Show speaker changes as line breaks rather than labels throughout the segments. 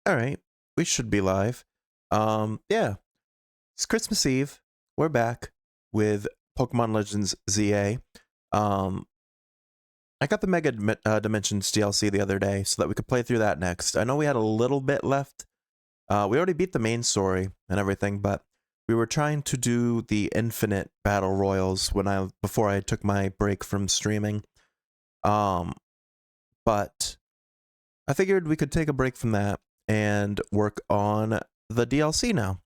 All right, we should be live. Yeah, it's Christmas Eve. We're back with Pokemon Legends ZA. Um, I got the Dimensions DLC the other day so that we could play through that next. I know we had a little bit left. We already beat the main story and everything, but we were trying to do the infinite battle royals before I took my break from streaming. Um, but I figured we could take a break from that and work on the DLC now.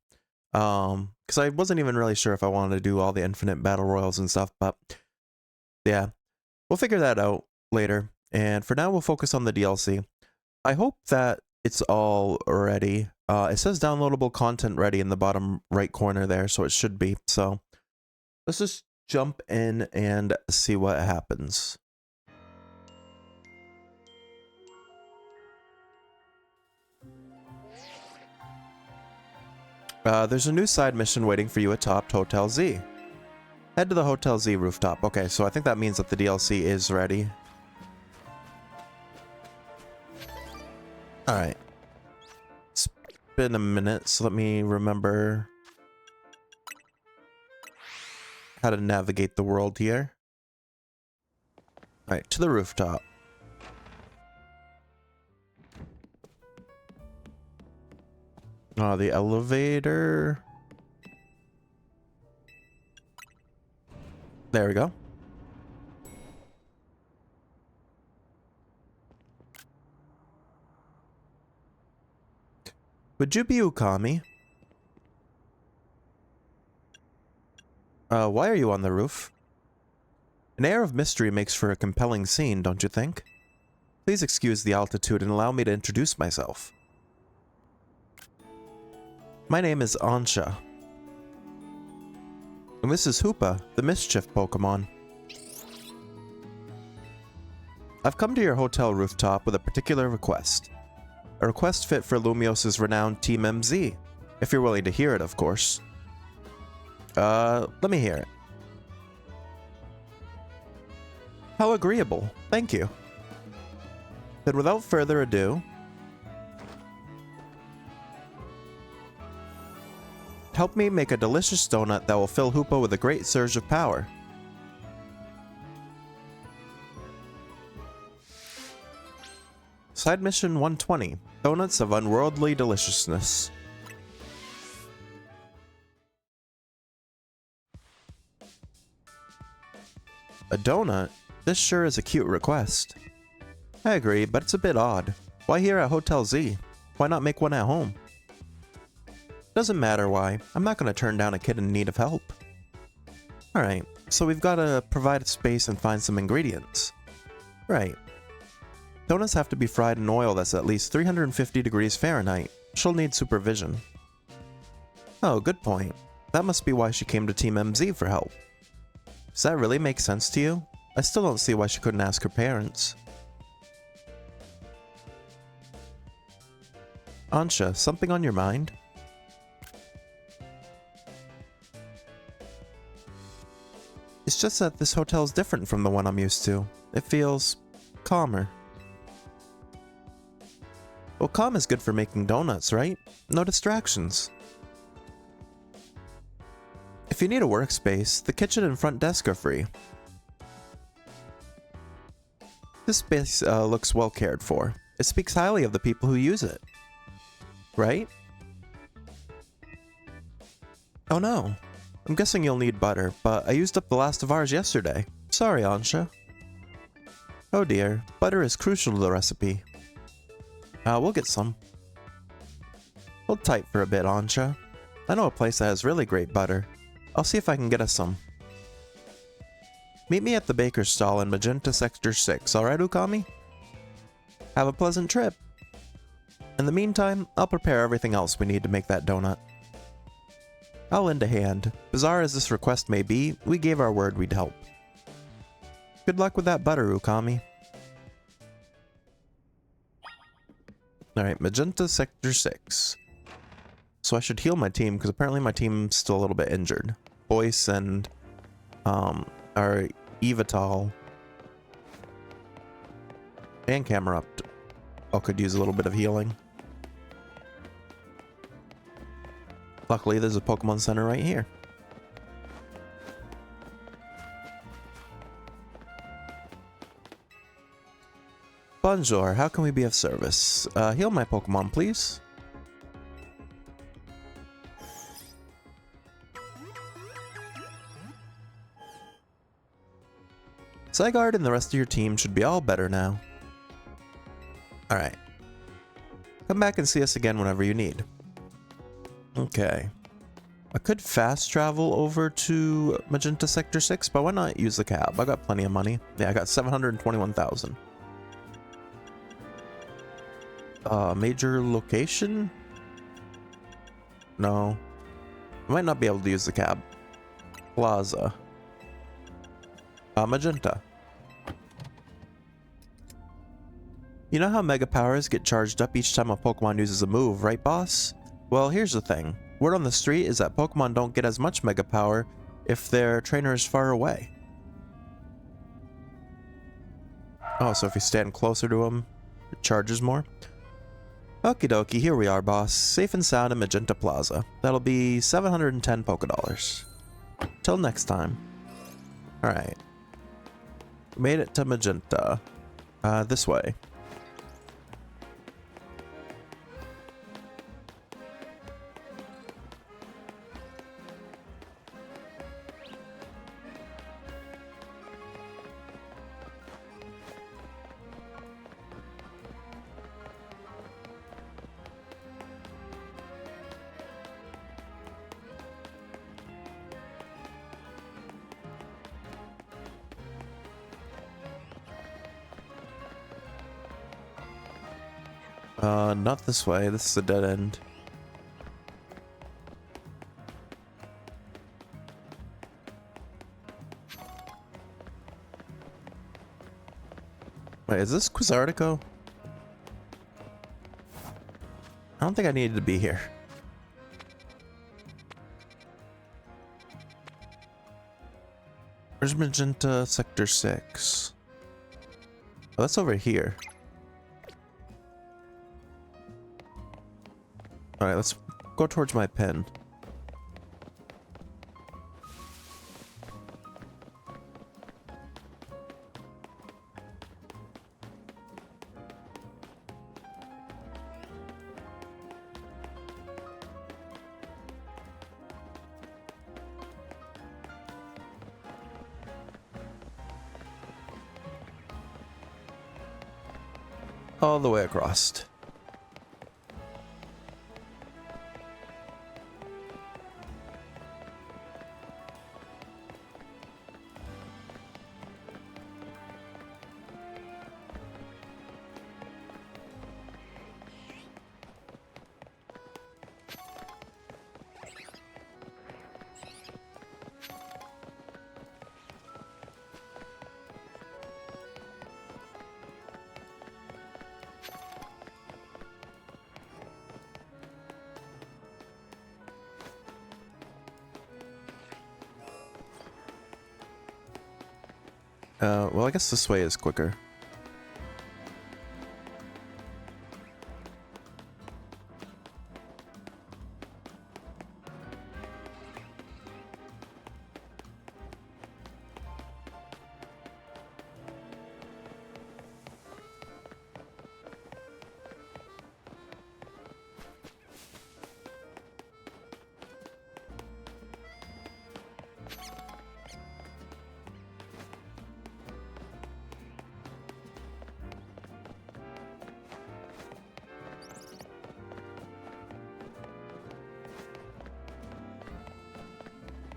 Because I wasn't even really sure if I wanted to do all the infinite battle royals and stuff, but yeah, we'll figure that out later. And for now, we'll focus on the DLC. I hope that it's all ready. It says downloadable content ready in the bottom right corner there, so it should be. So let's just jump in and see what happens. There's a new side mission waiting for you atop Hotel Z. Head to the Hotel Z rooftop. Okay, so I think that means that the DLC is ready. Alright. It's been a minute, so let me remember how to navigate the world here. Alright, to the rooftop. The elevator. There we go. Would you be Ukami? Why are you on the roof? An air of mystery makes for a compelling scene, don't you think? Please excuse the altitude and allow me to introduce myself. My name is Ansha. And this is Hoopa, the Mischief Pokemon. I've come to your hotel rooftop with a particular request. A request fit for Lumios's renowned Team MZ, if you're willing to hear it, of course. Let me hear it. How agreeable. Thank you. Then without further ado, help me make a delicious donut that will fill Hoopa with a great surge of power. Side mission 120. Donuts of unworldly deliciousness. A donut? This sure is a cute request. I agree, but it's a bit odd. Why here at Hotel Z? Why not make one at home? Doesn't matter why. I'm not going to turn down a kid in need of help. Alright, so we've got to provide a space and find some ingredients. Right. Donuts have to be fried in oil that's at least 350 degrees Fahrenheit. She'll need supervision. Oh, good point. That must be why she came to Team MZ for help. Does that really make sense to you? I still don't see why she couldn't ask her parents. Ansha, something on your mind? It's just that this hotel's different from the one I'm used to. It feels calmer. Well, calm is good for making donuts, right? No distractions. If you need a workspace, the kitchen and front desk are free. This space looks well cared for. It speaks highly of the people who use it. Right? Oh no. I'm guessing you'll need butter, but I used up the last of ours yesterday. Sorry, Ansha. Oh dear, butter is crucial to the recipe. We'll get some. Hold tight for a bit, Ansha. I know a place that has really great butter. I'll see if I can get us some. Meet me at the baker's stall in Magenta Sector 6, alright, Ukami? Have a pleasant trip. In the meantime, I'll prepare everything else we need to make that donut. I'll lend a hand. Bizarre as this request may be, we gave our word we'd help. Good luck with that butter, Ukami. Alright, Magenta Sector 6. So I should heal my team, because apparently my team's still a little bit injured. Boyce and our Evital and Camerupt all could use a little bit of healing. Luckily, there's a Pokemon Center right here. Bonjour, how can we be of service? Heal my Pokemon, please. Zygarde and the rest of your team should be all better now. Alright. Come back and see us again whenever you need. Okay. I could fast travel over to Magenta Sector 6, but why not use the cab? I got plenty of money. Yeah, I got 721,000. Major location? No. I might not be able to use the cab. Plaza. Magenta. You know how Mega Powers get charged up each time a Pokemon uses a move, right boss? Well, here's the thing. Word on the street is that Pokemon don't get as much Mega Power if their trainer is far away. Oh, so if you stand closer to him, it charges more? Okie dokie, here we are, boss. Safe and sound in Magenta Plaza. That'll be 710 Pokedollars. Till next time. Alright. Made it to Magenta. This way. Not this way. This is a dead end. Wait, is this Quizartico? I don't think I needed to be here. Where's Magenta Sector 6? Oh, that's over here. Alright, let's go towards my pen. All the way across. Well, I guess this way is quicker.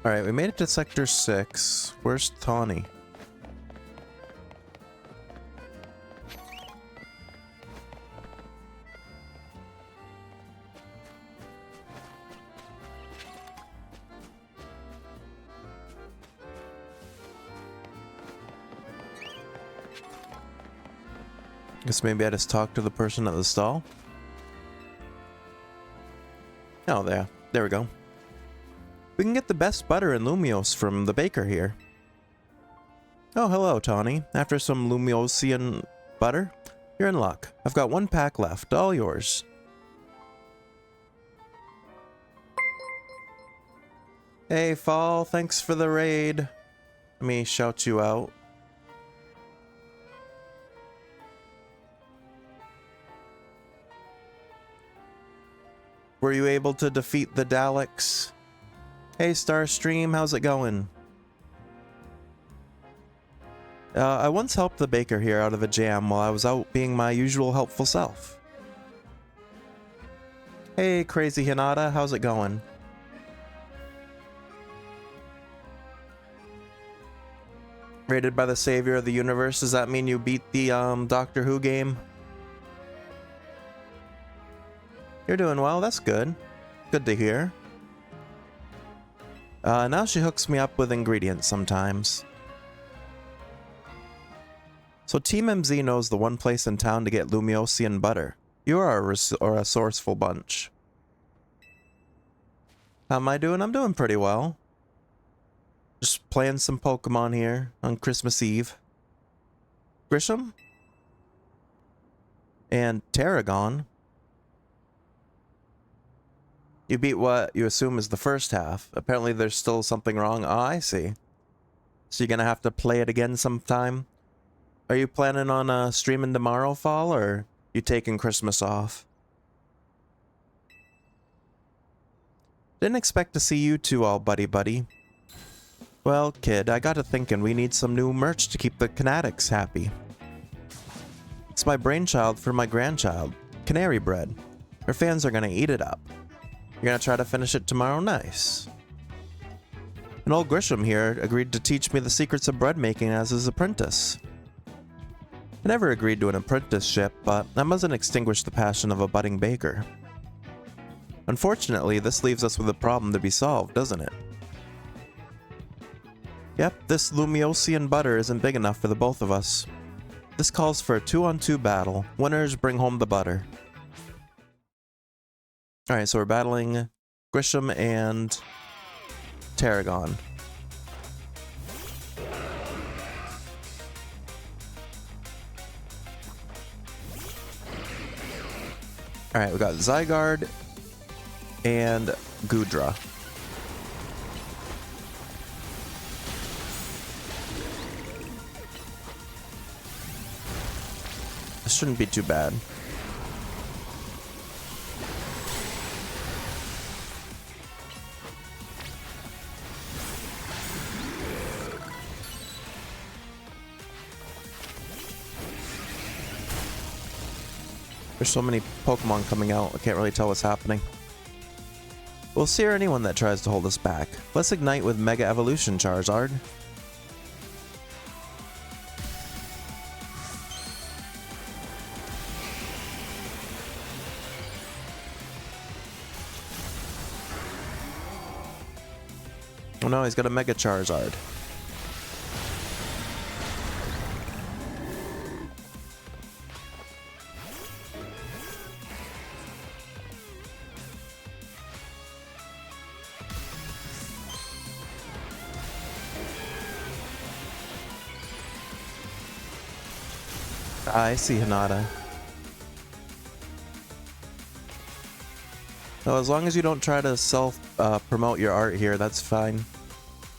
Alright, we made it to Sector 6. Where's Tawny? Guess maybe I just talked to the person at the stall? Oh, there we go. We can get the best butter and Lumiose from the baker here. Oh, hello, Tawny. After some Lumiosian butter? You're in luck. I've got 1 pack left. All yours. Hey, Fall, thanks for the raid. Let me shout you out. Were you able to defeat the Daleks? Hey, Starstream, how's it going? I once helped the baker here out of a jam while I was out being my usual helpful self. Hey, Crazy Hinata, how's it going? Rated by the savior of the universe, does that mean you beat the Doctor Who game? You're doing well, that's good. Good to hear. Now she hooks me up with ingredients sometimes. So Team MZ knows the one place in town to get Lumiosian butter. You are a resourceful bunch. How am I doing? I'm doing pretty well. Just playing some Pokemon here on Christmas Eve. Grisham? And Tarragon. You beat what you assume is the first half. Apparently there's still something wrong. Oh, I see. So you're gonna have to play it again sometime? Are you planning on streaming tomorrow, Fall, or you taking Christmas off? Didn't expect to see you two all buddy-buddy. Well, kid, I got to thinking we need some new merch to keep the Canatics happy. It's my brainchild for my grandchild, Canary Bread. Her fans are gonna eat it up. You're gonna try to finish it tomorrow? Nice. And old Grisham here agreed to teach me the secrets of bread making as his apprentice. I never agreed to an apprenticeship, but that mustn't extinguish the passion of a budding baker. Unfortunately, this leaves us with a problem to be solved, doesn't it? Yep, this Lumiosian butter isn't big enough for the both of us. This calls for a 2-on-2 battle. Winners bring home the butter. Alright, so we're battling Grisham and Tarragon. Alright, we got Zygarde and Gudra. This shouldn't be too bad. There's so many Pokemon coming out, I can't really tell what's happening. We'll sear anyone that tries to hold us back. Let's ignite with Mega Evolution, Charizard. Oh no, he's got a Mega Charizard. I see Hinata. Well, as long as you don't try to self-promote your art here, that's fine.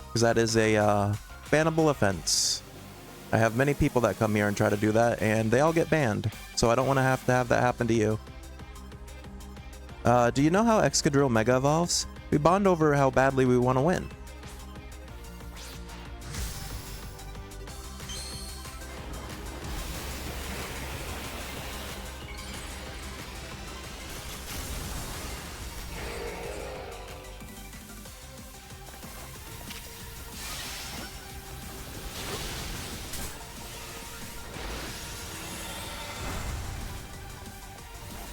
Because that is a bannable offense. I have many people that come here and try to do that, and they all get banned. So I don't want to have that happen to you. Do you know how Excadrill Mega evolves? We bond over how badly we want to win.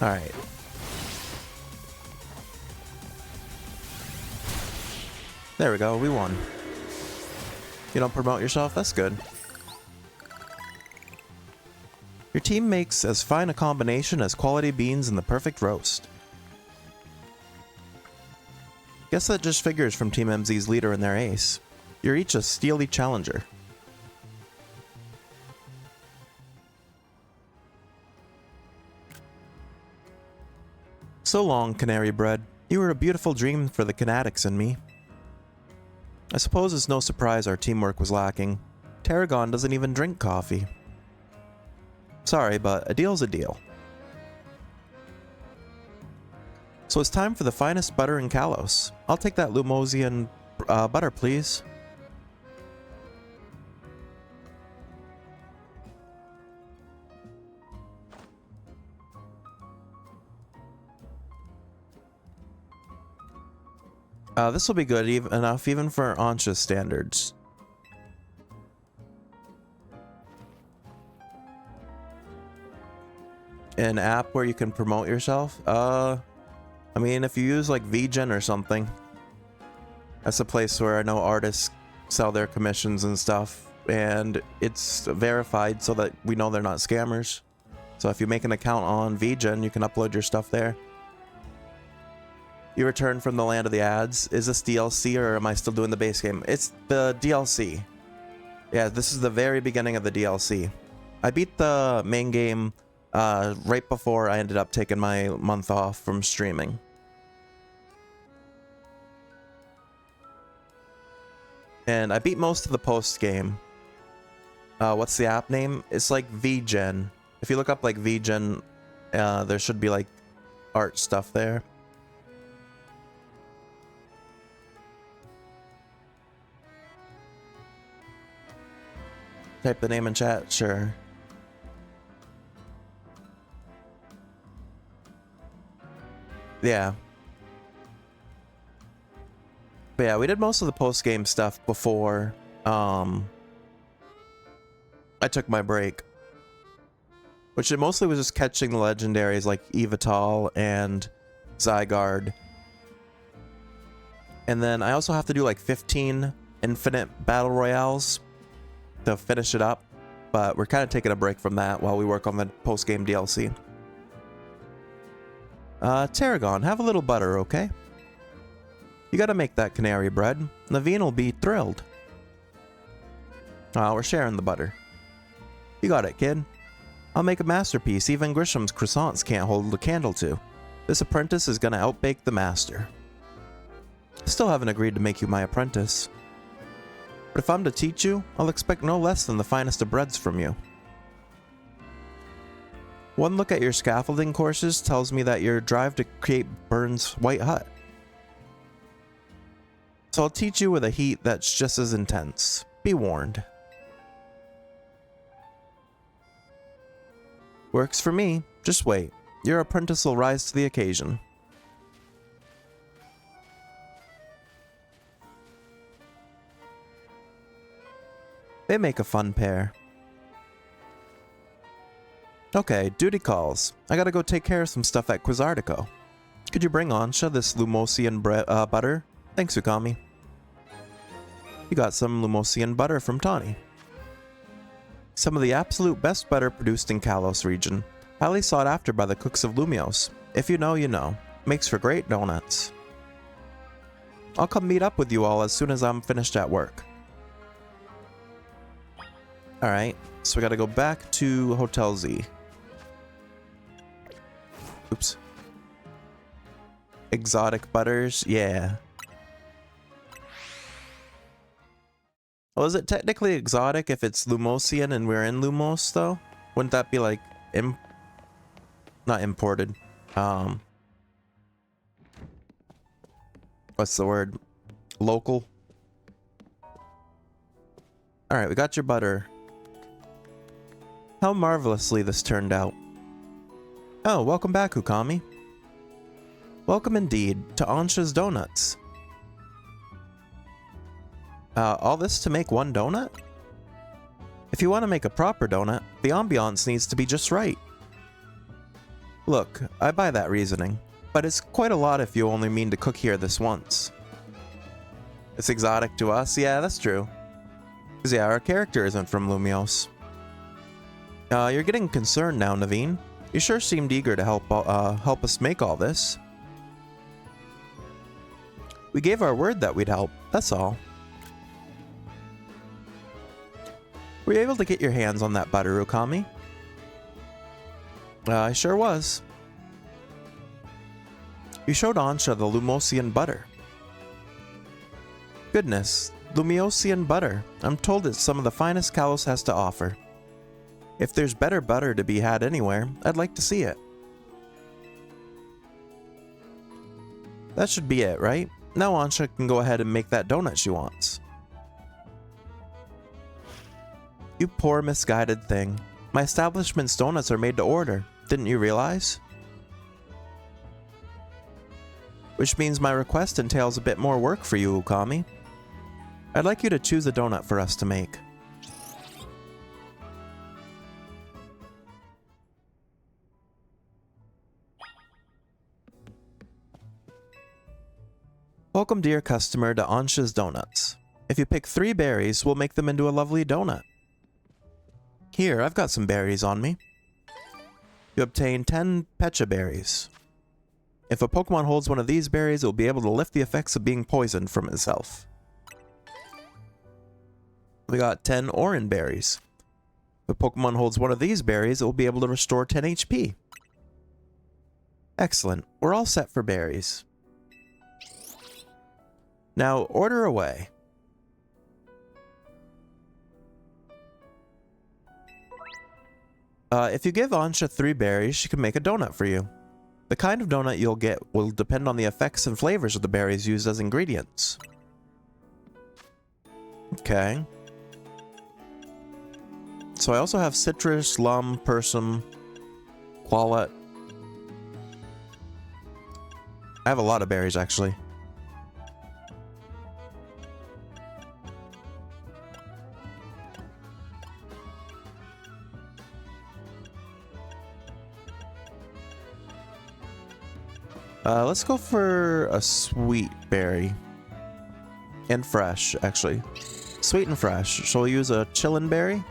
Alright. There we go, we won. You don't promote yourself? That's good. Your team makes as fine a combination as quality beans in the perfect roast. Guess that just figures from Team MZ's leader and their ace. You're each a steely challenger. So long, Canary Bread. You were a beautiful dream for the Canatics and me. I suppose it's no surprise our teamwork was lacking. Tarragon doesn't even drink coffee. Sorry, but a deal's a deal. So it's time for the finest butter in Kalos. I'll take that Lumosian butter, please. This will be good enough even for Ansha's standards. An app where you can promote yourself? I mean, if you use like VGen or something. That's a place where I know artists sell their commissions and stuff, and it's verified so that we know they're not scammers. So if you make an account on VGen, you can upload your stuff there. You return from the land of the ads. Is this DLC or am I still doing the base game? It's the DLC. Yeah, this is the very beginning of the DLC. I beat the main game right before I ended up taking my month off from streaming. And I beat most of the post game. What's the app name? It's like VGen. If you look up like VGen, there should be like art stuff there. Type the name in chat, sure. Yeah. But yeah, we did most of the post-game stuff before I took my break. Which it mostly was just catching the legendaries like Evital and Zygarde. And then I also have to do like 15 infinite battle royales to finish it up, but we're kind of taking a break from that while we work on the post-game DLC. Tarragon, have a little butter, okay? You gotta make that canary bread. Naveen will be thrilled. We're sharing the butter. You got it, kid. I'll make a masterpiece even Grisham's croissants can't hold a candle to. This apprentice is gonna outbake the master. Still haven't agreed to make you my apprentice. But if I'm to teach you, I'll expect no less than the finest of breads from you. One look at your scaffolding courses tells me that your drive to create Burns' White Hut. So I'll teach you with a heat that's just as intense. Be warned. Works for me. Just wait. Your apprentice will rise to the occasion. They make a fun pair. Okay, duty calls. I gotta go take care of some stuff at Quizartico. Could you bring Ansha this Lumosian butter? Thanks, Ukami. You got some Lumosian butter from Tawny. Some of the absolute best butter produced in Kalos region. Highly sought after by the cooks of Lumios. If you know, you know. Makes for great donuts. I'll come meet up with you all as soon as I'm finished at work. Alright, so we gotta go back to Hotel Z. Oops. Exotic butters, yeah. Well, is it technically exotic if it's Lumosian and we're in Lumos, though? Wouldn't that be like, not imported, what's the word? Local? Alright, we got your butter. How marvelously this turned out. Oh, welcome back, Ukami. Welcome indeed to Ansha's Donuts. All this to make one donut? If you want to make a proper donut, the ambiance needs to be just right. Look, I buy that reasoning, but it's quite a lot if you only mean to cook here this once. It's exotic to us, yeah, that's true. 'Cause yeah, our character isn't from Lumios. You're getting concerned now, Naveen. You sure seemed eager to help us make all this. We gave our word that we'd help, that's all. Were you able to get your hands on that butter, Ukami? I sure was. You showed Ansha the Lumosian butter. Goodness, Lumiosian butter. I'm told it's some of the finest Kalos has to offer. If there's better butter to be had anywhere, I'd like to see it. That should be it, right? Now Ansha can go ahead and make that donut she wants. You poor misguided thing. My establishment's donuts are made to order. Didn't you realize? Which means my request entails a bit more work for you, Ukami. I'd like you to choose a donut for us to make. Welcome, dear customer, to Ansha's Donuts. If you pick 3 berries, we'll make them into a lovely donut. Here, I've got some berries on me. You obtain 10 Pecha berries. If a Pokemon holds one of these berries, it will be able to lift the effects of being poisoned from itself. We got 10 Oran berries. If a Pokemon holds one of these berries, it will be able to restore 10 HP. Excellent. We're all set for berries. Now, order away. If you give Ansha 3 berries, she can make a donut for you. The kind of donut you'll get will depend on the effects and flavors of the berries used as ingredients. Okay. So I also have citrus, lum, persum, qualit. I have a lot of berries, actually. Let's go for a sweet berry. And fresh, actually. Sweet and fresh. So we'll use a chillin' berry.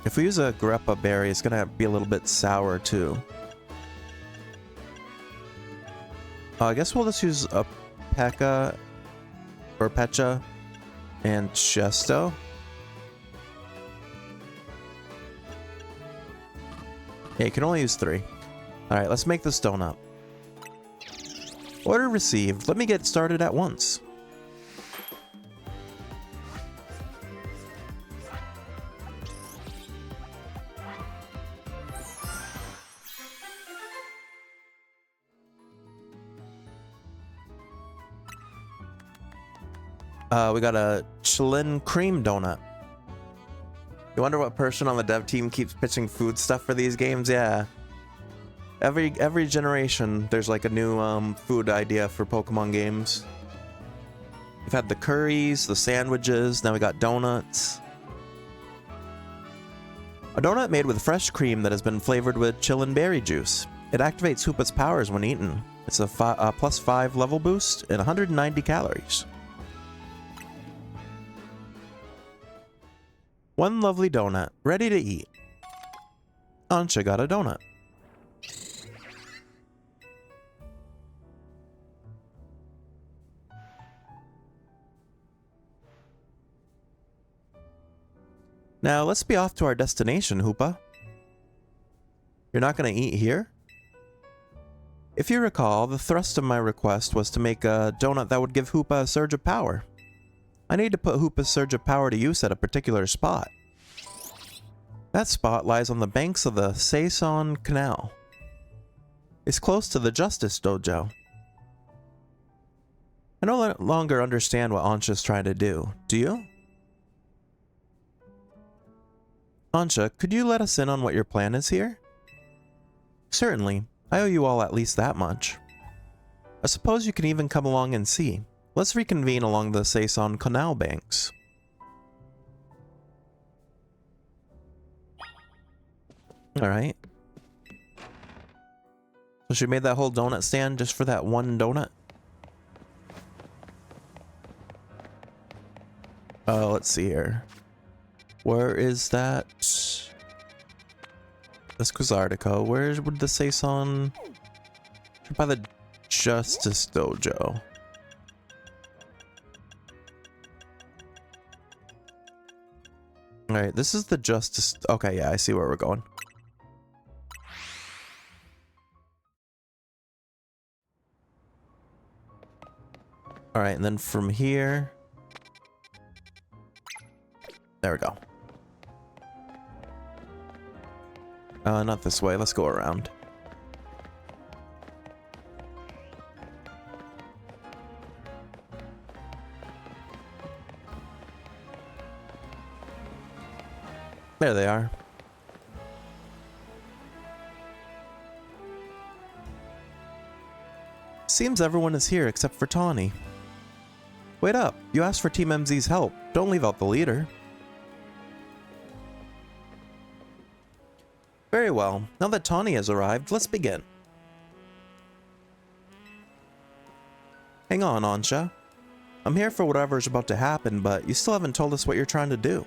If we use a grappa berry, it's gonna be a little bit sour too. I guess we'll just use a Pekka or Pecha and Chesto. Yeah, you can only use 3. Alright, let's make this donut. Order received. Let me get started at once. We got a Chillin' cream donut. You wonder what person on the dev team keeps pitching food stuff for these games? Yeah. Every generation, there's like a new food idea for Pokemon games. We've had the curries, the sandwiches, now we got donuts. A donut made with fresh cream that has been flavored with Chillin' berry juice. It activates Hoopa's powers when eaten. It's a +5 level boost and 190 calories. One lovely donut, ready to eat. Ansha got a donut. Now let's be off to our destination, Hoopa. You're not going to eat here? If you recall, the thrust of my request was to make a donut that would give Hoopa a surge of power. I need to put Hoopa's surge of power to use at a particular spot. That spot lies on the banks of the Saison Canal. It's close to the Justice Dojo. I no longer understand what Ansha's trying to do. Do you? Ansha, could you let us in on what your plan is here? Certainly. I owe you all at least that much. I suppose you can even come along and see. Let's reconvene along the Saison Canal banks. Alright. So she made that whole donut stand just for that one donut? Let's see here. Where is that? This Quizartico. Where would the Saison... By the Justice Dojo. Alright, this is the Justice... Okay, yeah, I see where we're going. Alright, and then from here... There we go. Not this way. Let's go around. There they are. Seems everyone is here except for Tawny. Wait up. You asked for Team MZ's help. Don't leave out the leader. Very well. Now that Tawny has arrived, let's begin. Hang on, Ansha. I'm here for whatever's about to happen, but you still haven't told us what you're trying to do.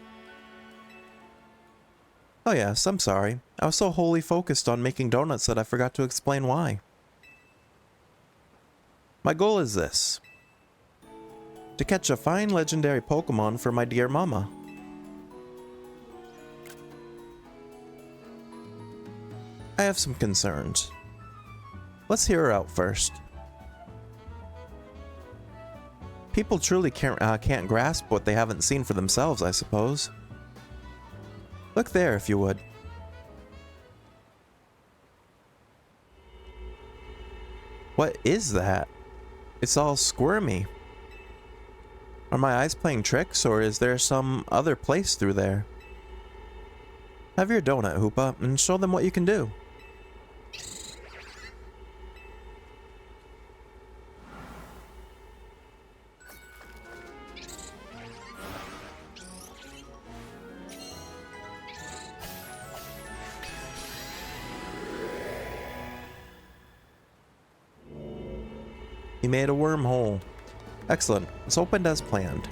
Oh yes, I'm sorry. I was so wholly focused on making donuts that I forgot to explain why. My goal is this. To catch a fine legendary Pokemon for my dear mama. I have some concerns. Let's hear her out first. People truly can't grasp what they haven't seen for themselves, I suppose. Look there, if you would. What is that? It's all squirmy. Are my eyes playing tricks, or is there some other place through there? Have your donut, Hoopa, and show them what you can do. He made a wormhole. Excellent. It's opened as planned.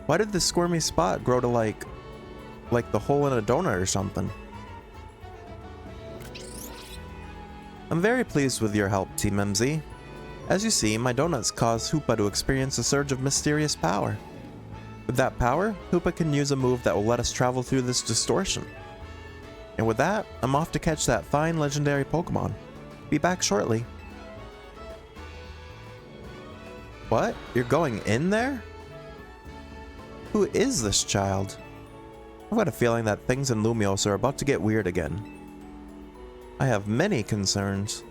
Why did this squirmy spot grow to like the hole in a donut or something? I'm very pleased with your help, Team MZ. As you see, my donuts caused Hoopa to experience a surge of mysterious power. With that power, Hoopa can use a move that will let us travel through this distortion. And with that, I'm off to catch that fine legendary Pokemon. Be back shortly. What? You're going in there? Who is this child? I've got a feeling that things in Lumiose are about to get weird again. I have many concerns.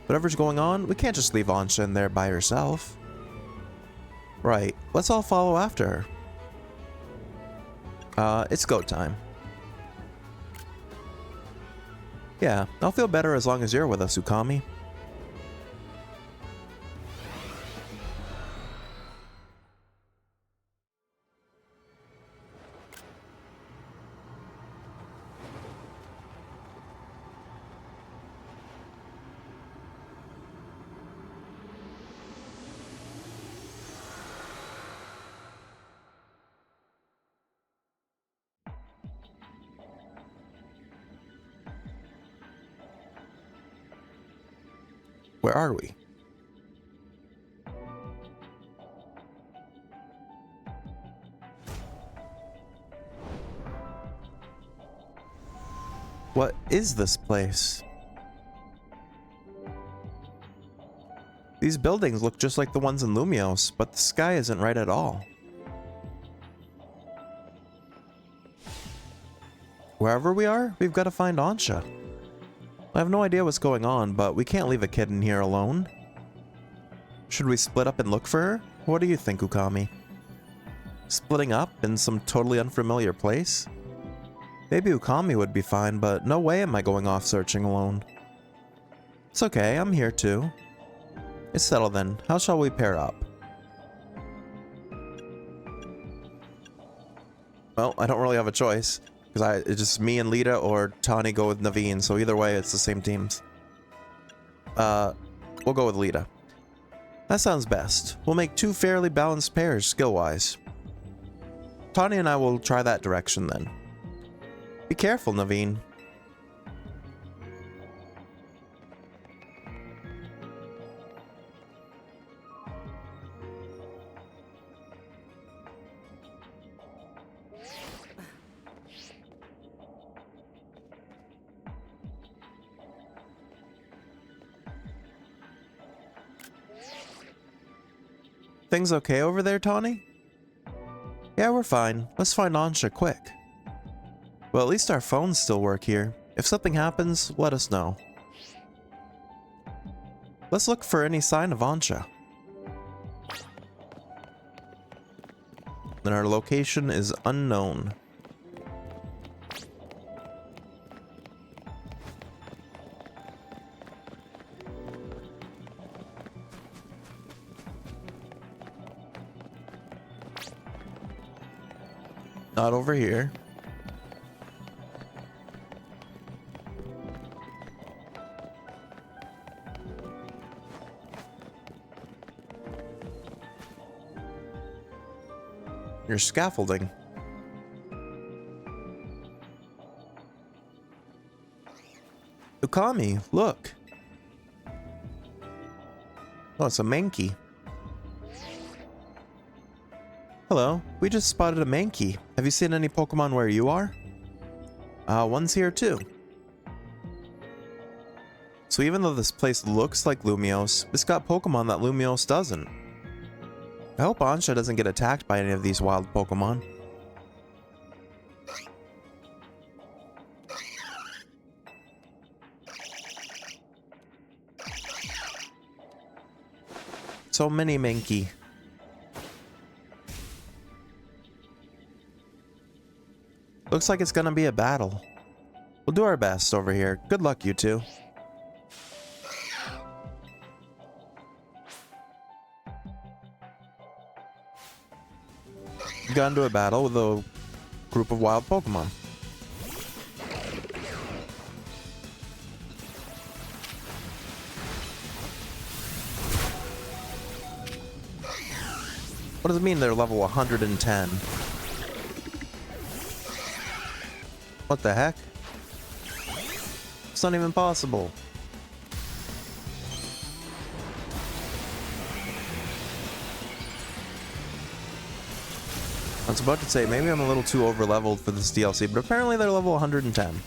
Whatever's going on, we can't just leave Ansha in there by herself. Right, let's all follow after her. It's go time. Yeah, I'll feel better as long as you're with us, Ukami. Where are we? What is this place? These buildings look just like the ones in Lumiose, but the sky isn't right at all. Wherever we are, we've got to find Ansha. I have no idea what's going on, but we can't leave a kid in here alone. Should we split up and look for her? What do you think, Ukami? Splitting up in some totally unfamiliar place? Maybe Ukami would be fine, but no way am I going off searching alone. It's okay, I'm here too. It's settled then. How shall we pair up? Well, I don't really have a choice. Because it's just me and Lita or Tawny go with Naveen, so either way it's the same teams. We'll go with Lita. That sounds best. We'll make two fairly balanced pairs skill-wise. Tawny and I will try that direction then. Be careful, Naveen. Things okay over there, Tawny? Yeah, we're fine. Let's find Ansha quick. Well, at least our phones still work here. If something happens, let us know. Let's look for any sign of Ansha. And our location is unknown. Not over here. Your scaffolding. Ukami, look. Oh, it's a Mankey. Hello, we just spotted a Mankey. Have you seen any Pokemon where you are? One's here too. So even though this place looks like Lumiose, it's got Pokemon that Lumiose doesn't. I hope Ansha doesn't get attacked by any of these wild Pokemon. So many Mankey. Looks like it's gonna be a battle. We'll do our best over here. Good luck, you two. You got into a battle with a group of wild Pokemon. What does it mean they're level 110? What the heck? It's not even possible. I was about to say, maybe I'm a little too over-leveled for this DLC, but apparently they're level 110.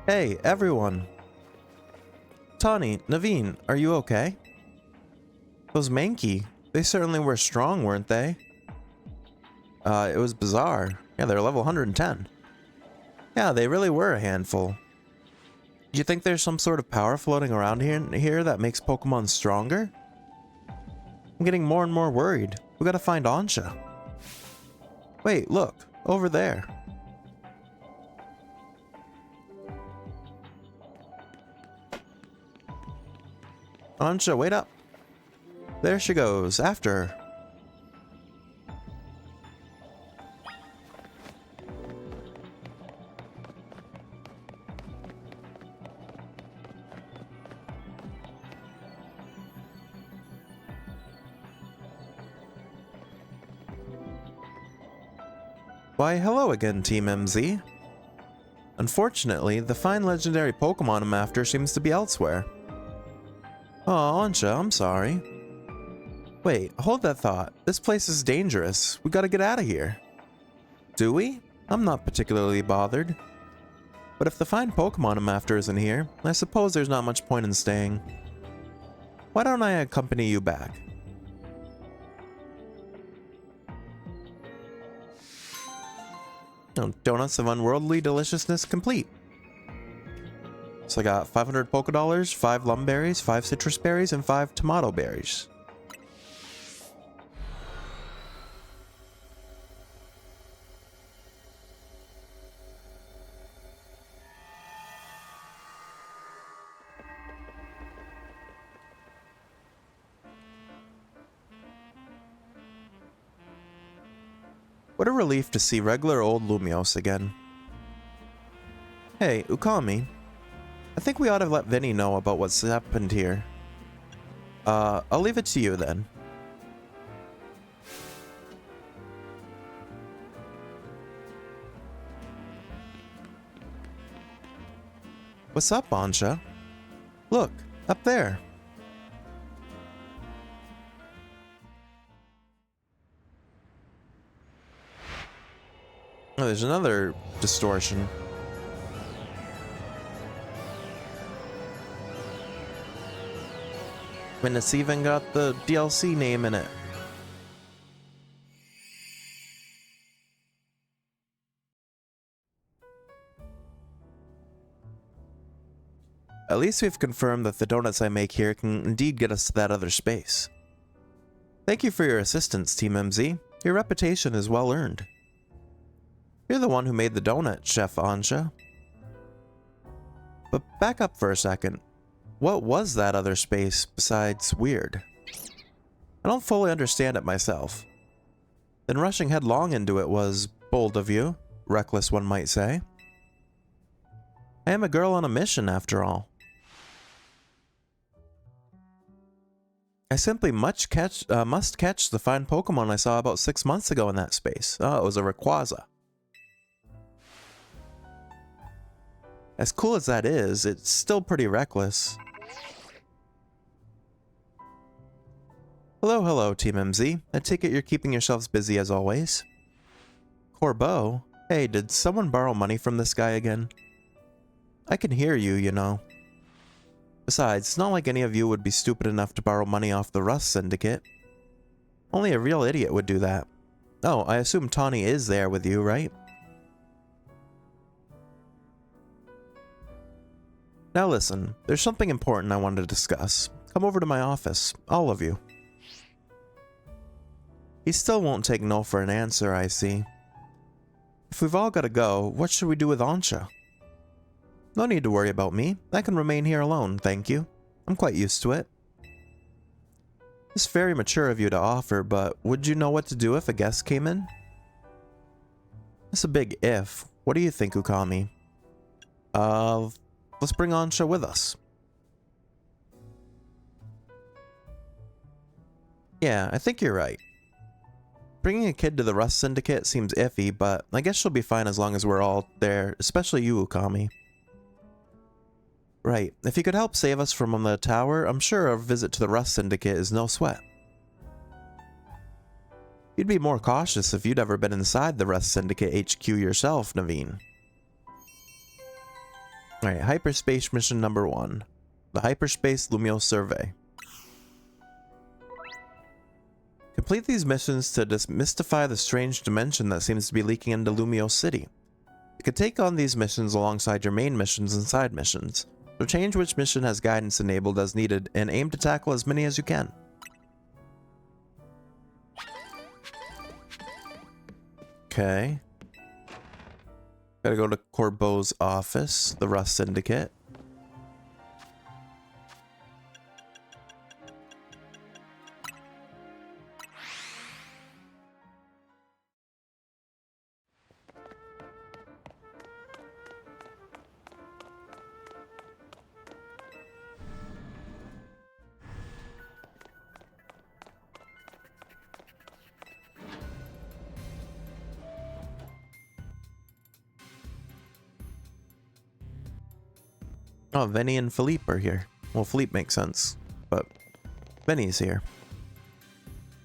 Hey, everyone. Tawny, Naveen, are you okay? Those Mankey, they certainly were strong, weren't they? It was bizarre. Yeah, they're level 110. Yeah, they really were a handful. Do you think there's some sort of power floating around here that makes Pokemon stronger? I'm getting more and more worried. We gotta find Ansha. Wait, look, over there. Ansha, wait up. There she goes, after her. Why, hello again, Team MZ. Unfortunately, the fine legendary Pokemon I'm after seems to be elsewhere. Oh, Ansha, I'm sorry. Wait, hold that thought. This place is dangerous. We gotta get out of here. Do we? I'm not particularly bothered. But if the fine Pokemon I'm after isn't here, I suppose there's not much point in staying. Why don't I accompany you back? Oh, donuts of unworldly deliciousness complete. So I got 500 Pokedollars, 5 Lumberries, 5 Citrus Berries, and 5 Tomato Berries. What a relief to see regular old Lumiose again. Hey, Ukami. I think we ought to let Vinny know about what's happened here. I'll leave it to you then. What's up, Ansha? Look, up there. Oh, there's another distortion. And it's even got the DLC name in it. At least we've confirmed that the donuts I make here can indeed get us to that other space. Thank you for your assistance, Team MZ. Your reputation is well earned. You're the one who made the donut, Chef Ansha. But back up for a second. What was that other space besides weird? I don't fully understand it myself. Then rushing headlong into it was bold of you, reckless one might say. I am a girl on a mission after all. I simply must catch the fine Pokemon I saw about 6 months ago in that space. Oh, it was a Rayquaza. As cool as that is, it's still pretty reckless. Hello, Team MZ. I take it you're keeping yourselves busy as always. Corbeau? Hey, did someone borrow money from this guy again? I can hear you, you know. Besides, it's not like any of you would be stupid enough to borrow money off the Rust Syndicate. Only a real idiot would do that. Oh, I assume Tawny is there with you, right? Now listen, there's something important I wanted to discuss. Come over to my office, all of you. He still won't take no for an answer, I see. If we've all got to go, what should we do with Ansha? No need to worry about me. I can remain here alone, thank you. I'm quite used to it. It's very mature of you to offer, but would you know what to do if a guest came in? It's a big if. What do you think, Ukami? Let's bring Ansha with us. Yeah, I think you're right. Bringing a kid to the Rust Syndicate seems iffy, but I guess she'll be fine as long as we're all there, especially you, Ukami. Right, if you could help save us from the tower, I'm sure a visit to the Rust Syndicate is no sweat. You'd be more cautious if you'd ever been inside the Rust Syndicate HQ yourself, Naveen. Alright, Hyperspace Mission number 1. The Hyperspace Lumio Survey. Complete these missions to demystify the strange dimension that seems to be leaking into Lumio City. You could take on these missions alongside your main missions and side missions. So change which mission has guidance enabled as needed and aim to tackle as many as you can. Okay. Gotta go to Corbeau's office, the Rust Syndicate. Oh, Venny and Philippe are here. Well, Philippe makes sense, but Venny's here.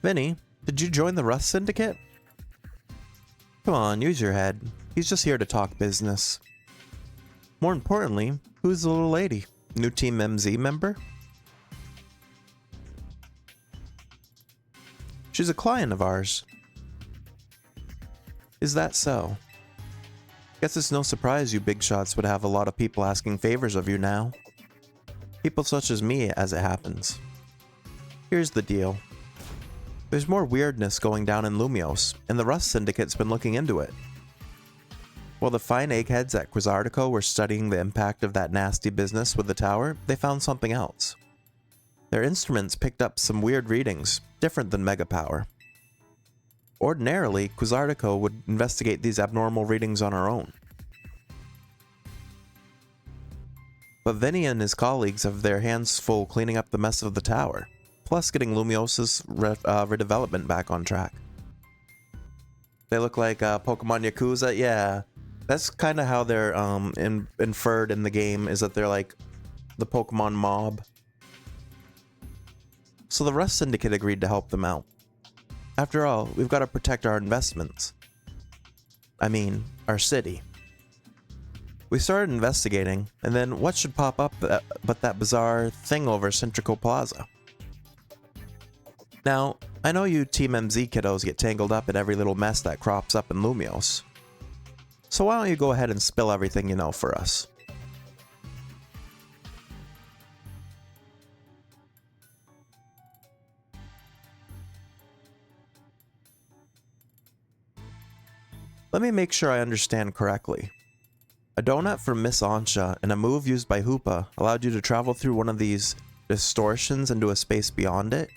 Venny, did you join the Rust Syndicate? Come on, use your head. He's just here to talk business. More importantly, who's the little lady? New Team MZ member? She's a client of ours. Is that so? Guess it's no surprise you big shots would have a lot of people asking favors of you now. People such as me, as it happens. Here's the deal. There's more weirdness going down in Lumios, and the Rust Syndicate's been looking into it. While the fine eggheads at Quizartico were studying the impact of that nasty business with the tower, they found something else. Their instruments picked up some weird readings, different than Mega Power. Ordinarily, Quizartico would investigate these abnormal readings on our own. But Vinny and his colleagues have their hands full cleaning up the mess of the tower, plus getting Lumios's redevelopment back on track. They look like Pokemon Yakuza? Yeah, That's kind of how they're inferred in the game, is that they're like the Pokemon mob. So the Rust Syndicate agreed to help them out. After all, we've got to protect our investments. I mean, our city. We started investigating, and then what should pop up but that bizarre thing over Centrico Plaza? Now, I know you Team MZ kiddos get tangled up in every little mess that crops up in Lumios. So why don't you go ahead and spill everything you know for us? Let me make sure I understand correctly. A donut from Miss Ansha and a move used by Hoopa allowed you to travel through one of these distortions into a space beyond it?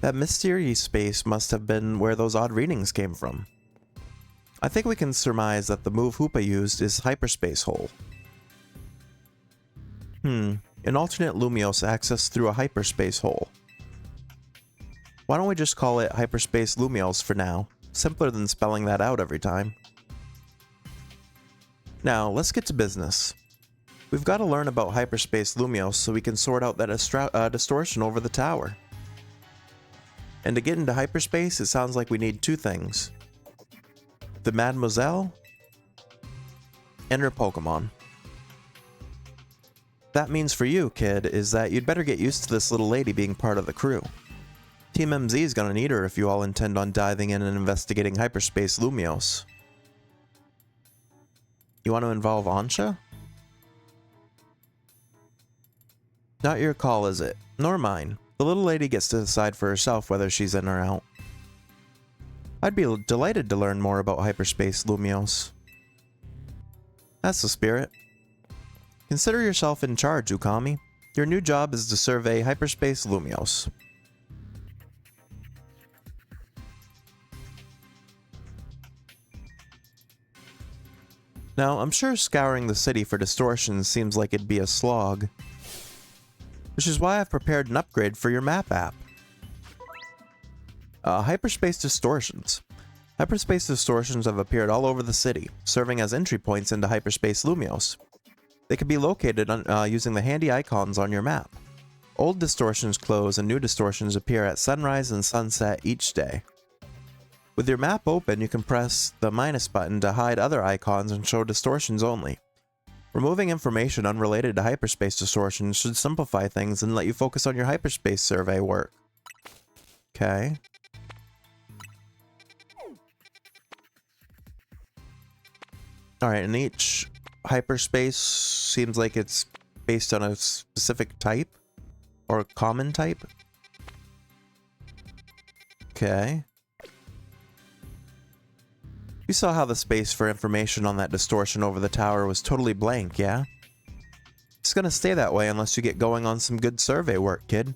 That mystery space must have been where those odd readings came from. I think we can surmise that the move Hoopa used is Hyperspace Hole. An alternate Lumios access through a hyperspace hole. Why don't we just call it Hyperspace Lumios for now? Simpler than spelling that out every time. Now, let's get to business. We've got to learn about Hyperspace Lumios so we can sort out that distortion over the tower. And to get into hyperspace, it sounds like we need two things. The Mademoiselle and her Pokemon. That means for you, kid, is that you'd better get used to this little lady being part of the crew. Team MZ is gonna need her if you all intend on diving in and investigating Hyperspace Lumios. You want to involve Ansha? Not your call, is it? Nor mine. The little lady gets to decide for herself whether she's in or out. I'd be delighted to learn more about Hyperspace Lumios. That's the spirit. Consider yourself in charge, Ukami. Your new job is to survey Hyperspace Lumios. Now, I'm sure scouring the city for distortions seems like it'd be a slog, which is why I've prepared an upgrade for your map app. Hyperspace Distortions. Hyperspace Distortions have appeared all over the city, serving as entry points into Hyperspace Lumios. They can be located using the handy icons on your map. Old distortions close and new distortions appear at sunrise and sunset each day. With your map open, you can press the minus button to hide other icons and show distortions only. Removing information unrelated to hyperspace distortions should simplify things and let you focus on your hyperspace survey work. Okay. Alright, and each hyperspace seems like it's based on a specific type or a common type. Okay. You saw how the space for information on that distortion over the tower was totally blank, yeah? It's gonna stay that way unless you get going on some good survey work, kid.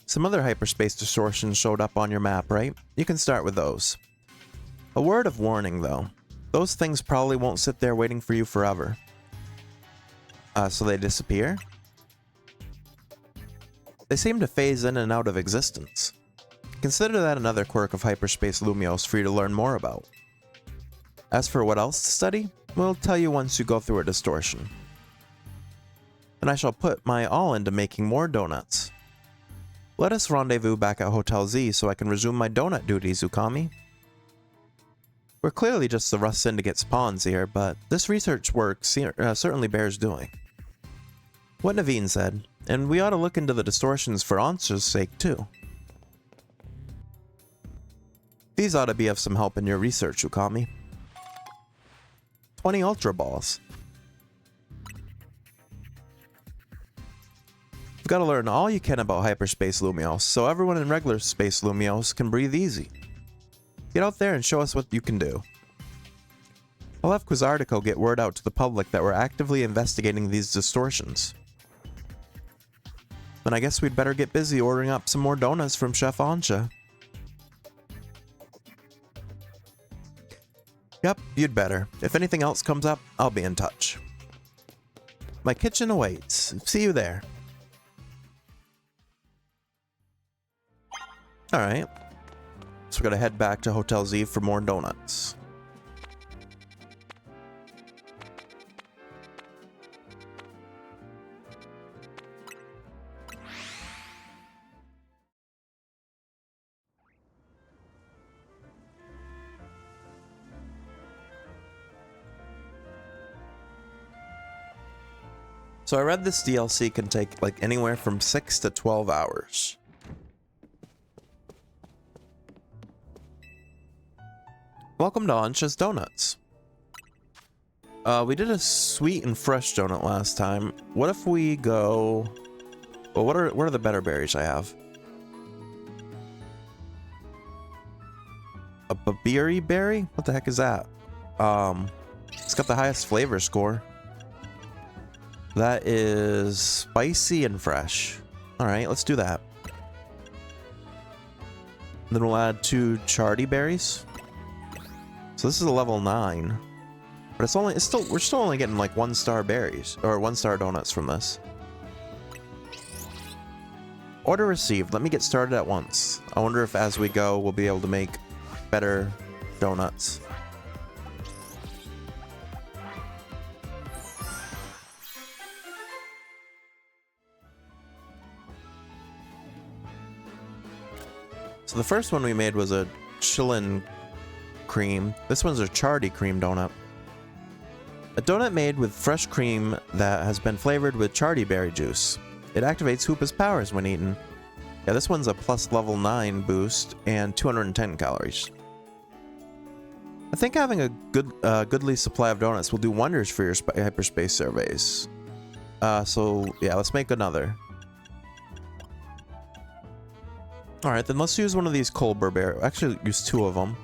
Some other hyperspace distortions showed up on your map, right? You can start with those. A word of warning, though. Those things probably won't sit there waiting for you forever. So they disappear? They seem to phase in and out of existence. Consider that another quirk of Hyperspace Lumios for you to learn more about. As for what else to study, we'll tell you once you go through a distortion. And I shall put my all into making more donuts. Let us rendezvous back at Hotel Z so I can resume my donut duties, Ukami. We're clearly just the Rust Syndicate's pawns here, but this research work certainly bears doing. What Naveen said, and we ought to look into the distortions for Ansha's sake too. These ought to be of some help in your research, Ukami. 20 Ultra Balls. You've got to learn all you can about Hyperspace Lumios, so everyone in regular Space Lumios can breathe easy. Get out there and show us what you can do. I'll have Quizartico get word out to the public that we're actively investigating these distortions. Then I guess we'd better get busy ordering up some more donuts from Chef Ansha. Yep, you'd better. If anything else comes up, I'll be in touch. My kitchen awaits. See you there. Alright. So we're gonna head back to Hotel Z for more donuts. So I read this DLC can take like anywhere from 6 to 12 hours. Welcome to Ansha's Donuts. We did a sweet and fresh donut last time. What if we go... Well, what are the better berries I have? A babiri berry? What the heck is that? It's got the highest flavor score. That is spicy and fresh. Alright, let's do that. Then we'll add 2 chardy berries. So this is a level 9. But we're still only getting like 1-star berries, or 1-star donuts from this. Order received. Let me get started at once. I wonder if as we go, we'll be able to make better donuts. So the first one we made was a chillin' cream. This one's a chardy cream donut. A donut made with fresh cream that has been flavored with chardy berry juice. It activates Hoopa's powers when eaten. Yeah, this one's a plus level 9 boost and 210 calories. I think having a goodly supply of donuts will do wonders for your hyperspace surveys. So yeah, let's make another. Alright, then let's use one of these Colbur berries. Actually, use 2 of them.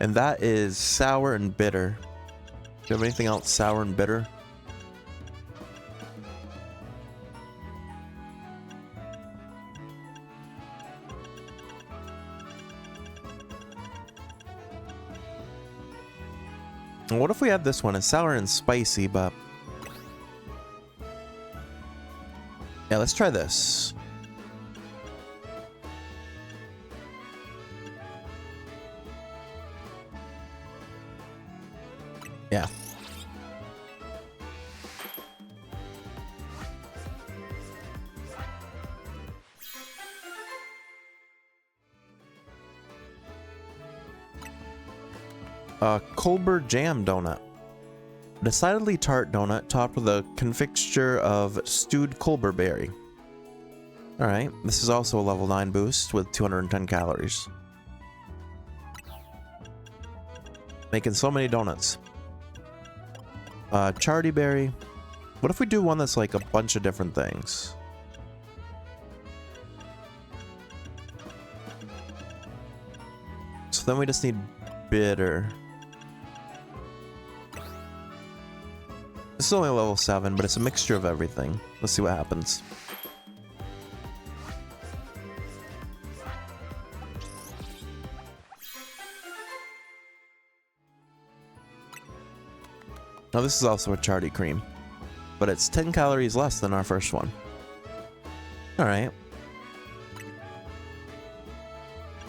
And that is sour and bitter. Do you have anything else sour and bitter? And what if we had this one? It's sour and spicy, but... Yeah, let's try this. Yeah. Colbur jam donut. A decidedly tart donut topped with a confixture of stewed Colbur berry. Alright, this is also a level 9 boost with 210 calories. Making so many donuts. Chardy berry. What if we do one that's like a bunch of different things? So then we just need bitter. This is only level 7, but it's a mixture of everything. Let's see what happens. Now this is also a chardy cream, but it's 10 calories less than our first one. Alright.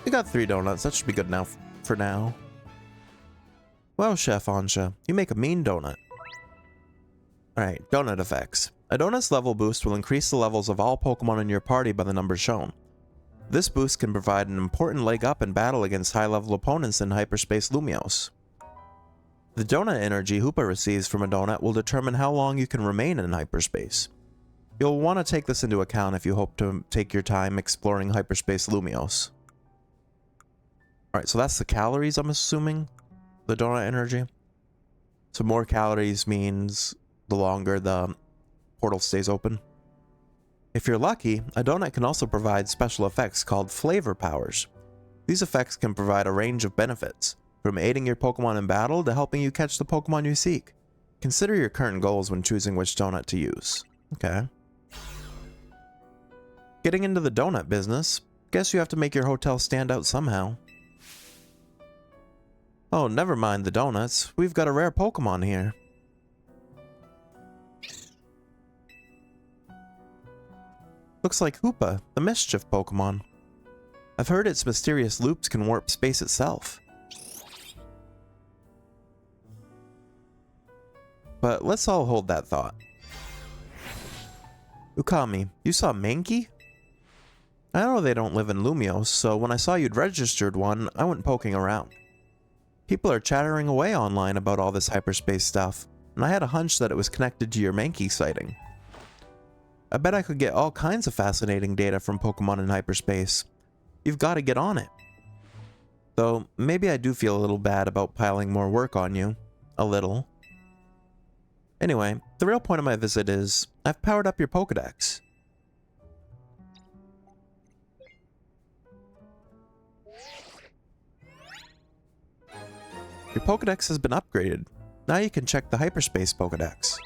We got 3 donuts, that should be good now for now. Well, Chef Ansha, you make a mean donut. Alright, donut effects. A donut's level boost will increase the levels of all Pokemon in your party by the numbers shown. This boost can provide an important leg up in battle against high-level opponents in Hyperspace Lumiose. The donut energy Hoopa receives from a donut will determine how long you can remain in hyperspace. You'll want to take this into account if you hope to take your time exploring Hyperspace Lumiose. Alright, so that's the calories, I'm assuming? The donut energy? So more calories means the longer the portal stays open. If you're lucky, a donut can also provide special effects called flavor powers. These effects can provide a range of benefits, from aiding your Pokemon in battle to helping you catch the Pokemon you seek. Consider your current goals when choosing which donut to use. Okay. Getting into the donut business, guess you have to make your hotel stand out somehow. Oh, never mind the donuts. We've got a rare Pokemon here. Looks like Hoopa, the Mischief Pokemon. I've heard its mysterious loops can warp space itself. But let's all hold that thought. Ukami, you saw Mankey? I know they don't live in Lumiose, so when I saw you'd registered one, I went poking around. People are chattering away online about all this hyperspace stuff. and I had a hunch that it was connected to your Mankey sighting. I bet I could get all kinds of fascinating data from Pokemon in hyperspace. You've got to get on it. Though, maybe I do feel a little bad about piling more work on you. A little. Anyway, the real point of my visit is, I've powered up your Pokedex. Your Pokedex has been upgraded. Now you can check the Hyperspace Pokedex.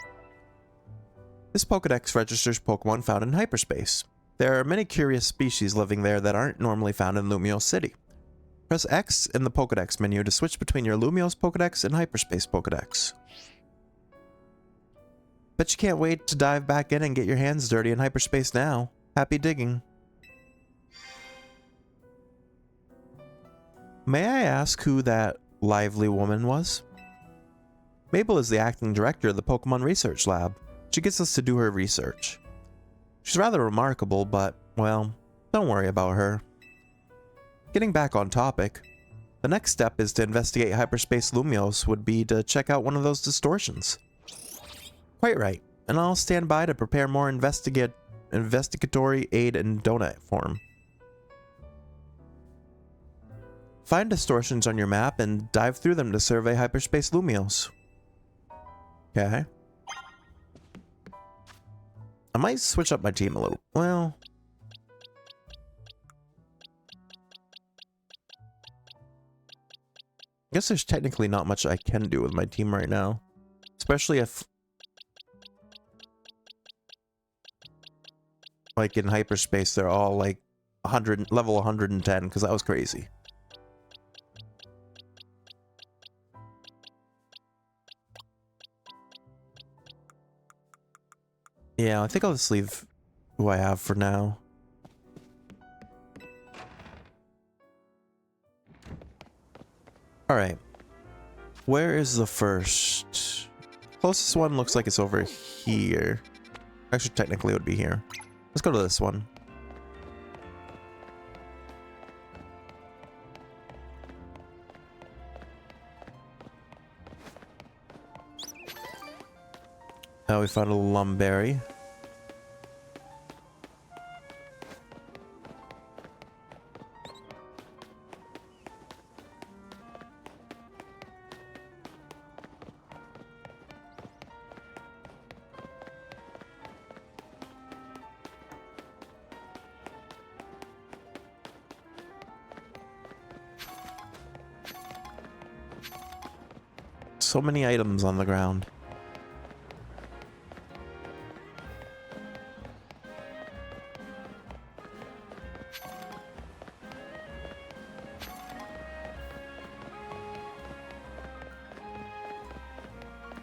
This Pokedex registers Pokemon found in hyperspace. There are many curious species living there that aren't normally found in Lumiose City. Press X in the Pokedex menu to switch between your Lumiose Pokedex and Hyperspace Pokedex. Bet you can't wait to dive back in and get your hands dirty in hyperspace now. Happy digging. May I ask who that lively woman was? Mabel is the acting director of the Pokemon Research Lab. She gets us to do her research. She's rather remarkable, but, well, don't worry about her. Getting back on topic, the next step is to investigate Hyperspace Lumiose would be to check out one of those distortions. Quite right, and I'll stand by to prepare more investigatory aid in donut form. Find distortions on your map and dive through them to survey Hyperspace Lumiose. Okay. I might switch up my team a little. Well, I guess there's technically not much I can do with my team right now. Especially if, like, in hyperspace, they're all, like, level 110, because that was crazy. Yeah, I think I'll just leave who I have for now. Alright. Where is the first? Closest one looks like it's over here. Actually, technically it would be here. Let's go to this one. Now we found a Lumberry. So many items on the ground.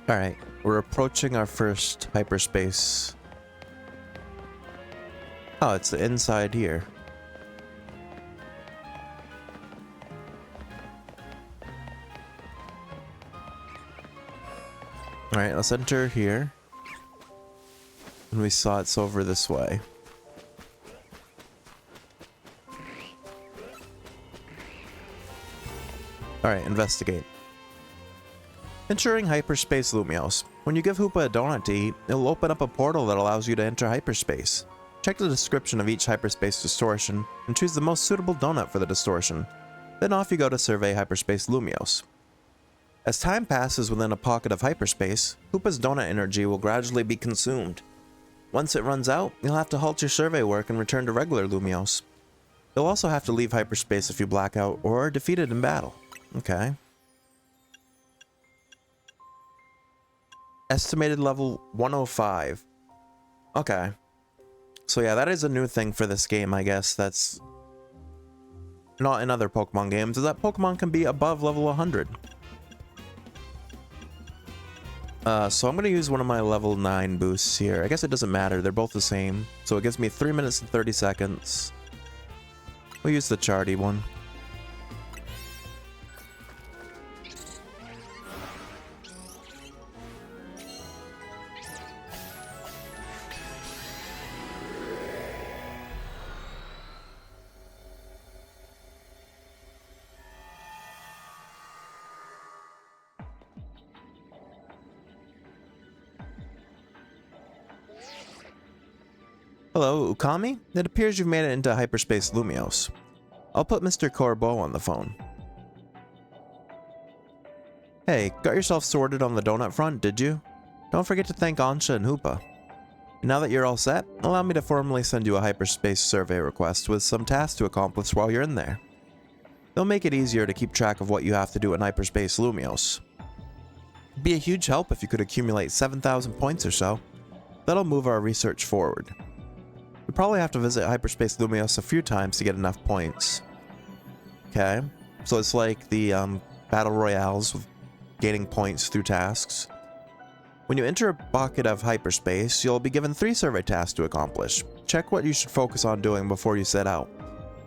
Alright, we're approaching our first hyperspace. Oh, it's the inside here. Alright, let's enter here. And we saw it's over this way. Alright, investigate. Entering Hyperspace Lumiose. When you give Hoopa a donut to eat, it'll open up a portal that allows you to enter hyperspace. Check the description of each hyperspace distortion, and choose the most suitable donut for the distortion. Then off you go to survey Hyperspace Lumiose. As time passes within a pocket of hyperspace, Hoopa's donut energy will gradually be consumed. Once it runs out, you'll have to halt your survey work and return to regular Lumiose. You'll also have to leave hyperspace if you black out or are defeated in battle. Okay. Estimated level 105. Okay. So yeah, that is a new thing for this game, I guess. That's not in other Pokemon games, is that Pokemon can be above level 100. So I'm going to use one of my level 9 boosts here. I guess it doesn't matter, they're both the same. So it gives me 3 minutes and 30 seconds. We'll use the Chardy one. Hello, Ukami? It appears you've made it into hyperspace Lumios. I'll put Mr. Corbeau on the phone. Hey, got yourself sorted on the donut front, did you? Don't forget to thank Ansha and Hoopa. Now that you're all set, allow me to formally send you a hyperspace survey request with some tasks to accomplish while you're in there. They'll make it easier to keep track of what you have to do in hyperspace Lumios. It'd be a huge help if you could accumulate 7,000 points or so. That'll move our research forward. We probably have to visit hyperspace Lumios a few times to get enough points. Okay, so it's like the battle royales with gaining points through tasks. When you enter a bucket of hyperspace, you'll be given 3 survey tasks to accomplish. Check what you should focus on doing before you set out.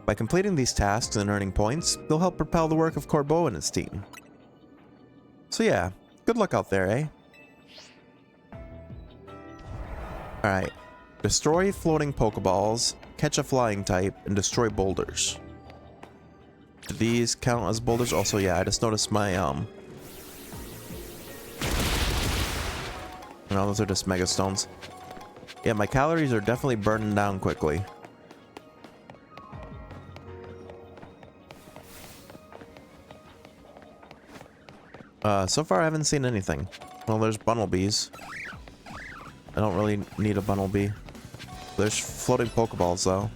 By completing these tasks and earning points, they'll help propel the work of Corbeau and his team. So yeah, good luck out there, eh? Alright. Destroy floating Pokeballs, catch a flying type, and destroy boulders. Do these count as boulders? Also, yeah, I just noticed my, no, those are just Mega Stones. Yeah, my calories are definitely burning down quickly. So far I haven't seen anything. Well, there's Bunnelbees. I don't really need a Bunnelbee. There's floating Pokeballs, though.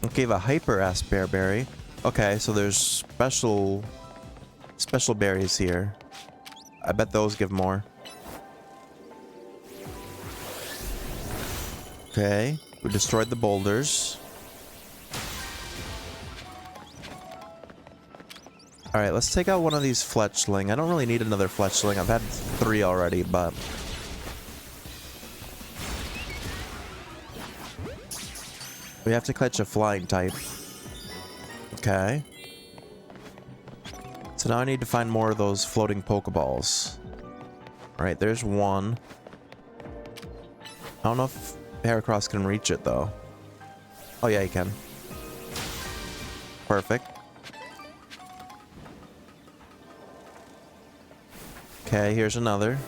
Okay, the Hyper-ass Bearberry. Okay, so there's special berries here. I bet those give more. Okay, we destroyed the boulders. Alright, let's take out one of these Fletchling. I don't really need another Fletchling. I've had 3 already, but... we have to catch a flying type. Okay. So now I need to find more of those floating Pokeballs. Alright, there's one. I don't know if Heracross can reach it, though. Oh yeah, he can. Perfect. Okay, here's another.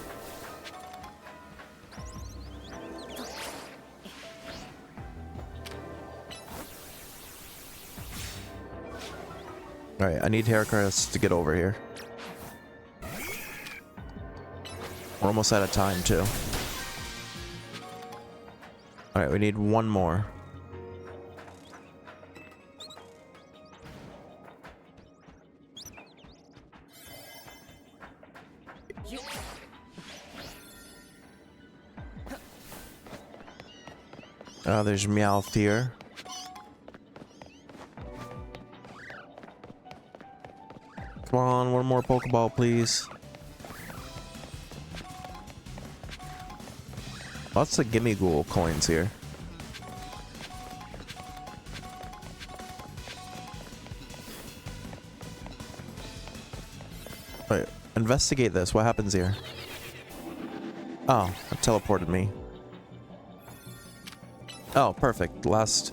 Alright, I need Heracross to get over here. We're almost out of time, too. Alright, we need one more. There's Meowth here. Come on, one more Pokeball, please. Lots of Gimme Ghoul coins here. Wait, investigate this. What happens here? Oh, it teleported me. Oh, perfect. Last.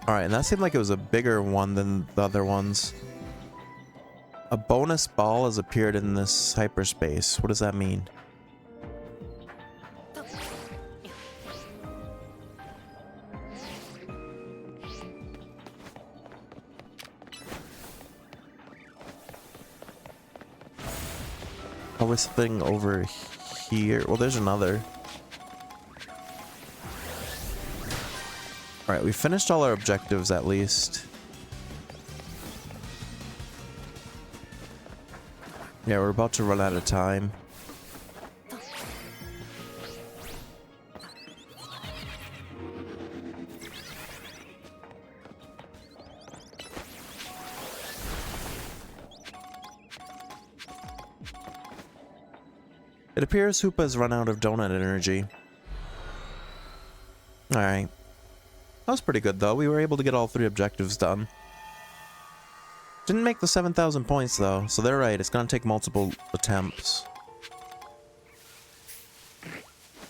Alright, and that seemed like it was a bigger one than the other ones. A bonus ball has appeared in this hyperspace. What does that mean? Probably something over here. Well, there's another. Alright, we finished all our objectives at least. Yeah, we're about to run out of time. It appears Hoopa has run out of donut energy. Alright. That was pretty good, though. We were able to get all 3 objectives done. Didn't make the 7,000 points, though, so they're right. It's gonna take multiple attempts.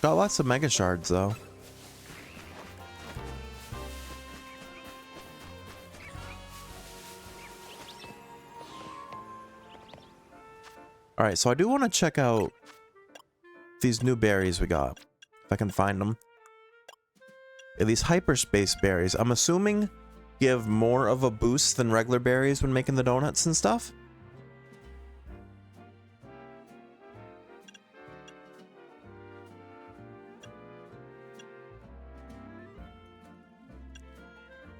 Got lots of Mega Shards, though. Alright, so I do want to check out these new berries we got. If I can find them. Yeah, these hyperspace berries, I'm assuming give more of a boost than regular berries when making the donuts and stuff.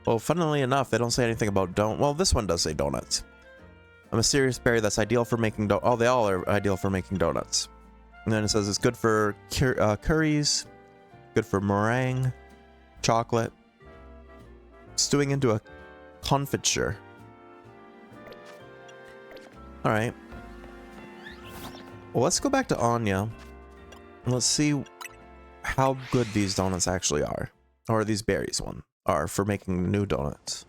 Well, funnily enough, they don't say anything about well, this one does say donuts. A mysterious berry that's ideal for making oh, they all are ideal for making donuts. And then it says it's good for curries, good for meringue, chocolate, stewing into a confiture. Alright. Well, let's go back to Anya. And let's see how good these donuts actually are. Or these berries are for making new donuts.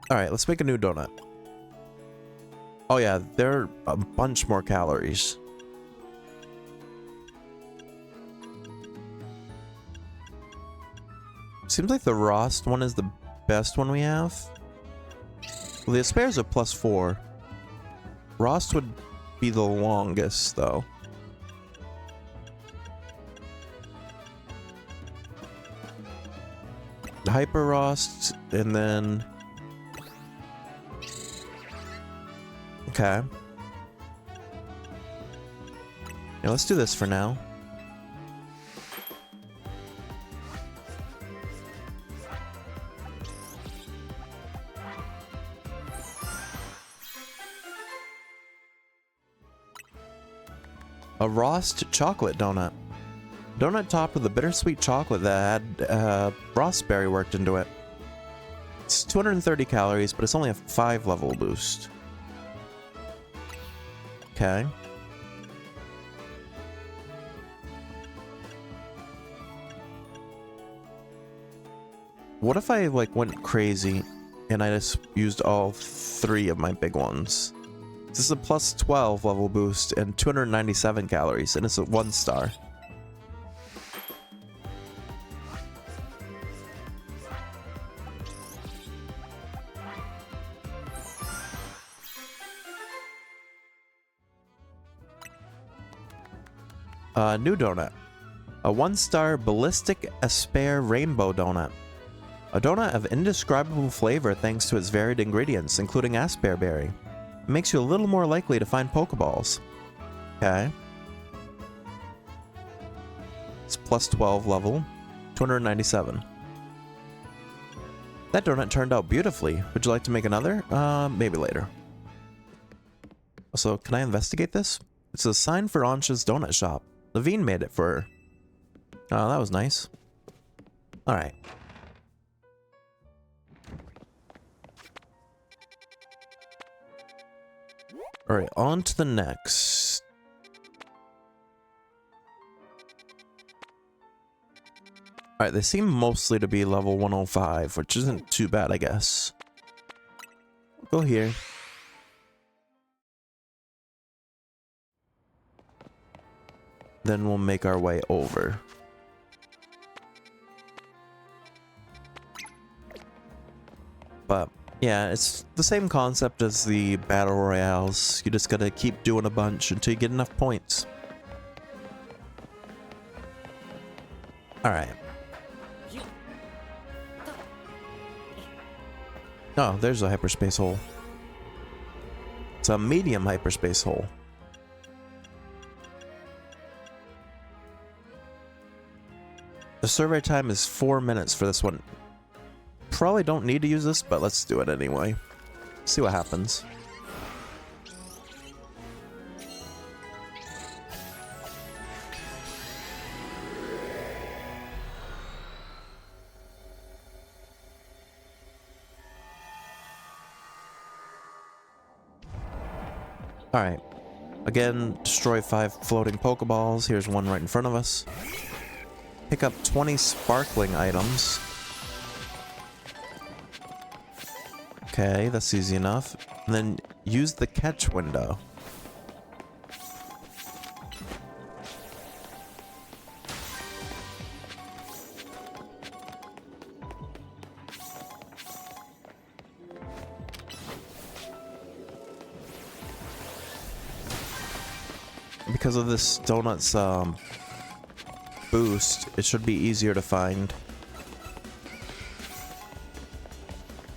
Alright, let's make a new donut. Oh yeah, they're a bunch more calories. Seems like the Rost one is the best one we have. Well, the Aspears are +4. Rost would be the longest, though. The Hyper Rost, and then... Okay. Yeah, let's do this for now. A Rost chocolate donut. Donut topped with a bittersweet chocolate that had raspberry worked into it. It's 230 calories, but it's only a 5 level boost. Okay. What if I like went crazy and I just used all 3 of my big ones? This is a +12 level boost and 297 calories, and it's a 1 star. New donut. A 1-star ballistic asper rainbow donut. A donut of indescribable flavor thanks to its varied ingredients, including asperberry. It makes you a little more likely to find Pokeballs. Okay. It's +12 level. 297. That donut turned out beautifully. Would you like to make another? Maybe later. Also, can I investigate this? It's a sign for Ansha's donut shop. Levine made it for her. Oh, that was nice. Alright. Alright, on to the next. Alright, they seem mostly to be level 105, which isn't too bad, I guess. Go here. Then we'll make our way over. But yeah, it's the same concept as the battle royales. You just gotta keep doing a bunch until you get enough points. Alright. Oh, there's a hyperspace hole. It's a medium hyperspace hole. The survey time is 4 minutes for this one. Probably don't need to use this, but let's do it anyway. See what happens. Alright. Again, destroy 5 floating Pokeballs. Here's one right in front of us. Pick up 20 sparkling items. Okay, that's easy enough. And then use the catch window. because of this donut's boost, it should be easier to find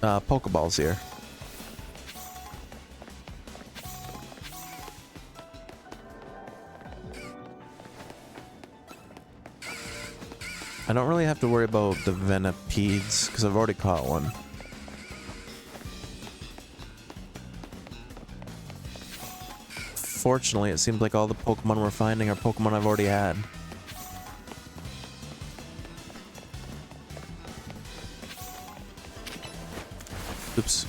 Pokeballs here. I don't really have to worry about the Venipedes because I've already caught one. Fortunately, it seems like all the Pokemon we're finding are Pokemon I've already had. Oops.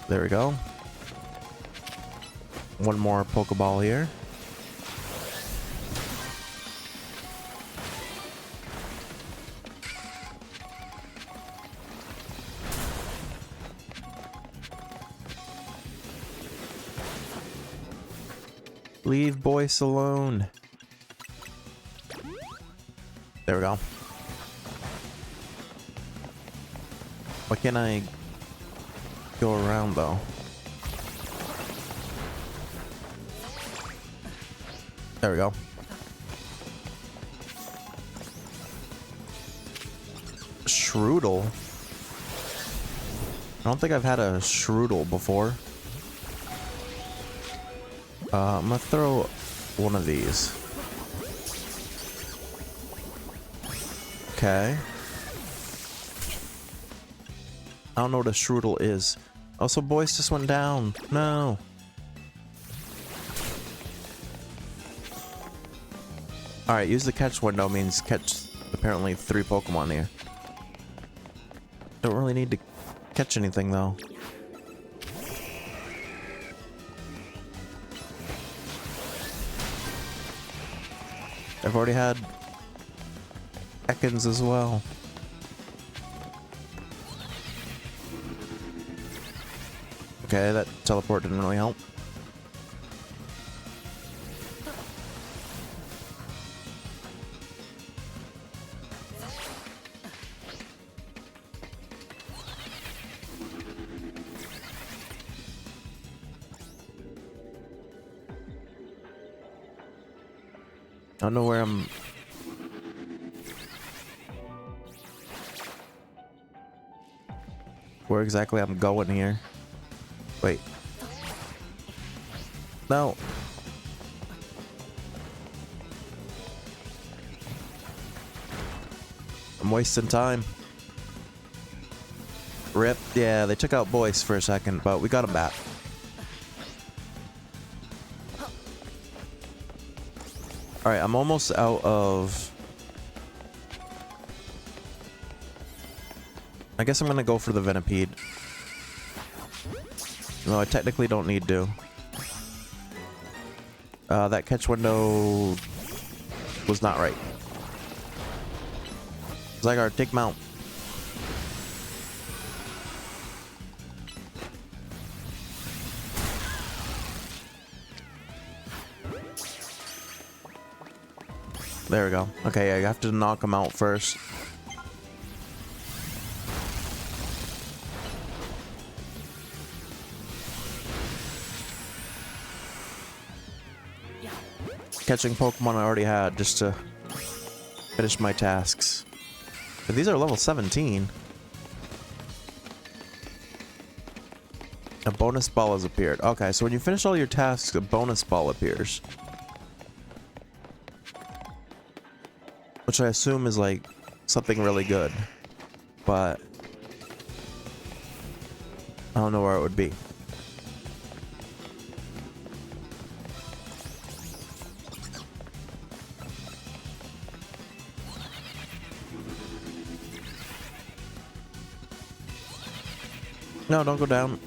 There we go. One more Pokeball here. Leave Boyce alone. There we go. Why can't I go around though? There we go. Shroodle? I don't think I've had a Shroodle before. I'm gonna throw one of these. Okay. I don't know what a Shroodle is. Also, Boyce just went down. No. Alright, use the catch window means catch apparently 3 Pokemon here. Don't really need to catch anything though. I've already had Ekans as well. Okay, that teleport didn't really help. I don't know where where exactly I'm going here. Wait. No. I'm wasting time. Rip. Yeah, they took out Boyce for a second, but we got him back. Alright, I'm almost out of... I guess I'm gonna go for the Venipede. No, I technically don't need to. That catch window was not right. Zygarde, take him out. There we go. Okay, I have to knock him out first. Catching Pokemon I already had just to finish my tasks. But these are level 17. A bonus ball has appeared. Okay, so when you finish all your tasks, a bonus ball appears. Which I assume is like something really good. But I don't know where it would be. No, don't go down.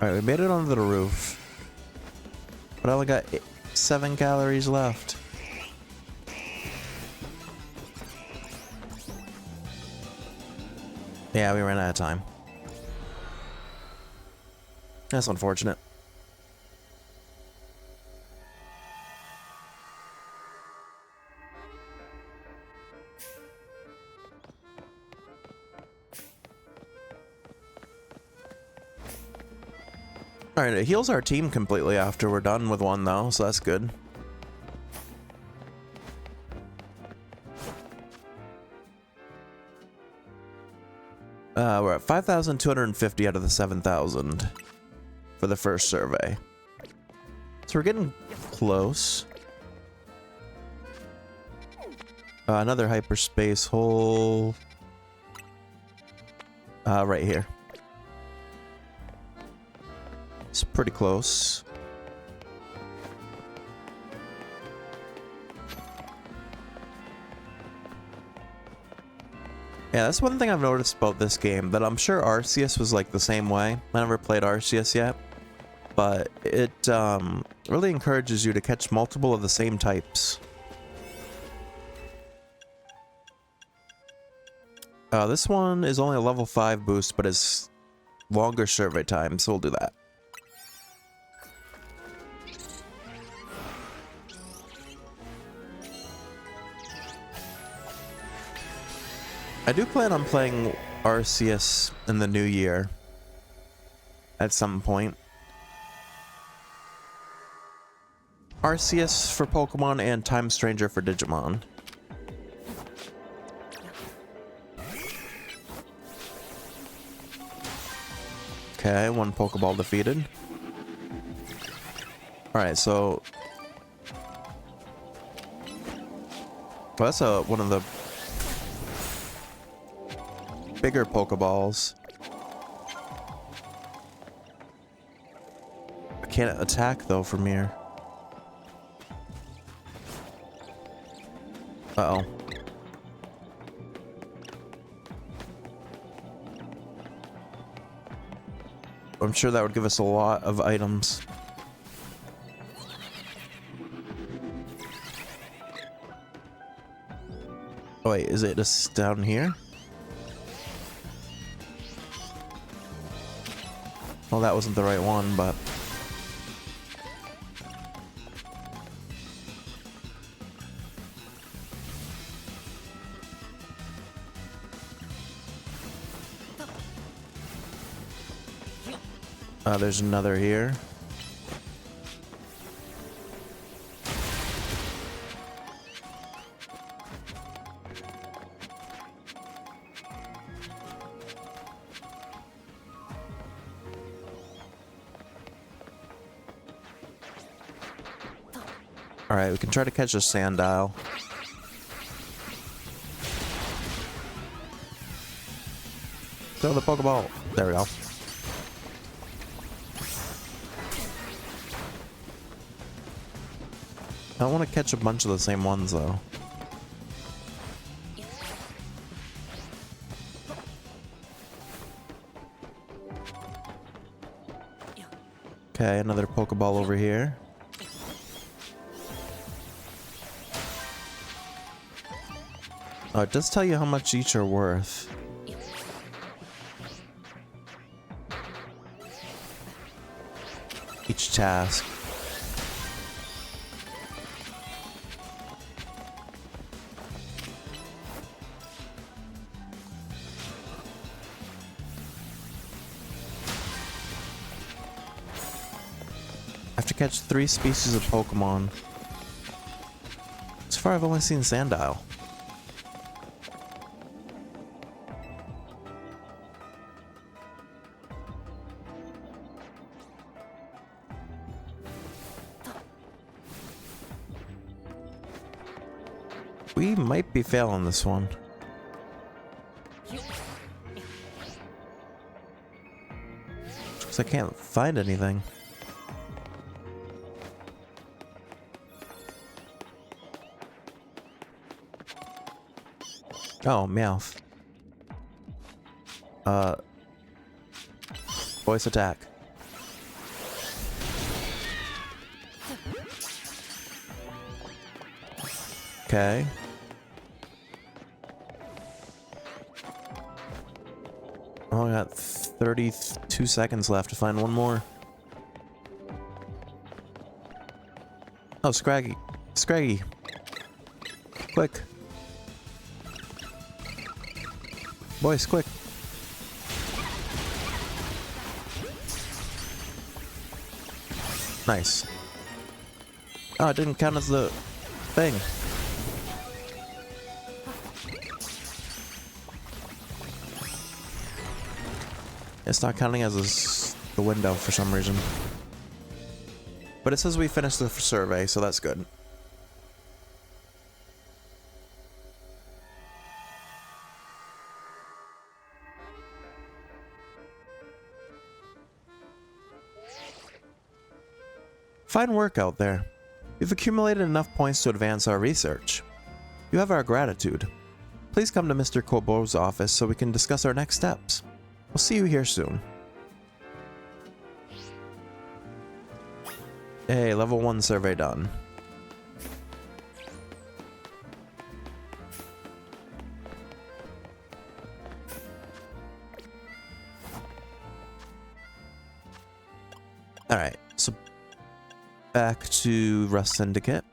Alright, we made it onto the roof. But I only got 7 calories left. Yeah, we ran out of time. That's unfortunate. Alright, it heals our team completely after we're done with one, though, so that's good. We're at 5,250 out of the 7,000 for the first survey. So we're getting close. Another hyperspace hole. Right here. It's pretty close. Yeah, that's one thing I've noticed about this game, that I'm sure Arceus was like the same way. I never played Arceus yet, but it really encourages you to catch multiple of the same types. This one is only a level 5 boost, but it's longer survey time, so we'll do that. I do plan on playing Arceus in the new year at some point. Arceus for Pokemon and Time Stranger for Digimon. Okay, one Pokeball defeated. Alright, so... well, that's one of the bigger Pokeballs. I can't attack, though, from here. Uh-oh. I'm sure that would give us a lot of items. Oh wait, is it just down here? Well, that wasn't the right one, but... there's another here. Alright, we can try to catch a Sandile. Throw the Pokeball. There we go. I want to catch a bunch of the same ones, though. Okay, another Pokeball over here. Oh, it does tell you how much each are worth. Each task. I have to catch 3 species of Pokemon. So far, I've only seen Sandile. We might be failing this one. Because I can't find anything. Oh, Meowth. Voice attack. Okay. Oh, I got 32 seconds left to find one more. Oh, Scraggy. Scraggy. Quick. Boys, quick. Nice. Oh, it didn't count as the thing. It's not counting as the window for some reason. But it says we finished the survey, so that's good. Fine work out there. You've accumulated enough points to advance our research. You have our gratitude. Please come to Mr. Kobo's office so we can discuss our next steps. We'll see you here soon. Hey, level 1 survey done. Alright, so back to Rust Syndicate.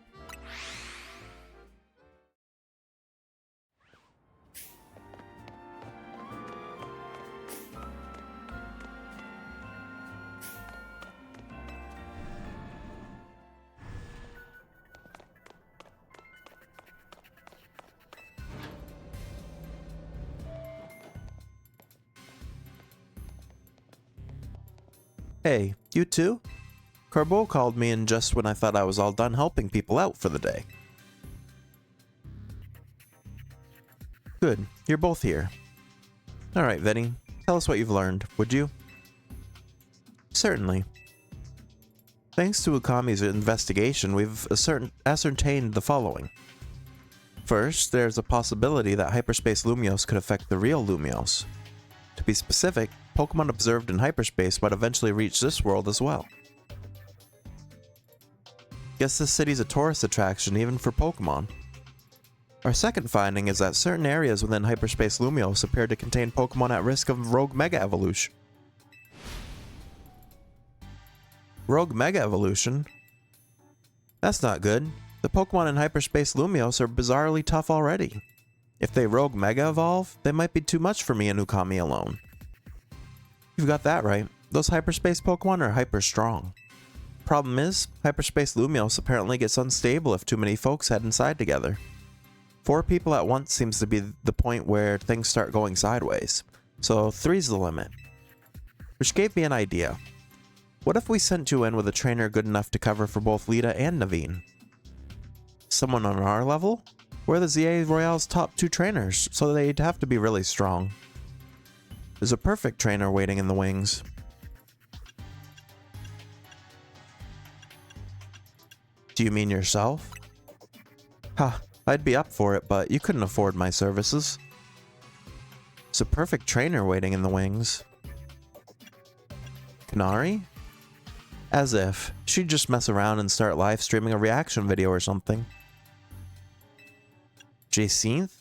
Hey, you too? Corbeau called me in just when I thought I was all done helping people out for the day. Good, you're both here. Alright, Vinny, tell us what you've learned, would you? Certainly. Thanks to Ukami's investigation, we've ascertained the following. First, there's a possibility that hyperspace Lumios could affect the real Lumios. To be specific, Pokemon observed in hyperspace might eventually reach this world as well. Guess this city's a tourist attraction even for Pokemon. Our second finding is that certain areas within hyperspace Lumios appear to contain Pokemon at risk of rogue Mega Evolution. Rogue Mega Evolution? That's not good. The Pokemon in hyperspace Lumios are bizarrely tough already. If they rogue Mega Evolve, they might be too much for me and Ukami alone. You've got that right. Those hyperspace Pokemon are hyper strong. Problem is, hyperspace Lumios apparently gets unstable if too many folks head inside together. 4 people at once seems to be the point where things start going sideways, so 3's the limit. Which gave me an idea. What if we sent you in with a trainer good enough to cover for both Lita and Naveen? Someone on our level? We're the ZA Royale's top 2 trainers, so they'd have to be really strong. There's a perfect trainer waiting in the wings. Do you mean yourself? Ha, I'd be up for it, but you couldn't afford my services. There's a perfect trainer waiting in the wings. Kanari? As if. She'd just mess around and start live streaming a reaction video or something. Jacinth?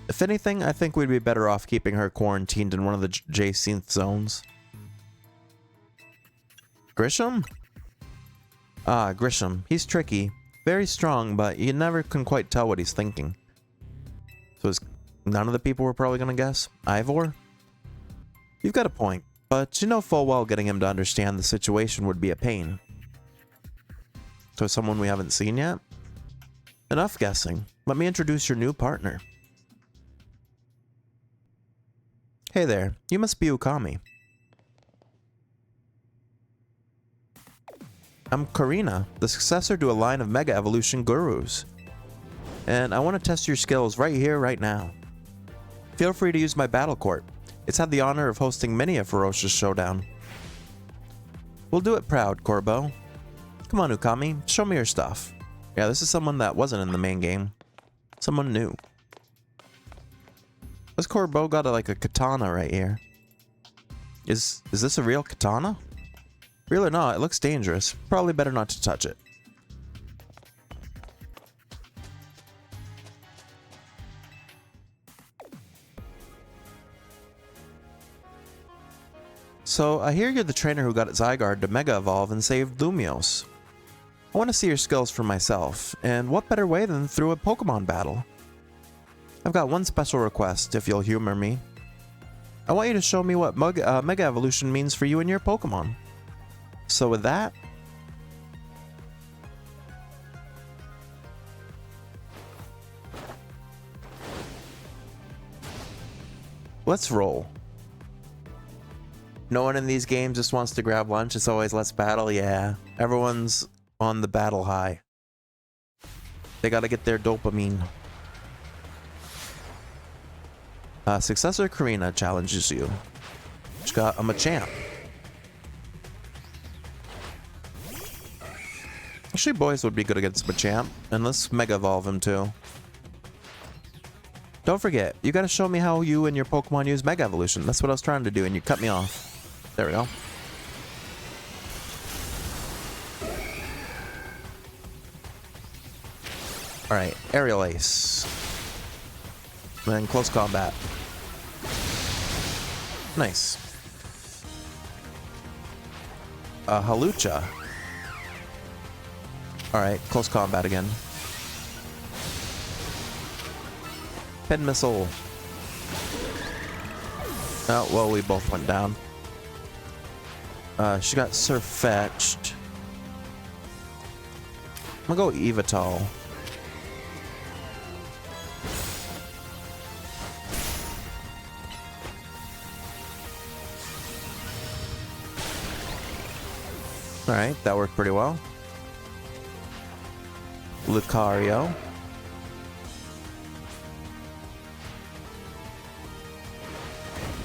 If anything, I think we'd be better off keeping her quarantined in one of the Jacinth zones. Grisham? Ah, Grisham. He's tricky. Very strong, but you never can quite tell what he's thinking. So is none of the people we're probably gonna guess? Ivor? You've got a point, but you know full well getting him to understand the situation would be a pain. So someone we haven't seen yet? Enough guessing. Let me introduce your new partner. Hey there, you must be Ukami. I'm Karina, the successor to a line of Mega Evolution gurus. And I want to test your skills right here, right now. Feel free to use my battle court. It's had the honor of hosting many a ferocious showdown. We'll do it proud, Corbeau. Come on, Ukami, show me your stuff. Yeah, this is someone that wasn't in the main game. Someone new. This Corbeau got like a katana right here. Is this a real katana? Real or not, it looks dangerous. Probably better not to touch it. So, I hear you're the trainer who got Zygarde to Mega Evolve and saved Lumios. I want to see your skills for myself, and what better way than through a Pokemon battle? I've got one special request, if you'll humor me. I want you to show me what Mega Evolution means for you and your Pokemon. So with that... let's roll. No one in these games just wants to grab lunch, it's always let's battle, yeah. Everyone's on the battle high. They gotta get their dopamine. Successor Karina challenges you. She's got a Machamp. Actually, boys would be good against Machamp, and let's Mega Evolve him too. Don't forget, you gotta show me how you and your Pokemon use Mega Evolution. That's what I was trying to do, and you cut me off. There we go. Alright, Aerial Ace. And then Close Combat. Nice. Halucha. Alright, Close Combat again. Pin Missile. Oh, well, we both went down. She got Surfetched. I'm gonna go Evital. Alright, that worked pretty well. Lucario.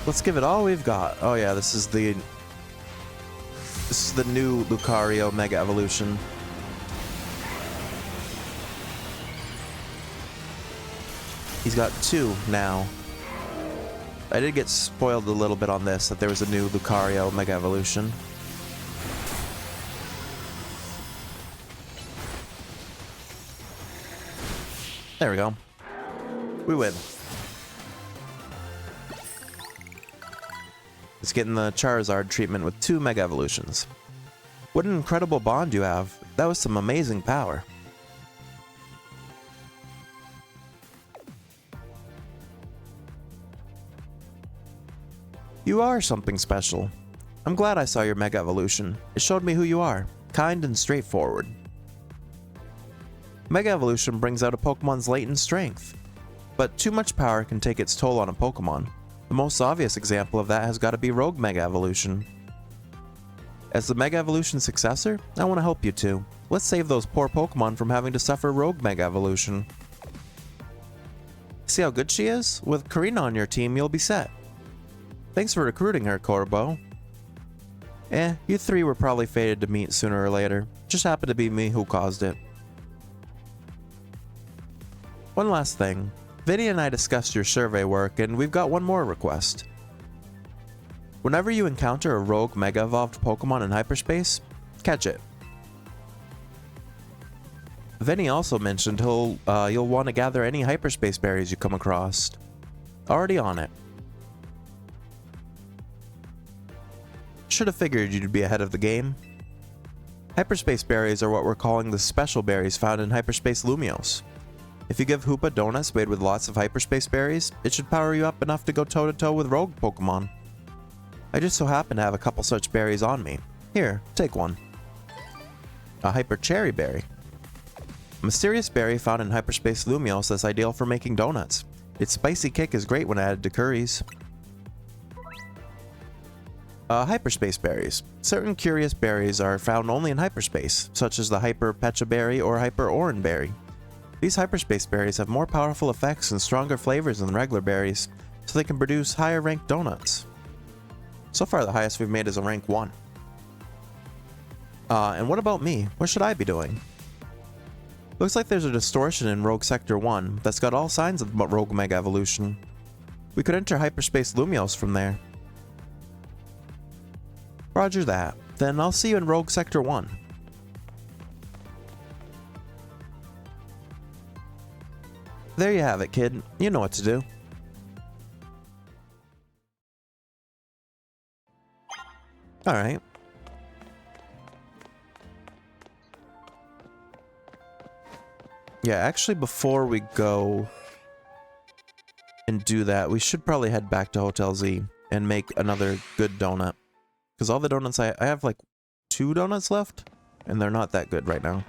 Let's give it all we've got. Oh yeah, this is the new Lucario Mega Evolution. He's got 2 now. I did get spoiled a little bit on this, that there was a new Lucario Mega Evolution. There we go. We win. It's getting the Charizard treatment with 2 Mega Evolutions. What an incredible bond you have. That was some amazing power. You are something special. I'm glad I saw your Mega Evolution. It showed me who you are. Kind and straightforward. Mega Evolution brings out a Pokemon's latent strength. But too much power can take its toll on a Pokemon. The most obvious example of that has got to be Rogue Mega Evolution. As the Mega Evolution successor, I want to help you too. Let's save those poor Pokemon from having to suffer Rogue Mega Evolution. See how good she is? With Karina on your team, you'll be set. Thanks for recruiting her, Corbo. You 3 were probably fated to meet sooner or later. Just happened to be me who caused it. One last thing. Vinny and I discussed your survey work, and we've got one more request. Whenever you encounter a rogue Mega Evolved Pokemon in hyperspace, catch it. Vinny also mentioned you'll want to gather any hyperspace berries you come across. Already on it. Should have figured you'd be ahead of the game. Hyperspace berries are what we're calling the special berries found in Hyperspace Lumiose. If you give Hoopa donuts made with lots of hyperspace berries, it should power you up enough to go toe-to-toe with rogue Pokemon. I just so happen to have a couple such berries on me. Here, take one. A Hyper Cherry Berry. A mysterious berry found in Hyperspace Lumiose that's ideal for making donuts. Its spicy kick is great when added to curries. Hyperspace berries. Certain curious berries are found only in hyperspace, such as the Hyper Pecha Berry or Hyper Oran Berry. These hyperspace berries have more powerful effects and stronger flavors than regular berries, so they can produce higher ranked donuts. So far the highest we've made is a rank 1. And what about me? What should I be doing? Looks like there's a distortion in Rogue Sector 1 that's got all signs of Rogue Mega Evolution. We could enter Hyperspace Lumiose from there. Roger that. Then I'll see you in Rogue Sector 1. There you have it, kid. You know what to do. Alright. Yeah, actually, before we go and do that, we should probably head back to Hotel Z and make another good donut. Because all the donuts I have like 2 donuts left, and they're not that good right now.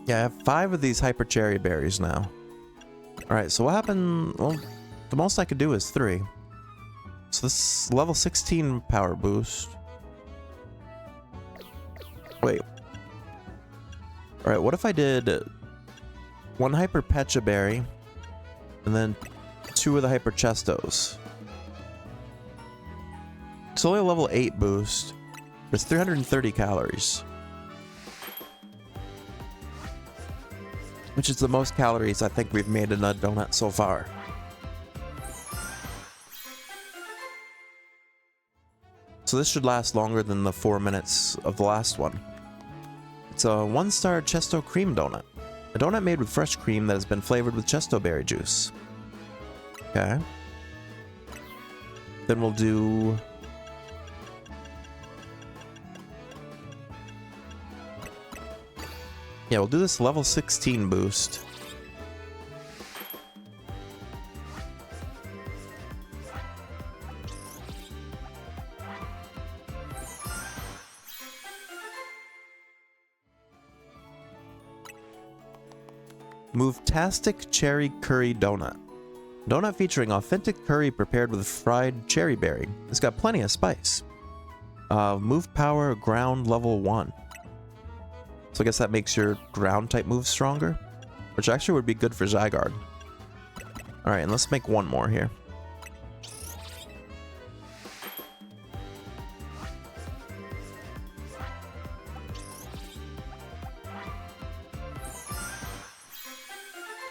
Yeah, I have 5 of these hyper cherry berries now. Alright, so what happened? Well, the most I could do is 3. So this is level 16 power boost. Wait. Alright, what if I did 1 hyper pecha berry and then 2 of the hyper chestos? It's only a level 8 boost. It's 330 calories. Which is the most calories I think we've made in a donut so far. So this should last longer than the 4 minutes of the last one. It's a 1-star Chesto cream donut. A donut made with fresh cream that has been flavored with Chesto berry juice. Okay. Then we'll do... Yeah, we'll do this level 16 boost. Move-tastic Cherry Curry Donut. Donut featuring authentic curry prepared with fried cherry berry. It's got plenty of spice. Move power ground level 1. So I guess that makes your ground type moves stronger, which actually would be good for Zygarde. Alright, and let's make 1 more here.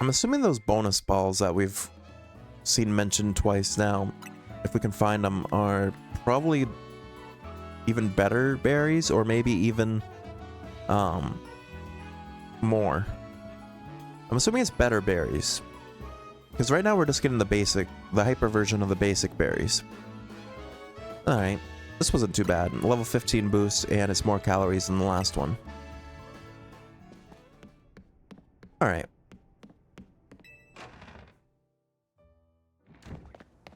I'm assuming those bonus balls that we've seen mentioned twice now, if we can find them, are probably even better berries, or maybe even more. I'm assuming it's better berries, because right now we're just getting the hyper version of the basic berries. Alright, this wasn't too bad. Level 15 boost, and it's more calories than the last one. Alright.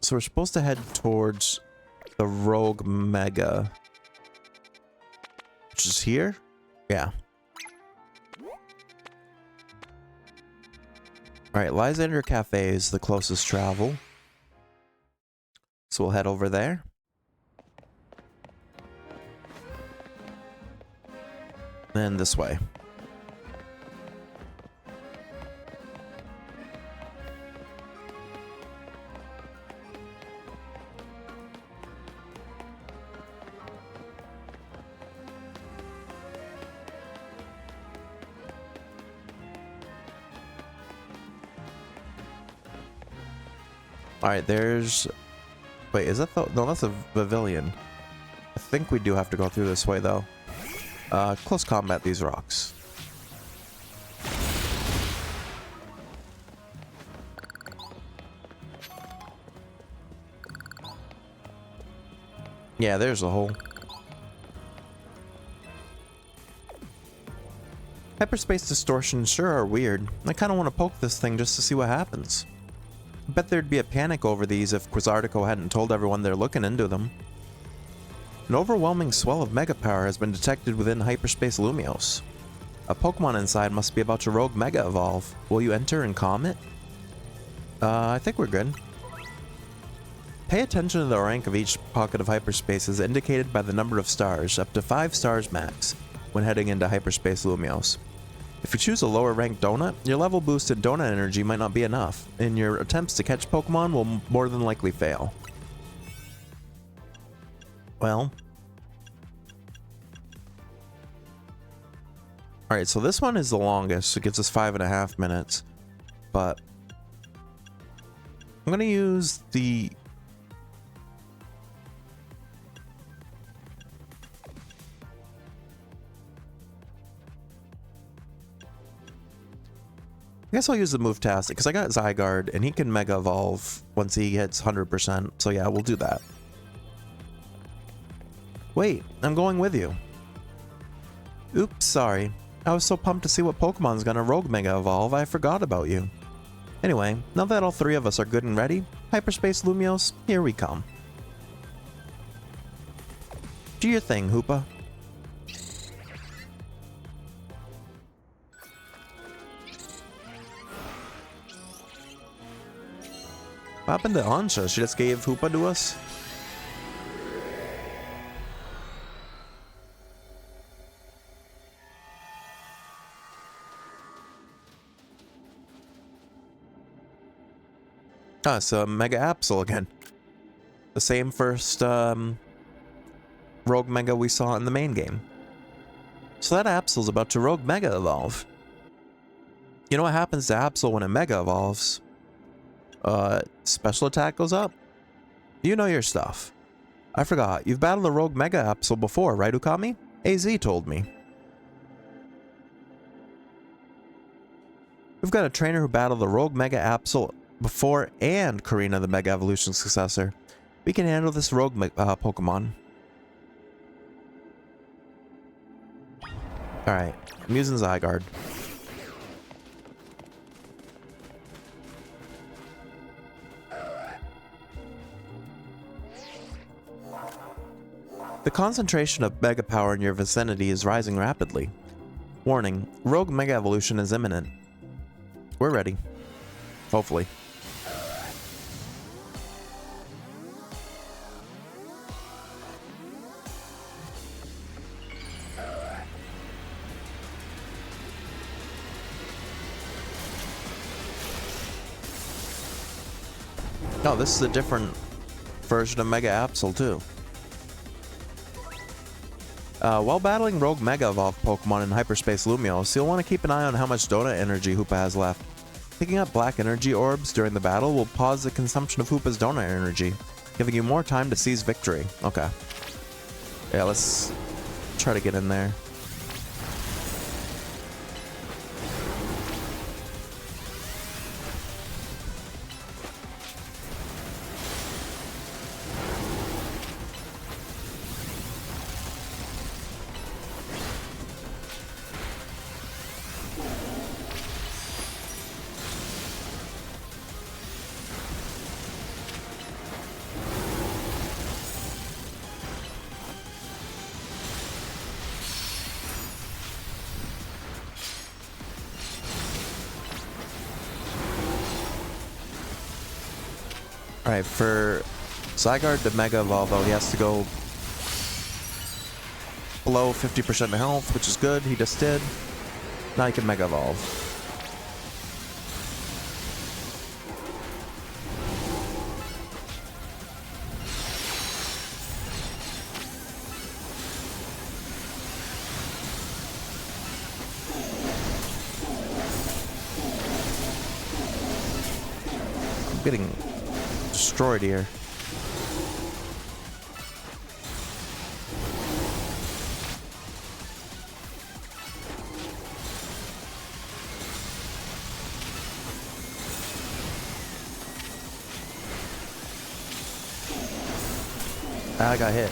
So we're supposed to head towards the Rogue Mega, which is here? Yeah. Alright, Lysander Cafe is the closest travel. So we'll head over there. And this way. Alright, there's... Wait, is that the... No, that's a pavilion. I think we do have to go through this way, though. Close combat these rocks. Yeah, there's a hole. Hyperspace distortions sure are weird. I kind of want to poke this thing just to see what happens. I bet there'd be a panic over these if Quizartico hadn't told everyone they're looking into them. An overwhelming swell of mega power has been detected within Hyperspace Lumios. A Pokemon inside must be about to Rogue Mega Evolve. Will you enter and calm it? I think we're good. Pay attention to the rank of each pocket of hyperspace as indicated by the number of stars, up to 5 stars max, when heading into Hyperspace Lumios. If you choose a lower ranked donut, your level boosted donut energy might not be enough, and your attempts to catch Pokemon will more than likely fail. Well. Alright, so this one is the longest, so it gives us 5.5 minutes. But I'm gonna use the... I guess I'll use the Move-tastic, because I got Zygarde, and he can Mega Evolve once he hits 100%, so yeah, we'll do that. Wait, I'm going with you. Oops, sorry. I was so pumped to see what Pokemon's gonna Rogue Mega Evolve, I forgot about you. Anyway, now that all three of us are good and ready, Hyperspace Lumiose, here we come. Do your thing, Hoopa. What happened to Ansha? She just gave Hoopa to us? Ah, it's a Mega Absol again. The same first Rogue Mega we saw in the main game. So that Absol's about to Rogue Mega Evolve. You know what happens to Absol when it Mega Evolves? Special attack goes up? You know your stuff. I forgot, you've battled a Rogue Mega Absol before, right, Ukami? AZ told me. We've got a trainer who battled the Rogue Mega Absol before and Karina the Mega Evolution successor. We can handle this Rogue Pokemon. Alright, I'm using Zygarde. The concentration of Mega Power in your vicinity is rising rapidly. Warning, Rogue Mega Evolution is imminent. We're ready. Hopefully. Oh, this is a different version of Mega Absol too. While battling Rogue Mega Evolved Pokemon in Hyperspace Lumiose, you'll want to keep an eye on how much Donut Energy Hoopa has left. Picking up black energy orbs during the battle will pause the consumption of Hoopa's Donut Energy, giving you more time to seize victory. Okay. Yeah, let's try to get in there. Alright, for Zygarde to Mega Evolve, though, he has to go below 50% health, which is good. He just did. Now he can Mega Evolve. I'm getting destroyed here. I got hit.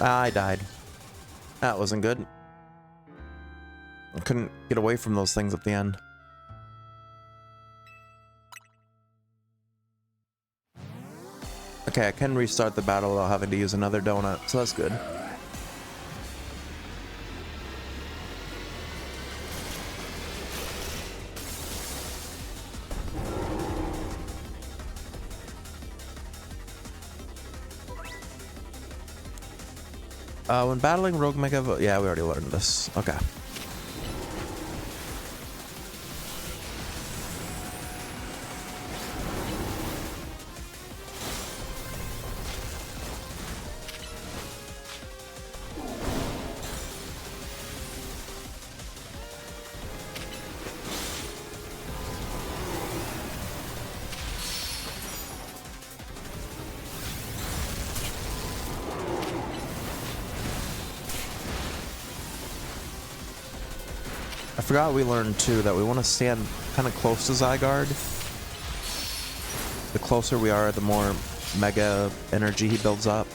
I died. That wasn't good. I couldn't get away from those things at the end. Okay, I can restart the battle without having to use another donut, so that's good. When battling Rogue Mega... Yeah, we already learned this. Okay. I forgot we learned too that we want to stand kind of close to Zygarde. The closer we are, the more mega energy he builds up.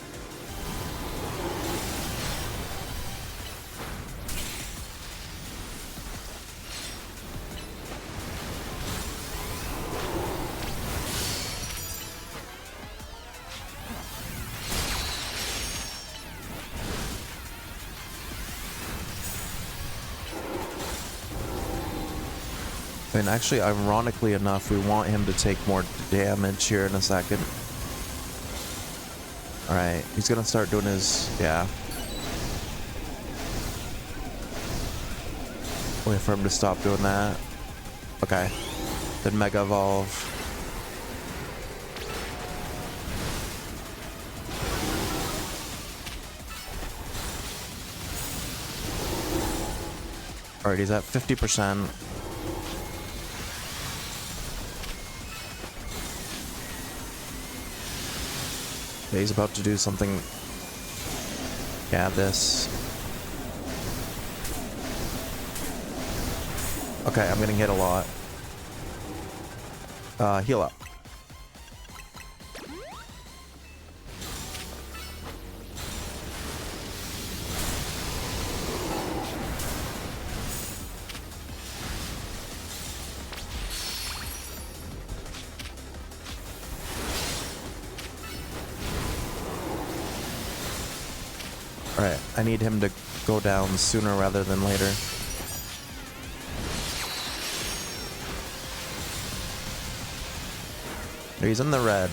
And actually, ironically enough, we want him to take more damage here in a second. Alright, he's gonna start doing his... yeah. Wait for him to stop doing that. Okay. Then Mega Evolve. Alright, he's at 50%. Yeah, he's about to do something. Yeah, this. Okay, I'm getting hit a lot. Heal up. Alright, I need him to go down sooner rather than later. He's in the red,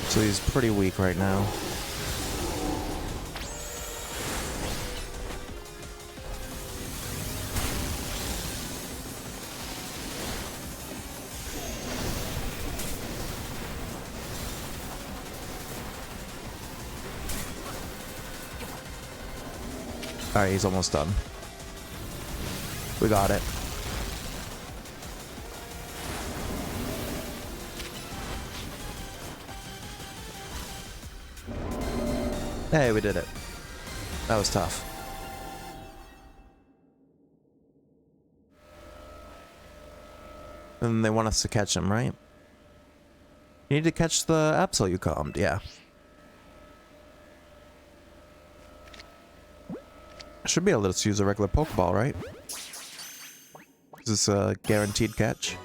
so he's pretty weak right now. Alright, he's almost done. We got it. Hey, we did it. That was tough. And they want us to catch him, right? You need to catch the Absol you calmed, yeah. Should be able to just use a regular Pokeball, right? Is this a guaranteed catch?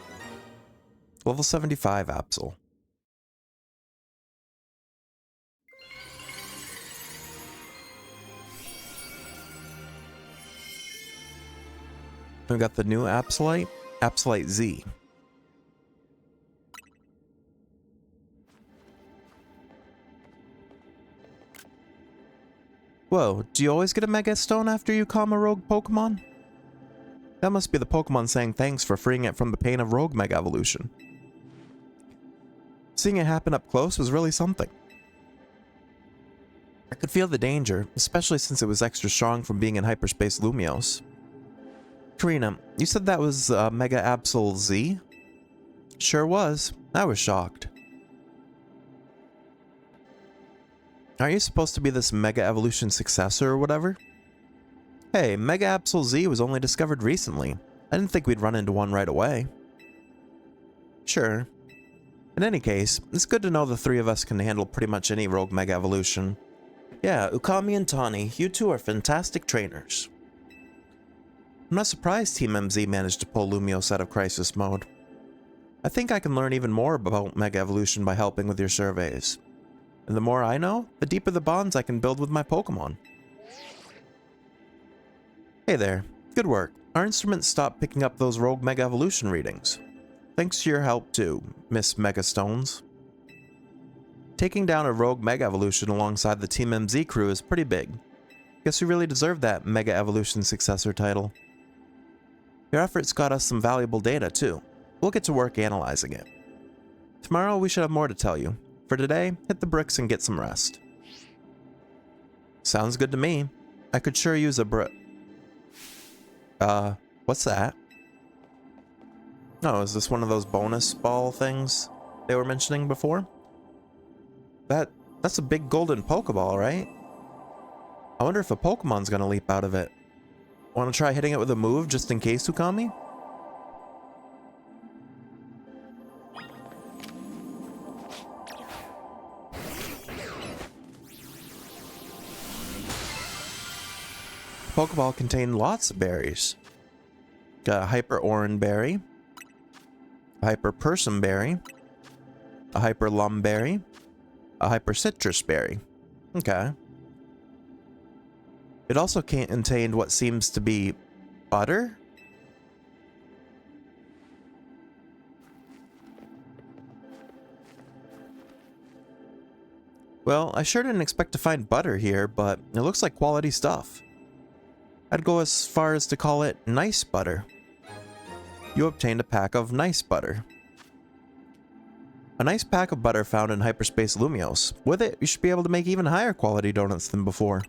Level 75 Absol. We got the new Absolite, Absolite Z. Whoa, do you always get a Mega Stone after you calm a rogue Pokemon? That must be the Pokemon saying thanks for freeing it from the pain of rogue Mega Evolution. Seeing it happen up close was really something. I could feel the danger, especially since it was extra strong from being in Hyperspace Lumiose. Karina, you said that was Mega Absol Z? Sure was. I was shocked. Aren't you supposed to be this Mega Evolution successor or whatever? Hey, Mega Absol Z was only discovered recently. I didn't think we'd run into one right away. Sure. In any case, it's good to know the three of us can handle pretty much any rogue Mega Evolution. Yeah, Ukami and Tawny, you two are fantastic trainers. I'm not surprised Team MZ managed to pull Lumiose out of crisis mode. I think I can learn even more about Mega Evolution by helping with your surveys. And the more I know, the deeper the bonds I can build with my Pokemon. Hey there, good work. Our instruments stopped picking up those rogue Mega Evolution readings. Thanks to your help too, Miss Mega Stones. Taking down a rogue Mega Evolution alongside the Team MZ crew is pretty big. Guess you really deserve that Mega Evolution successor title. Your efforts got us some valuable data too. We'll get to work analyzing it. Tomorrow we should have more to tell you. For today, hit the bricks and get some rest. Sounds good to me. I could sure use a what's that? Oh, is this one of those bonus ball things they were mentioning before? That's a big golden Pokeball, right? I wonder if a Pokemon's gonna leap out of it. Want to try hitting it with a move just in case, Ukami? Pokeball contained lots of berries. Got a Hyper Oran Berry, a Hyper Persim Berry, a Hyper Lum Berry, a Hyper Citrus Berry. Okay. It also contained what seems to be butter? Well, I sure didn't expect to find butter here, but it looks like quality stuff. I'd go as far as to call it nice butter. You obtained a pack of nice butter. A nice pack of butter found in Hyperspace Lumios. With it, you should be able to make even higher quality donuts than before.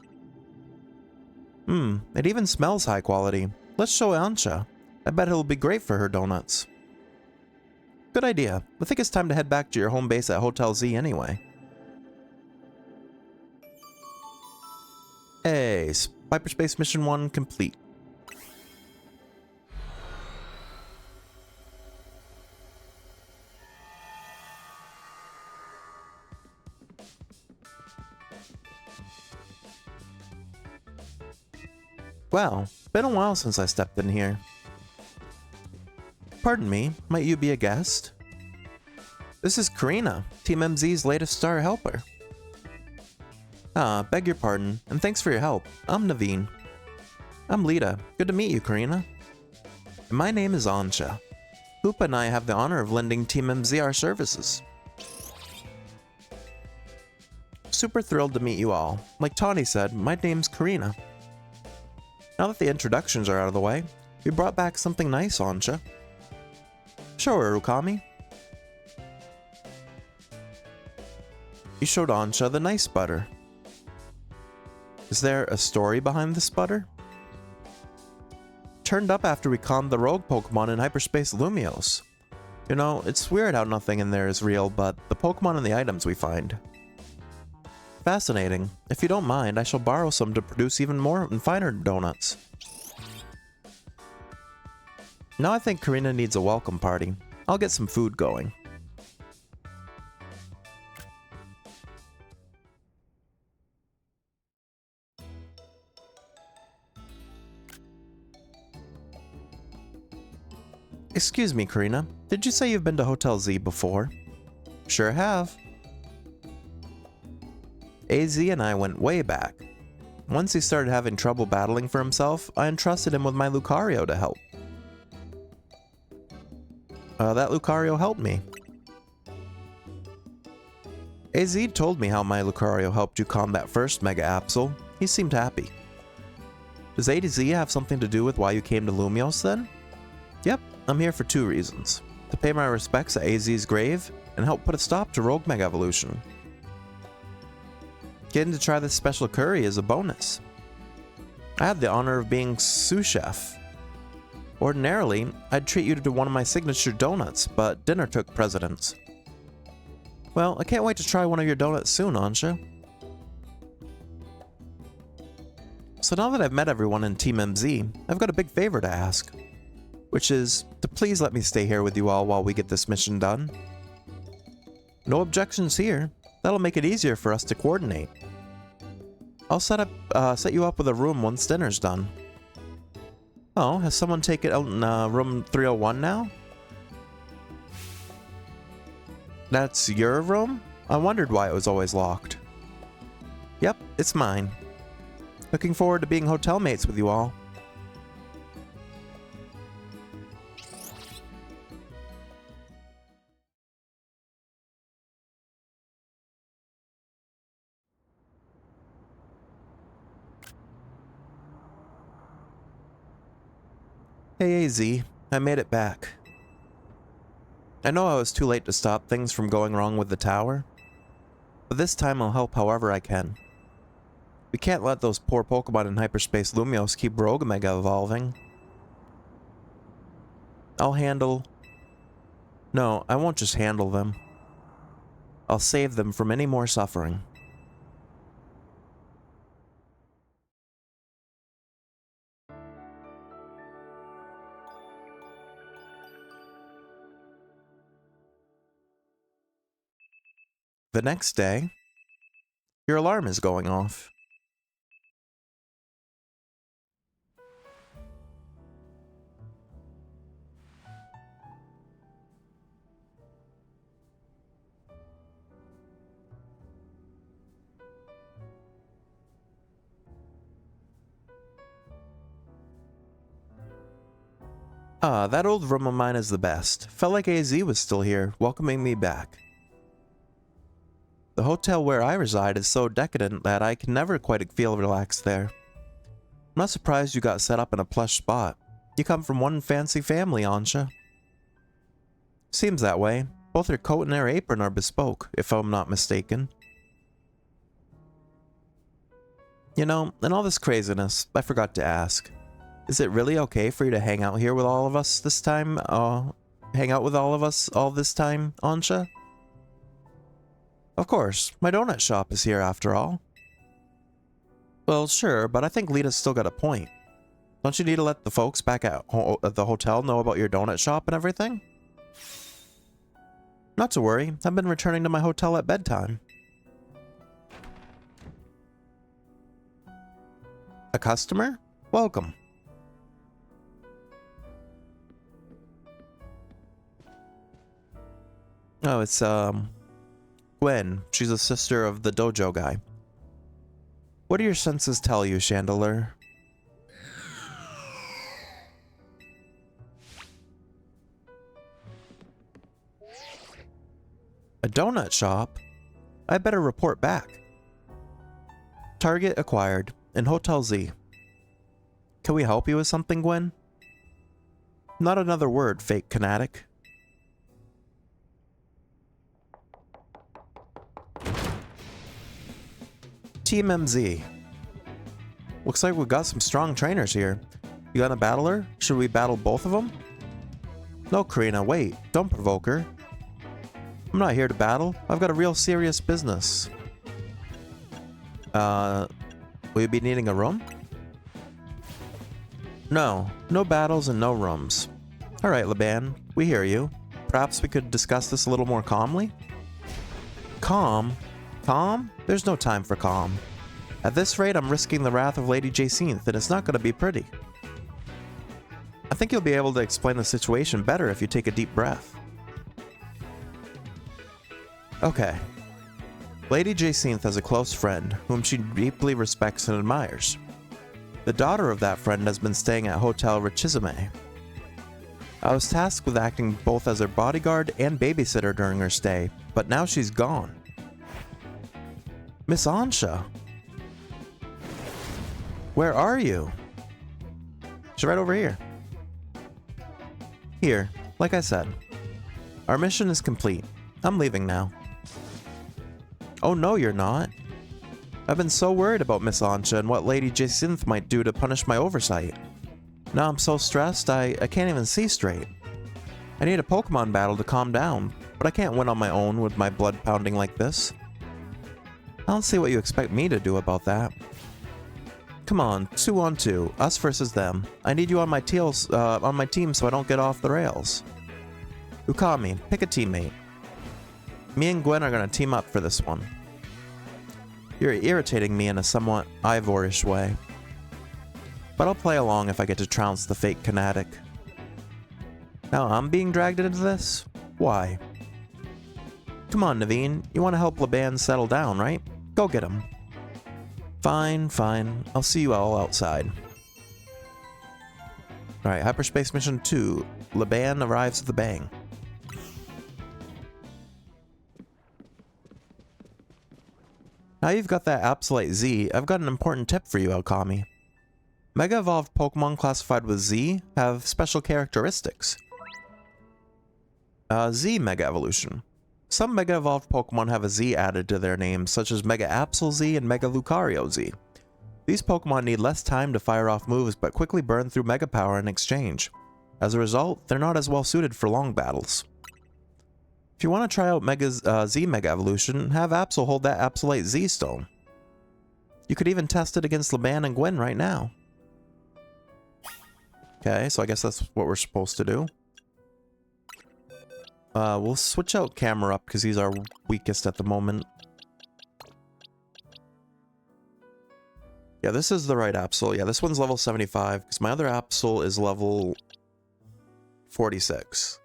It even smells high quality. Let's show Ansha. I bet it'll be great for her donuts. Good idea. I think it's time to head back to your home base at Hotel Z anyway. Hey, Hyperspace Mission 1 complete. Wow, been a while since I stepped in here. Pardon me, might you be a guest? This is Karina, Team MZ's latest star helper. Beg your pardon, and thanks for your help. I'm Naveen. I'm Lita. Good to meet you, Karina. And my name is Ansha. Hoopa and I have the honor of lending Team MZ our services. Super thrilled to meet you all. Like Tawny said, my name's Karina. Now that the introductions are out of the way, we brought back something nice, Ansha. Show her, Ukami. You showed Ansha the nice butter. Is there a story behind this butter? Turned up after we calmed the rogue Pokemon in Hyperspace Lumios. You know, it's weird how nothing in there is real, but the Pokemon and the items we find. Fascinating. If you don't mind, I shall borrow some to produce even more and finer donuts. Now I think Karina needs a welcome party. I'll get some food going. Excuse me, Karina. Did you say you've been to Hotel Z before? Sure have. AZ and I went way back. Once he started having trouble battling for himself, I entrusted him with my Lucario to help. That Lucario helped me. AZ told me how my Lucario helped you calm that first Mega Absol. He seemed happy. Does A to Z have something to do with why you came to Lumios then? Yep, I'm here for 2 reasons. To pay my respects at AZ's grave, and help put a stop to Rogue Mega Evolution. Getting to try this special curry is a bonus. I had the honor of being sous chef. Ordinarily, I'd treat you to one of my signature donuts, but dinner took precedence. Well, I can't wait to try one of your donuts soon, Ansha. So now that I've met everyone in Team MZ, I've got a big favor to ask. Which is, to please let me stay here with you all while we get this mission done. No objections here. That'll make it easier for us to coordinate. I'll set you up with a room once dinner's done. Oh, has someone taken out room 301 now? That's your room? I wondered why it was always locked. Yep, it's mine. Looking forward to being hotel mates with you all. Hey AZ, I made it back. I know I was too late to stop things from going wrong with the tower, but this time I'll help however I can. We can't let those poor Pokemon in Hyperspace Lumios keep Rogue Mega evolving. I'll handle... No, I won't just handle them. I'll save them from any more suffering. The next day, your alarm is going off. Ah, that old room of mine is the best. Felt like AZ was still here, welcoming me back. The hotel where I reside is so decadent that I can never quite feel relaxed there. I'm not surprised you got set up in a plush spot. You come from one fancy family, Ansha. Seems that way. Both her coat and her apron are bespoke, if I'm not mistaken. You know, in all this craziness, I forgot to ask. Is it really okay for you to hang out here with all of us this time? Hang out with all of us all this time, Ansha? Of course, my donut shop is here after all. Well, sure, but I think Lita's still got a point. Don't you need to let the folks back at the hotel know about your donut shop and everything? Not to worry, I've been returning to my hotel at bedtime. A customer? Welcome. Oh, it's, Gwen. She's a sister of the dojo guy. What do your senses tell you, Chandelier? A donut shop? I better report back. Target acquired. In Hotel Z. Can we help you with something, Gwen? Not another word, fake fanatic. Team MZ. Looks like we've got some strong trainers here. You got a battler? Should we battle both of them? No, Karina, wait. Don't provoke her. I'm not here to battle. I've got a real serious business. Will you be needing a room? No. No battles and no rooms. Alright, Laban. We hear you. Perhaps we could discuss this a little more calmly? Calm? Calm? There's no time for calm. At this rate, I'm risking the wrath of Lady Jacinth, and it's not going to be pretty. I think you'll be able to explain the situation better if you take a deep breath. Okay. Lady Jacinth has a close friend, whom she deeply respects and admires. The daughter of that friend has been staying at Hotel Richizume. I was tasked with acting both as her bodyguard and babysitter during her stay, but now she's gone. Miss Ansha! Where are you? She's right over here. Here, like I said. Our mission is complete. I'm leaving now. Oh no, you're not. I've been so worried about Miss Ansha and what Lady Jacinth might do to punish my oversight. Now I'm so stressed, I can't even see straight. I need a Pokemon battle to calm down, but I can't win on my own with my blood pounding like this. I don't see what you expect me to do about that. Come on, 2-on-2, us versus them. I need you on my team so I don't get off the rails. Ukami, pick a teammate. Me and Gwen are gonna team up for this one. You're irritating me in a somewhat Ivorish way. But I'll play along if I get to trounce the fake fanatic. Now I'm being dragged into this? Why? Come on, Naveen. You want to help Laban settle down, right? Go get him. Fine, fine. I'll see you all outside. Alright, Hyperspace Mission 2. Laban arrives with a bang. Now you've got that Absolute Z, I've got an important tip for you, Okami. Mega Evolved Pokemon classified with Z have special characteristics. Z Mega Evolution. Some Mega Evolved Pokemon have a Z added to their names, such as Mega Absol Z and Mega Lucario Z. These Pokemon need less time to fire off moves, but quickly burn through Mega Power in exchange. As a result, they're not as well suited for long battles. If you want to try out Z Mega Evolution, have Absol hold that Absolute Z Stone. You could even test it against Laban and Gwen right now. Okay, so I guess that's what we're supposed to do. We'll switch out Camera Up because he's our weakest at the moment. Yeah, this is the right Absol. Yeah, this one's level 75 because my other Absol is level 46.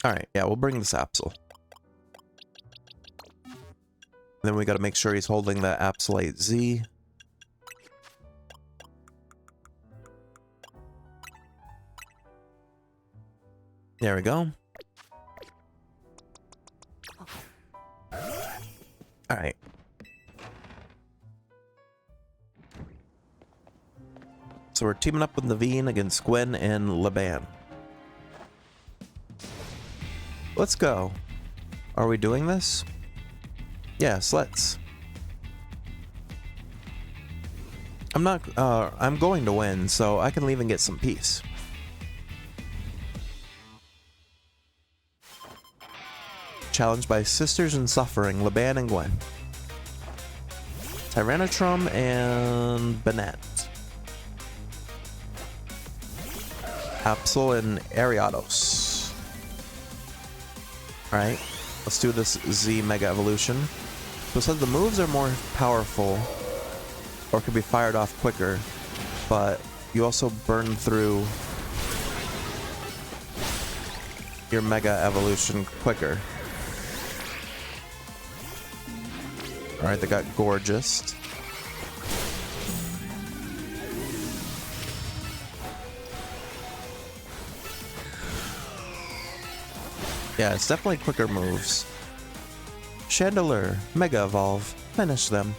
Alright, yeah, we'll bring this Absol. Then we gotta make sure he's holding that Absolute Z. There we go. Alright. So we're teaming up with Naveen against Gwen and Laban. Let's go. Are we doing this? Yes, let's. I'm going to win, so I can leave and get some peace. Challenged by Sisters in Suffering, Laban and Gwen. Tyrannotrum and Bennett. Absol and Ariados. Alright, let's do this Z Mega Evolution. So it says the moves are more powerful or can be fired off quicker, but you also burn through your Mega Evolution quicker. Alright, they got Gorgeous. Yeah, it's definitely quicker moves. Chandelier, Mega Evolve, finish them.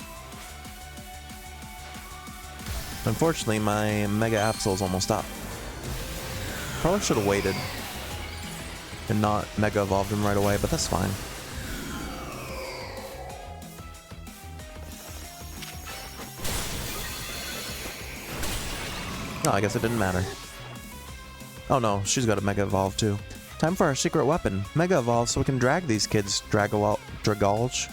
Unfortunately, my Mega Absol's almost up. Probably should have waited and not Mega Evolved him right away, but that's fine. Oh, I guess it didn't matter. Oh no, she's got a Mega Evolve too. Time for our secret weapon, Mega Evolve, so we can drag these kids, Dragulge.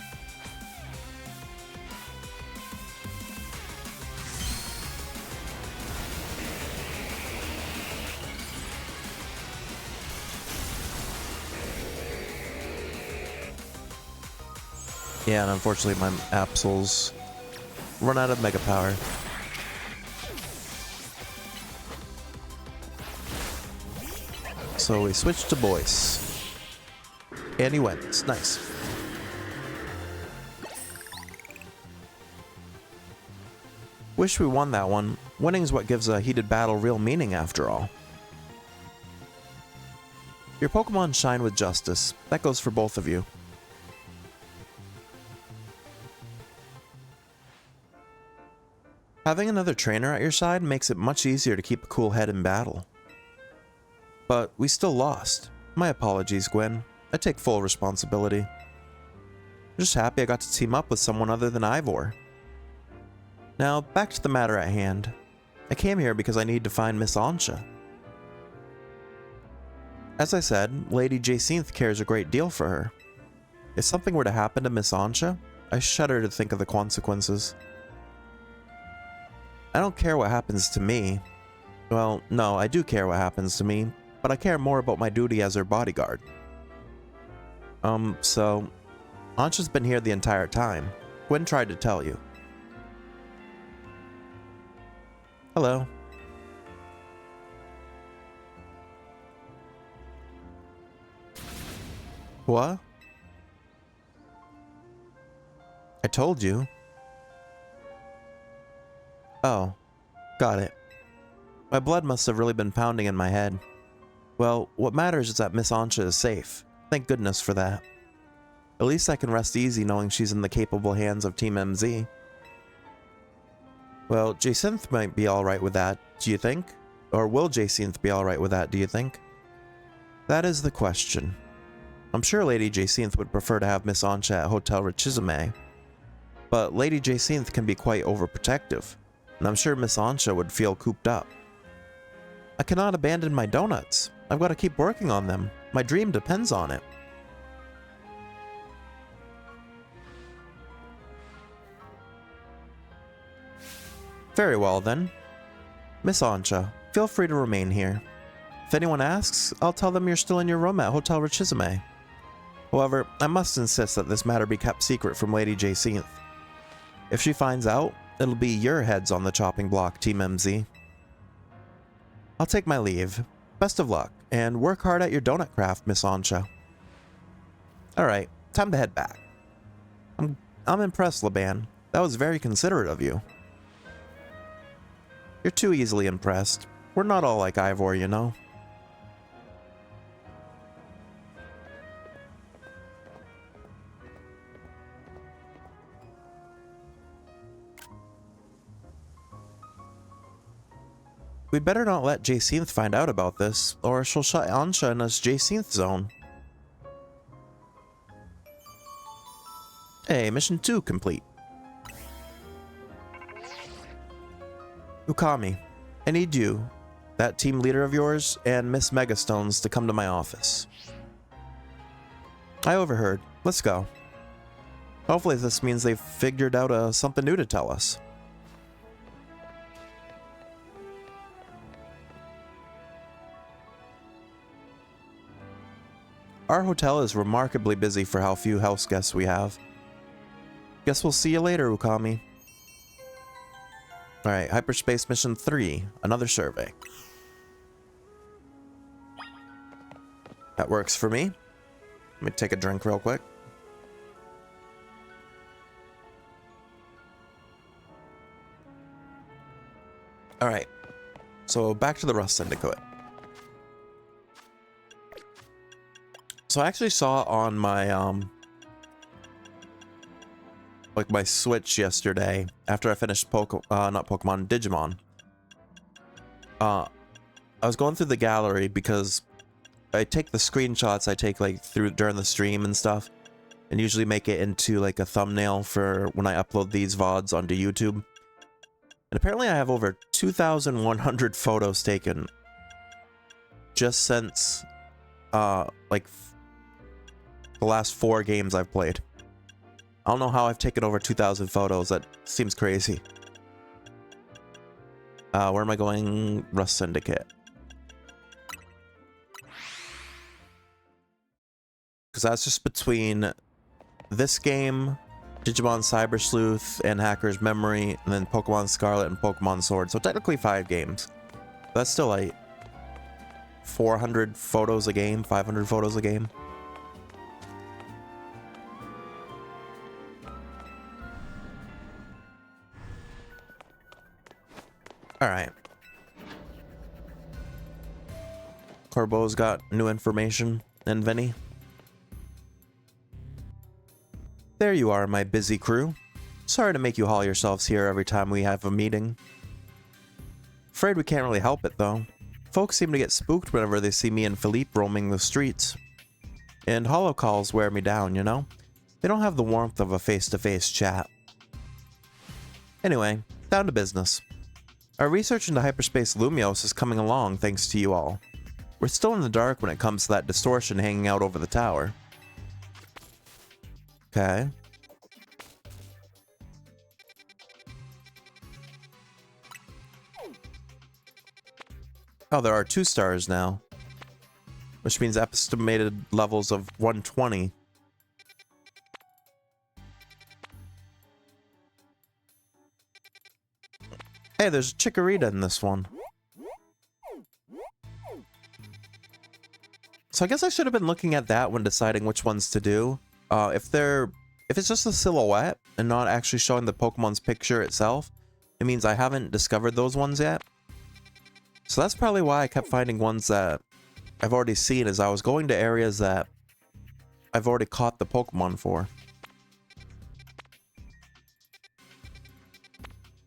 Yeah, and unfortunately my Absols run out of Mega Power. So we switched to Boyce. And he wins. Nice. Wish we won that one. Winning is what gives a heated battle real meaning after all. Your Pokemon shine with justice. That goes for both of you. Having another trainer at your side makes it much easier to keep a cool head in battle. But we still lost. My apologies, Gwen. I take full responsibility. I'm just happy I got to team up with someone other than Ivor. Now, back to the matter at hand. I came here because I need to find Miss Ansha. As I said, Lady Jacinth cares a great deal for her. If something were to happen to Miss Ansha, I shudder to think of the consequences. I don't care what happens to me. Well, no, I do care what happens to me, but I care more about my duty as her bodyguard. So, Ansha's been here the entire time. Gwen tried to tell you. Hello. What? I told you. Oh, got it. My blood must have really been pounding in my head. Well, what matters is that Miss Ansha is safe. Thank goodness for that. At least I can rest easy knowing she's in the capable hands of Team MZ. Well, Jacinth might be alright with that, do you think? Or will Jacinth be alright with that, do you think? That is the question. I'm sure Lady Jacinth would prefer to have Miss Ansha at Hotel Richizume, but Lady Jacinth can be quite overprotective, and I'm sure Miss Ansha would feel cooped up. I cannot abandon my donuts. I've got to keep working on them. My dream depends on it. Very well then. Miss Ansha, feel free to remain here. If anyone asks, I'll tell them you're still in your room at Hotel Richizume. However, I must insist that this matter be kept secret from Lady Jacinth. If she finds out, it'll be your heads on the chopping block, Team MZ. I'll take my leave. Best of luck, and work hard at your donut craft, Miss Ansha. Alright, time to head back. I'm impressed, Laban. That was very considerate of you. You're too easily impressed. We're not all like Ivor, you know. We'd better not let Jacinth find out about this, or she'll shut Ansha in us Jacinth zone. Hey, mission 2 complete. Ukami, I need you, that team leader of yours, and Miss Megastones to come to my office. I overheard. Let's go. Hopefully this means they've figured out something new to tell us. Our hotel is remarkably busy for how few house guests we have. Guess we'll see you later, Ukami. Alright, Hyperspace Mission 3, another survey. That works for me. Let me take a drink real quick. Alright, so back to the Rust Syndicate. So I actually saw on my, like my Switch yesterday, after I finished Digimon. I was going through the gallery because I take the screenshots I take like during the stream and stuff, and usually make it into like a thumbnail for when I upload these VODs onto YouTube. And apparently I have over 2,100 photos taken just since, like, the last 4 games I've played. I don't know how I've taken over 2,000 photos. That seems crazy. Where am I going? Rust Syndicate. Because that's just between this game, Digimon Cyber Sleuth, and Hacker's Memory, and then Pokemon Scarlet and Pokemon Sword. So technically 5 games. That's still like 400 photos a game, 500 photos a game. Alright. Corbo's got new information, and Vinny. There you are, my busy crew. Sorry to make you haul yourselves here every time we have a meeting. Afraid we can't really help it, though. Folks seem to get spooked whenever they see me and Philippe roaming the streets. And holo calls wear me down, you know? They don't have the warmth of a face-to-face chat. Anyway, down to business. Our research into hyperspace Lumiose is coming along thanks to you all. We're still in the dark when it comes to that distortion hanging out over the tower. Okay. Oh, there are 2 stars now. Which means estimated levels of 120. Hey, there's a Chikorita in this one. So I guess I should have been looking at that when deciding which ones to do. If it's just a silhouette and not actually showing the Pokemon's picture itself, it means I haven't discovered those ones yet. So that's probably why I kept finding ones that I've already seen, as I was going to areas that I've already caught the Pokemon for.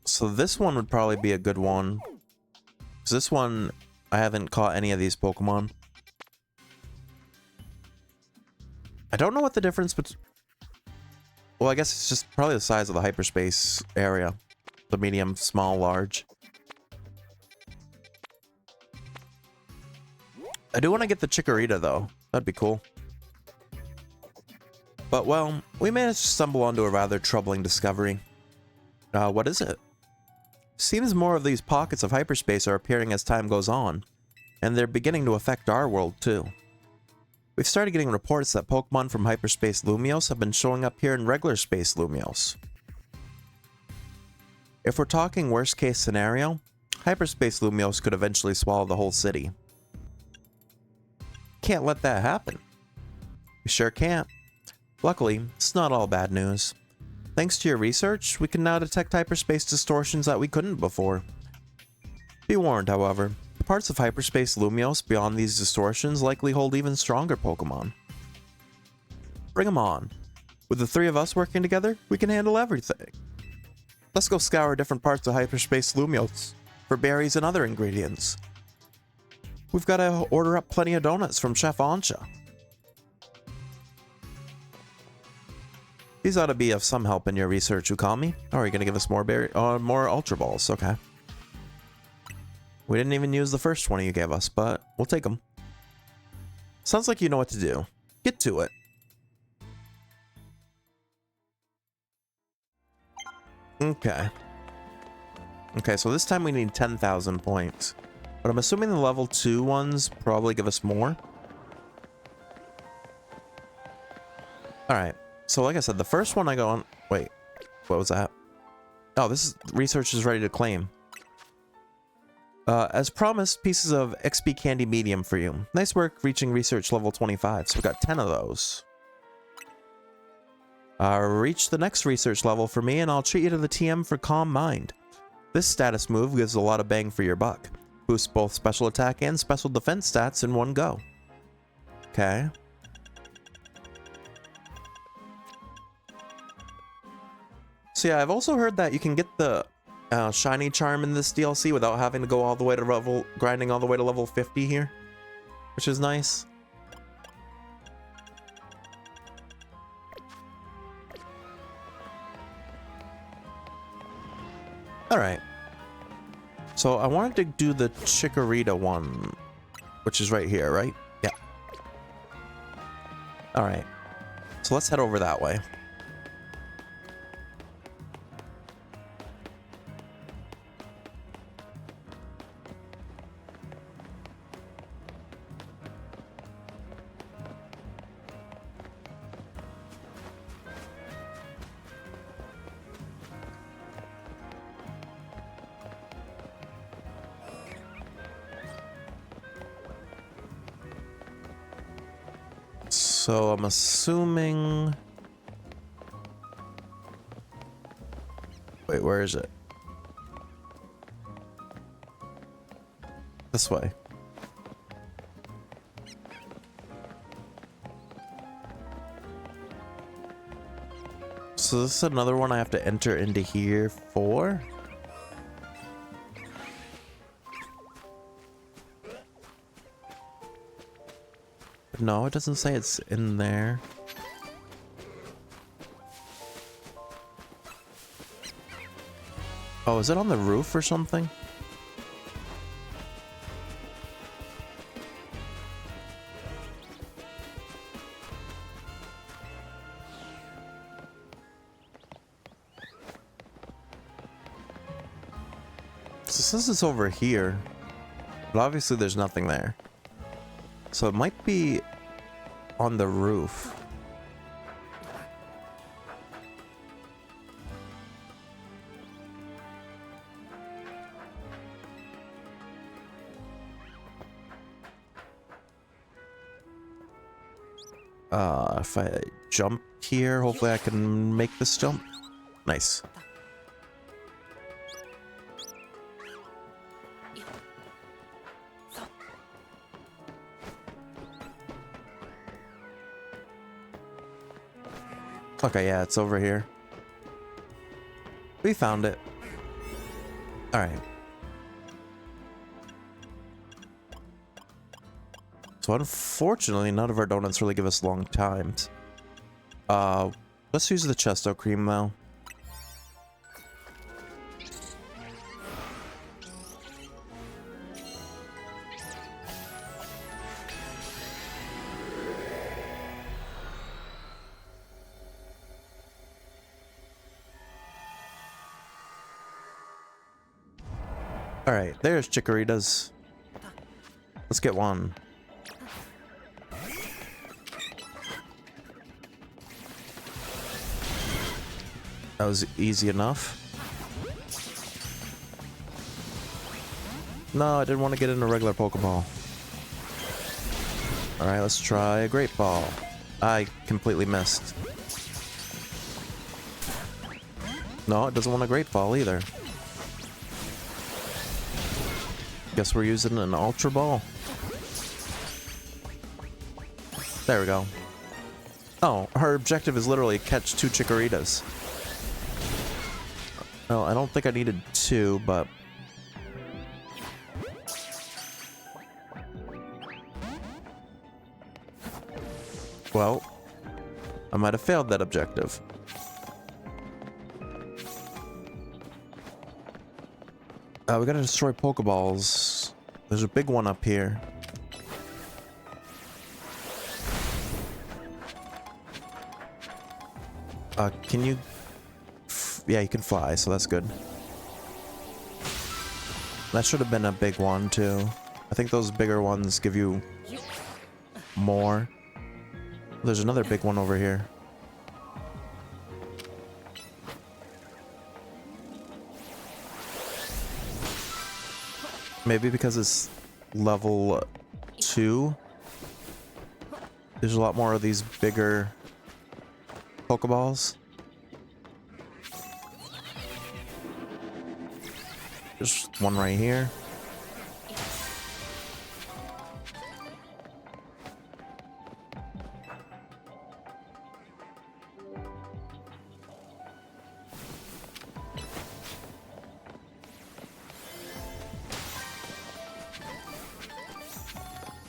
So this one would probably be a good one. Because this one, I haven't caught any of these Pokemon. I don't know what the difference between... Well, I guess it's just probably the size of the hyperspace area. The medium, small, large. I do want to get the Chikorita, though. That'd be cool. But, well, we managed to stumble onto a rather troubling discovery. What is it? Seems more of these pockets of hyperspace are appearing as time goes on, and they're beginning to affect our world, too. We've started getting reports that Pokemon from Hyperspace Lumiose have been showing up here in regular space Lumiose. If we're talking worst case scenario, Hyperspace Lumiose could eventually swallow the whole city. Can't let that happen. We sure can't. Luckily, it's not all bad news. Thanks to your research, we can now detect hyperspace distortions that we couldn't before. Be warned, however, the parts of Hyperspace Lumiose beyond these distortions likely hold even stronger Pokemon. Bring them on. With the 3 of us working together, we can handle everything. Let's go scour different parts of Hyperspace Lumiose for berries and other ingredients. We've got to order up plenty of donuts from Chef Ansha. These ought to be of some help in your research, Ukami. Oh, are you going to give us more more Ultra Balls? Okay. We didn't even use the first 20 you gave us, but we'll take them. Sounds like you know what to do. Get to it. Okay. Okay, so this time we need 10,000 points. But I'm assuming the level 2 ones probably give us more. Alright, so like I said, the first one I go on... Wait, what was that? Oh, this is... Research is ready to claim. As promised, pieces of XP Candy Medium for you. Nice work reaching research level 25, so we got 10 of those. Reach the next research level for me and I'll treat you to the TM for Calm Mind. This status move gives a lot of bang for your buck. Boosts both special attack and special defense stats in one go. Okay. So yeah, I've also heard that you can get the shiny charm in this DLC without having to go all the way to grinding all the way to level 50 here, which is nice. Alright. So I wanted to do the Chikorita one, which is right here, right? Yeah. Alright. So let's head over that way. So I'm assuming... Wait, where is it? This way. So this is another one I have to enter into here for? No, it doesn't say it's in there. Oh, is it on the roof or something? So this is over here, but obviously there's nothing there. So it might be on the roof. If I jump here, hopefully I can make this jump. Nice. Okay, yeah, it's over here. We found it. Alright. So unfortunately, none of our donuts really give us long times. Let's use the Chesto cream though. Alright, there's Chikoritas. Let's get one. That was easy enough. No, I didn't want to get in a regular Pokeball. Alright, let's try a Great Ball. I completely missed. No, it doesn't want a Great Ball either. Guess we're using an Ultra Ball. There we go. Oh, her objective is literally catch 2 Chikoritas. Well, I don't think I needed 2, but... Well, I might have failed that objective. We gotta destroy Pokeballs. There's a big one up here. Can you... Yeah, you can fly, so that's good. That should have been a big one, too. I think those bigger ones give you more. There's another big one over here. Maybe because it's level 2. There's a lot more of these bigger Pokeballs. There's one right here.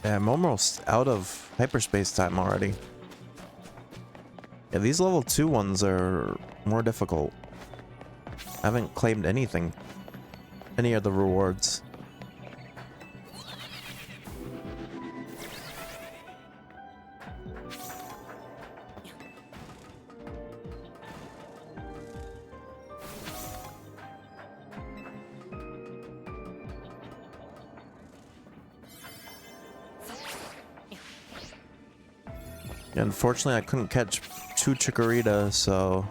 Yeah, I'm almost out of hyperspace time already. Yeah, these level 2 ones are more difficult. I haven't claimed anything. Any of the rewards. Yeah, unfortunately, I couldn't catch 2 Chikorita, so...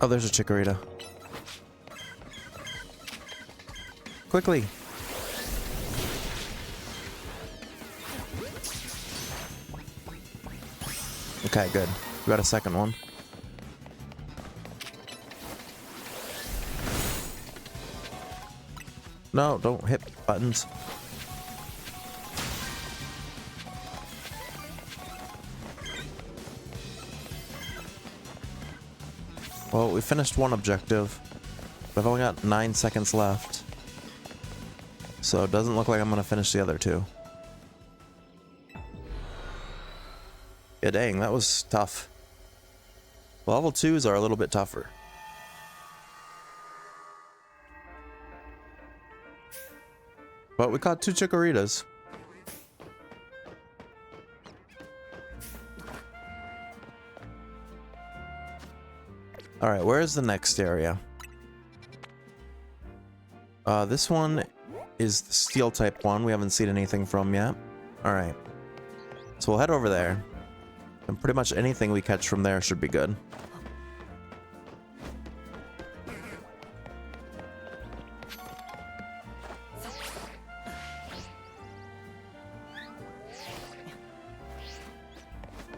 Oh, there's a Chikorita. Quickly! Okay, good. We got a second one. No, don't hit buttons. Well, we finished one objective. I've only got 9 seconds left. So it doesn't look like I'm gonna finish the other 2. Yeah, dang, that was tough. Level 2s are a little bit tougher. But we caught 2 Chikoritas. Alright, where is the next area? This one is the steel type one. We haven't seen anything from yet. Alright. So we'll head over there. And pretty much anything we catch from there should be good.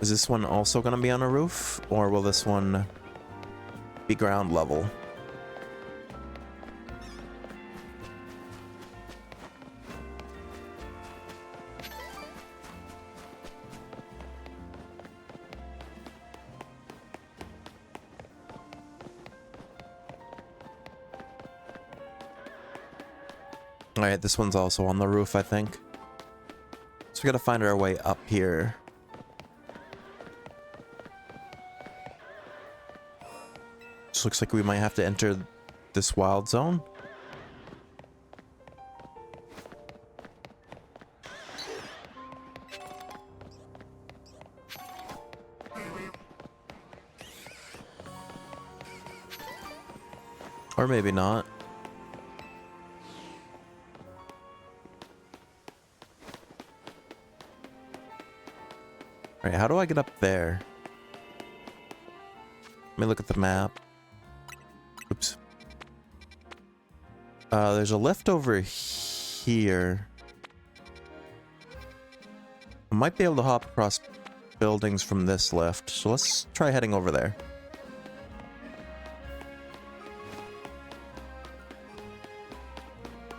Is this one also going to be on a roof? Or will this one be ground level? Alright, this one's also on the roof, I think. So we gotta find our way up here. Just looks like we might have to enter this wild zone. Or maybe not. Alright, how do I get up there? Let me look at the map. Oops. There's a lift over here. I might be able to hop across buildings from this lift, so let's try heading over there.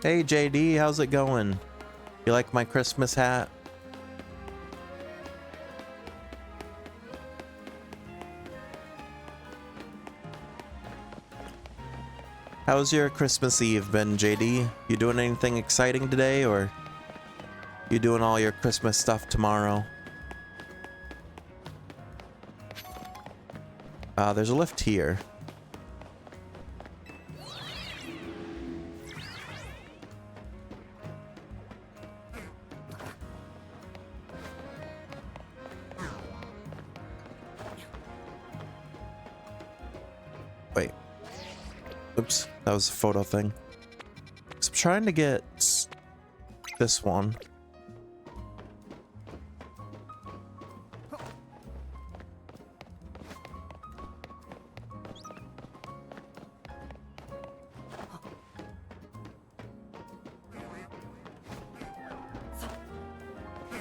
Hey JD, how's it going? You like my Christmas hat? How's your Christmas Eve been, JD? You doing anything exciting today, or you doing all your Christmas stuff tomorrow? There's a lift here. Wait. Oops, that was a photo thing. So I'm trying to get this one.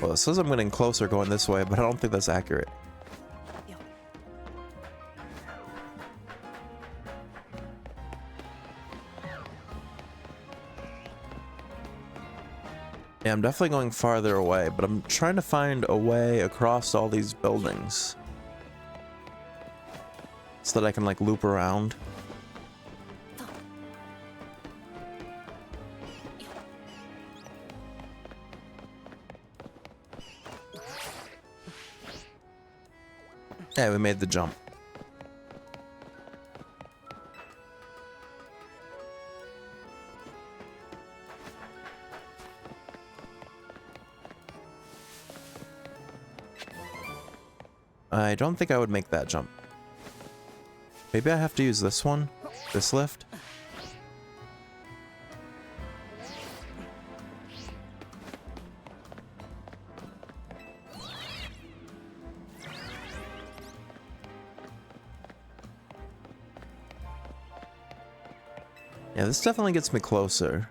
Well, it says I'm getting closer going this way, but I don't think that's accurate. Yeah, I'm definitely going farther away, but I'm trying to find a way across all these buildings so that I can, like, loop around. Yeah, we made the jump. I don't think I would make that jump. Maybe I have to use this one? This lift? Yeah, this definitely gets me closer.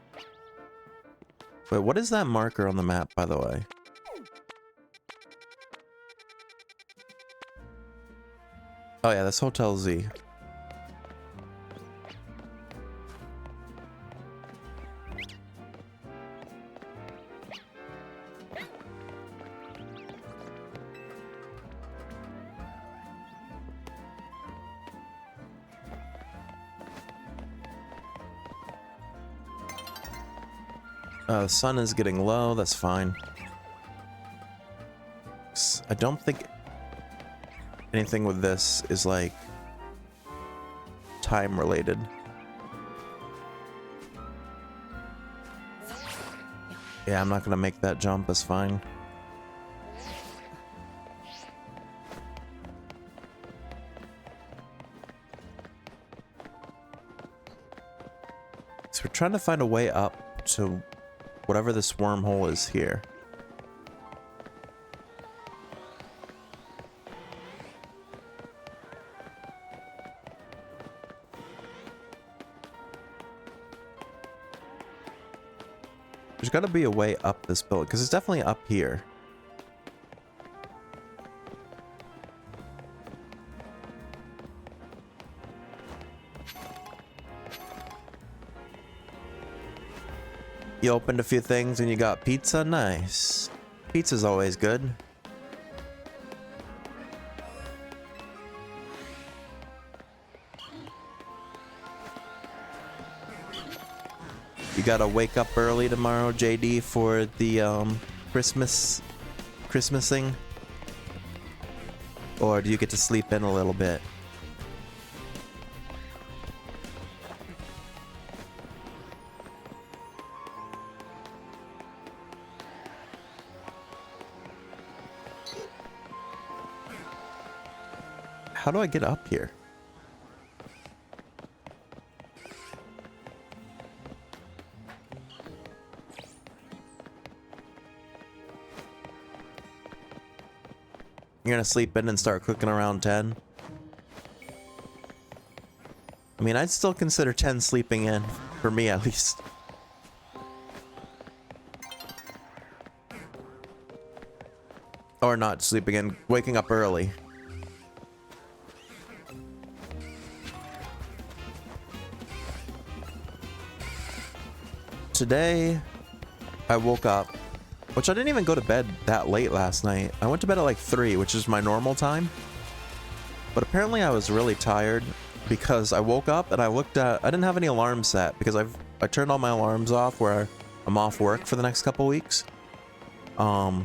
Wait, what is that marker on the map, by the way? Oh yeah, that's Hotel Z. The sun is getting low, that's fine. I don't think anything with this is like time related. Yeah, I'm not gonna make that jump, that's fine. So we're trying to find a way up to whatever this wormhole is here. There's got to be a way up this building, because it's definitely up here. You opened a few things and you got pizza? Nice. Pizza's always good. You gotta wake up early tomorrow, JD, for the Christmasing? Or do you get to sleep in a little bit? How do I get up here? You're gonna sleep in and start cooking around 10? I mean, I'd still consider 10 sleeping in, for me at least. Or not sleeping in, waking up early. Today, I woke up, which I didn't even go to bed that late last night. I went to bed at like 3, which is my normal time. But apparently I was really tired because I woke up and I looked at, I didn't have any alarms set because I turned all my alarms off where I'm off work for the next couple weeks. So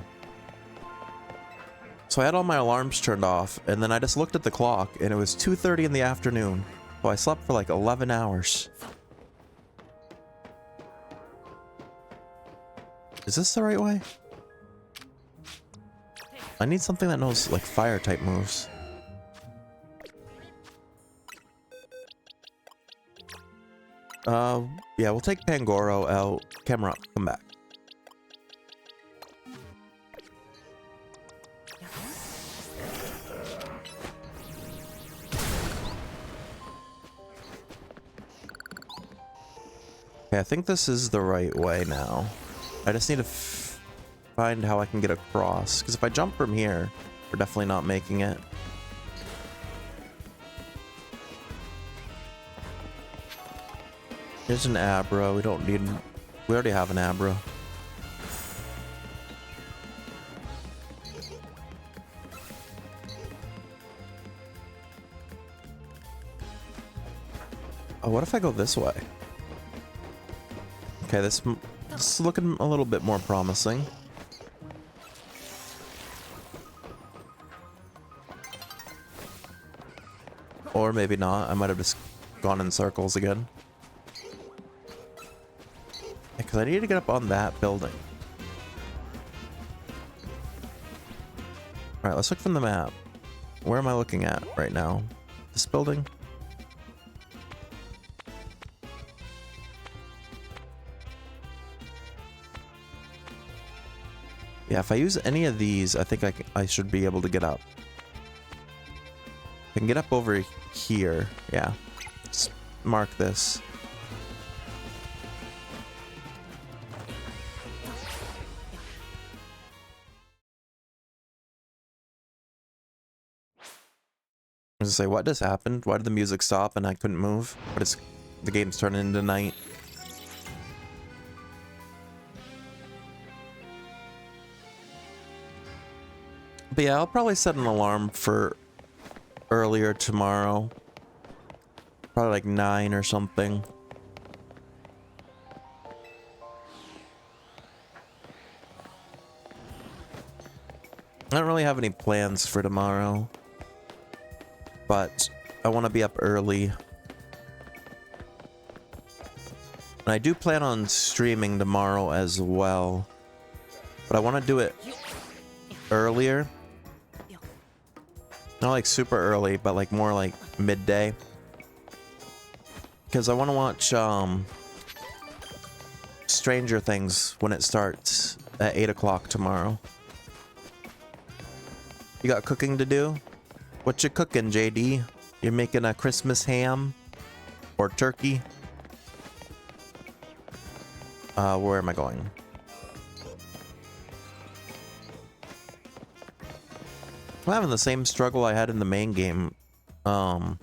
I had all my alarms turned off, and then I just looked at the clock, and it was 2:30 in the afternoon. So I slept for like 11 hours. Is this the right way? I need something that knows like fire type moves. Yeah, we'll take Pangoro out. Camera up, come back. Okay, I think this is the right way now. I just need to find how I can get across, because if I jump from here, we're definitely not making it. Here's an Abra. We don't need... We already have an Abra. Oh, what if I go this way? Okay, this is looking a little bit more promising. Or maybe not. I might have just gone in circles again. Because I need to get up on that building. Alright, let's look from the map. Where am I looking at right now? This building? Yeah, if I use any of these, I think I should be able to get up. I can get up over here. Yeah. Just mark this. I was gonna say, what just happened? Why did the music stop and I couldn't move? But it's the game's turning into night. But yeah, I'll probably set an alarm for earlier tomorrow. Probably like 9 or something. I don't really have any plans for tomorrow. But I want to be up early. And I do plan on streaming tomorrow as well. But I want to do it earlier. Not like super early, but like more like midday. Because I want to watch Stranger Things when it starts at 8 o'clock tomorrow. You got cooking to do? What you cooking, JD? You're making a Christmas ham? Or turkey? Where am I going? I'm having the same struggle I had in the main game. At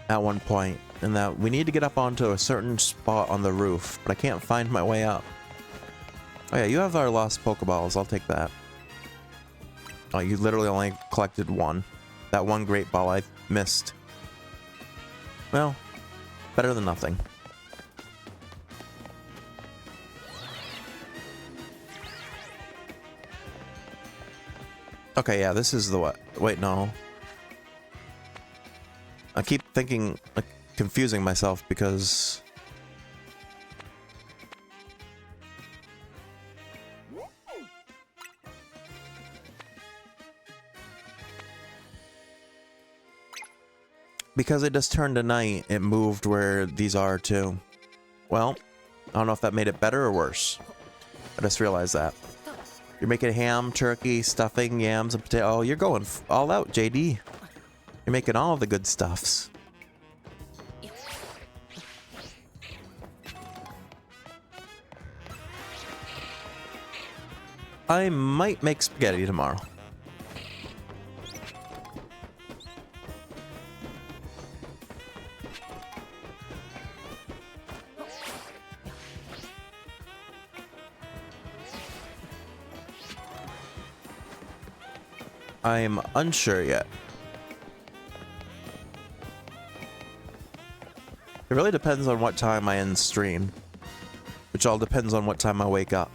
one point. And that we need to get up onto a certain spot on the roof. But I can't find my way up. Oh yeah, you have our lost Pokeballs. I'll take that. Oh, you literally only collected one. That one great ball I missed. Well, better than nothing. Okay, yeah, this is the what? Wait, no. I keep thinking, like, confusing myself because... Because it just turned to night, it moved where these are too. Well, I don't know if that made it better or worse. I just realized that. You're making ham, turkey, stuffing, yams, and potato. Oh, you're going all out, JD. You're making all of the good stuffs. I might make spaghetti tomorrow. I'm unsure yet. really depends on what time I end stream, which all depends on what time I wake up.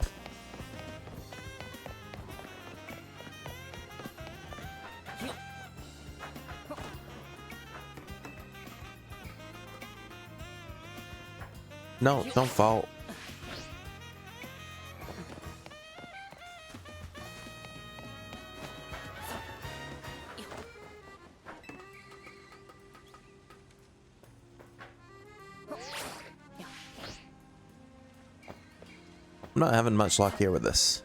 No, don't fall. I'm not having much luck here with this.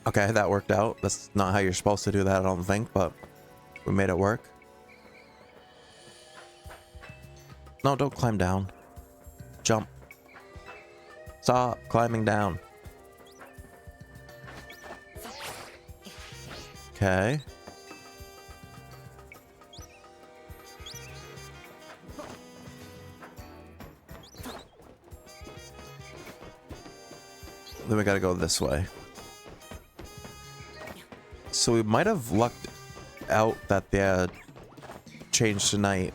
Okay, that worked out. That's not how you're supposed to do that, I don't think, but we made it work. No, don't climb down. Jump. Stop climbing down. Okay. Then we gotta go this way. So we might have lucked out that they changed tonight.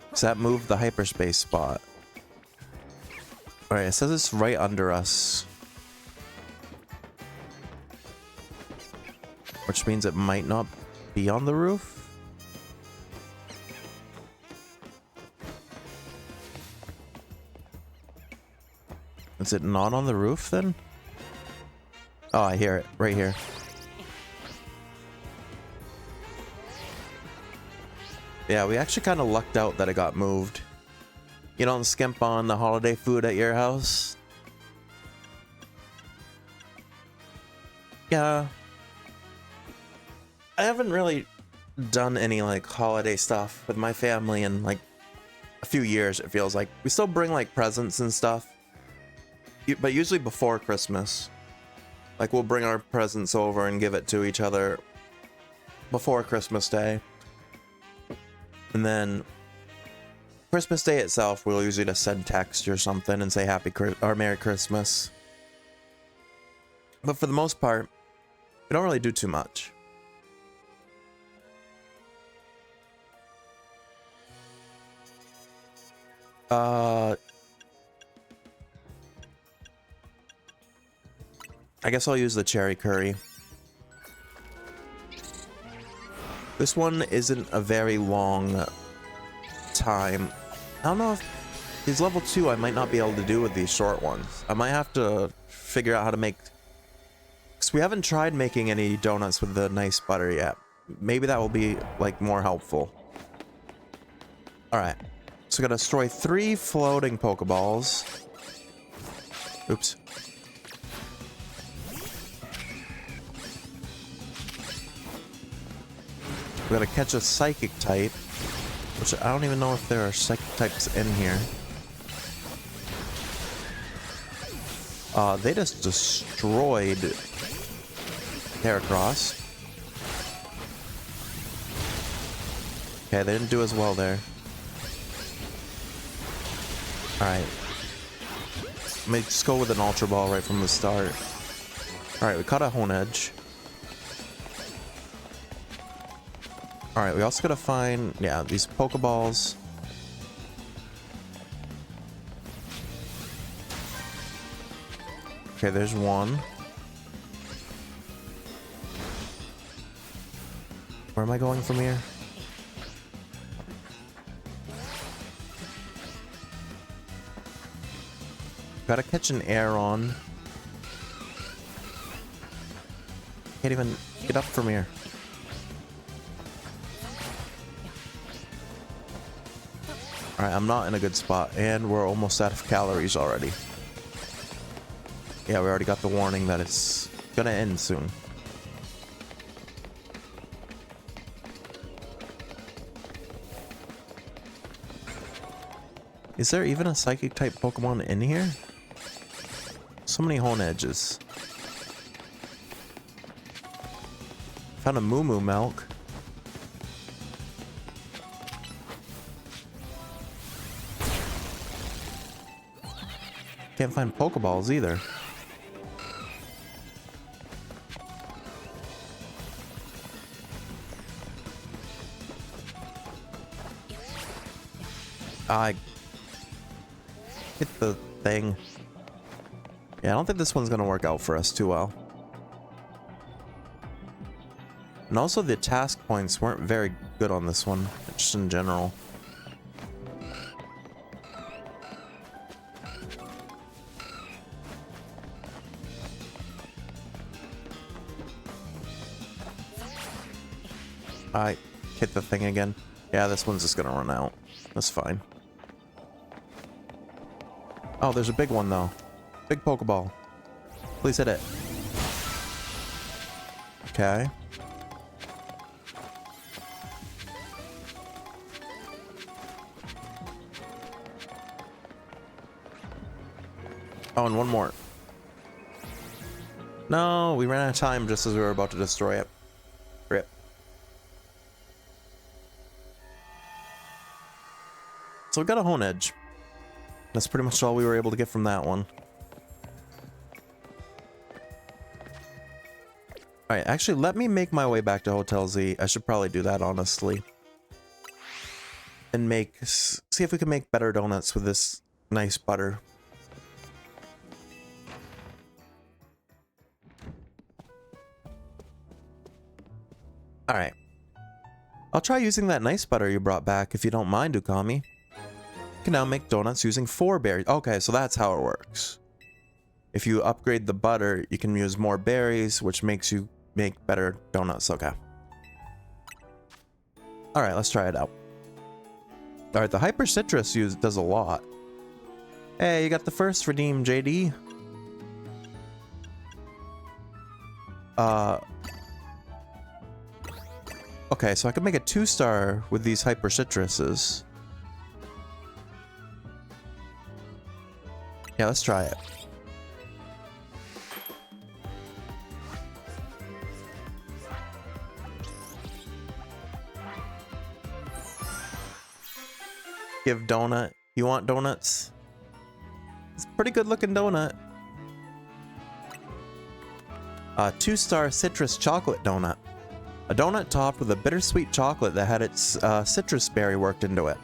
Because that moved the hyperspace spot. Alright, it says it's right under us. Which means it might not be on the roof. Is it not on the roof then? Oh, I hear it right here. Yeah, we actually kind of lucked out that it got moved. You don't skimp on the holiday food at your house? Yeah. I haven't really done any like holiday stuff with my family in like a few years, it feels like. We still bring like presents and stuff. But usually before Christmas. Like we'll bring our presents over and give it to each other before Christmas Day. And then Christmas Day itself, we'll usually just send text or something and say Merry Christmas. But for the most part, we don't really do too much. I guess I'll use the cherry curry. This one isn't a very long time. I don't know if these level 2 I might not be able to do with these short ones. I might have to figure out how to make... Because we haven't tried making any donuts with the nice butter yet. Maybe that will be like more helpful. Alright. So we gotta destroy 3 floating Pokeballs. Oops. We gotta catch a psychic type, which I don't even know if there are psychic types in here. They just destroyed Heracross. Okay, they didn't do as well there. Alright. Let me just go with an Ultra Ball right from the start. Alright, we caught a Honedge. Alright, we also gotta find, yeah, these Pokeballs. Okay, there's one. Where am I going from here? Gotta catch an Aeron. Can't even get up from here. Alright, I'm not in a good spot, and we're almost out of calories already. Yeah, we already got the warning that it's gonna end soon. Is there even a psychic type Pokemon in here? So many Honedges. Found a Moo Moo Milk. Can't find Pokeballs either. I hit the thing. Yeah, I don't think this one's gonna work out for us too well. And also the task points weren't very good on this one, just in general. I hit the thing again. Yeah, this one's just gonna run out. That's fine. Oh, there's a big one though. Big Pokeball. Please hit it. Okay. Oh, and one more. No, we ran out of time just as we were about to destroy it. Rip. So we got a Hone Edge. That's pretty much all we were able to get from that one. Alright, actually, let me make my way back to Hotel Z. I should probably do that, honestly. And see if we can make better donuts with this nice butter. Alright. I'll try using that nice butter you brought back, if you don't mind, Ookami. You can now make donuts using 4 berries. Okay, so that's how it works. If you upgrade the butter, you can use more berries, which makes you make better donuts. Okay. Alright, let's try it out. Alright, the Hyper Citrus does a lot. Hey, you got the first redeem, JD. Okay, so I could make a 2-star with these Hyper Citruses. Yeah, let's try it. Give donut. You want donuts? It's a pretty good looking donut. 2-star citrus chocolate donut. A donut topped with a bittersweet chocolate that had its citrus berry worked into it.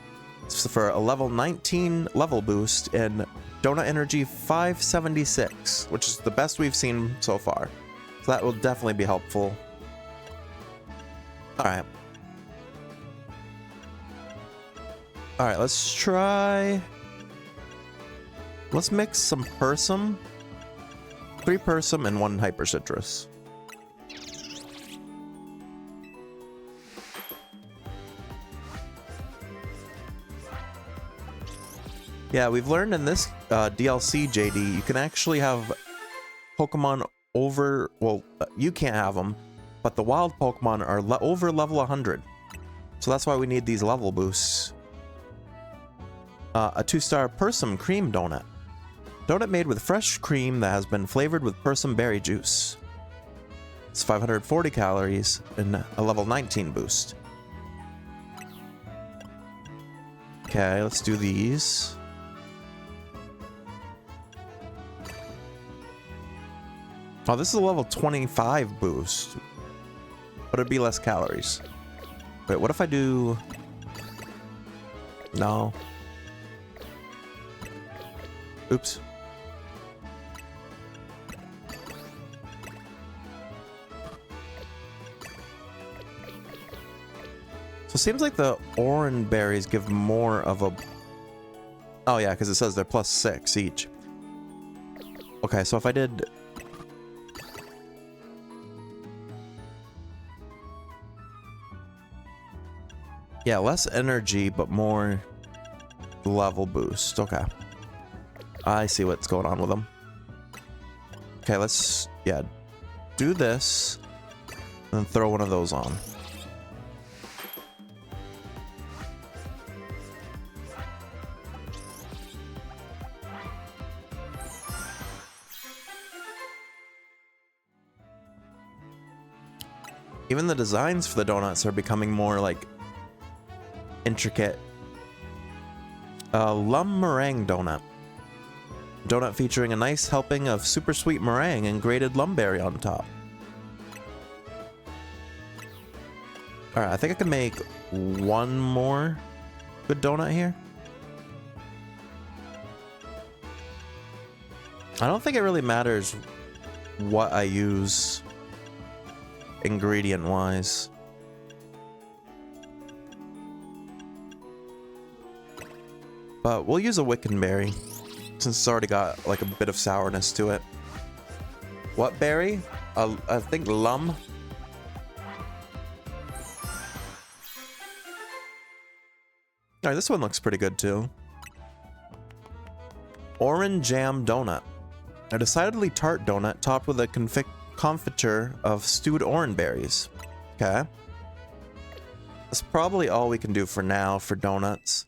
It's for a level 19 level boost and donut energy 576, which is the best we've seen so far. So that will definitely be helpful. Alright. Alright, let's try... Let's mix some Persum. 3 Persum and 1 Hyper Citrus. Yeah, we've learned in this DLC, JD, you can actually have Pokemon over... Well, you can't have them, but the wild Pokemon are over level 100. So that's why we need these level boosts. A 2-star Persum Cream Donut. Donut made with fresh cream that has been flavored with Persum berry juice. It's 540 calories and a level 19 boost. Okay, let's do these. Oh, this is a level 25 boost. But it'd be less calories. Wait, what if I do... No. Oops. So it seems like the orange berries give more of a... Oh yeah, because it says they're +6 each. Okay, so if I did... Yeah, less energy, but more level boost. Okay. I see what's going on with them. Okay, let's, yeah, do this and throw one of those on. Even the designs for the donuts are becoming more like intricate. Lum Meringue Donut. Donut featuring a nice helping of super sweet meringue and grated lumberry on top. Alright, I think I can make one more good donut here. I don't think it really matters what I use ingredient-wise. But we'll use a Wiccanberry, since it's already got like a bit of sourness to it. What berry? I think lum. Alright, this one looks pretty good too. Orange jam donut. A decidedly tart donut topped with a confiture of stewed orange berries. Okay. That's probably all we can do for now for donuts.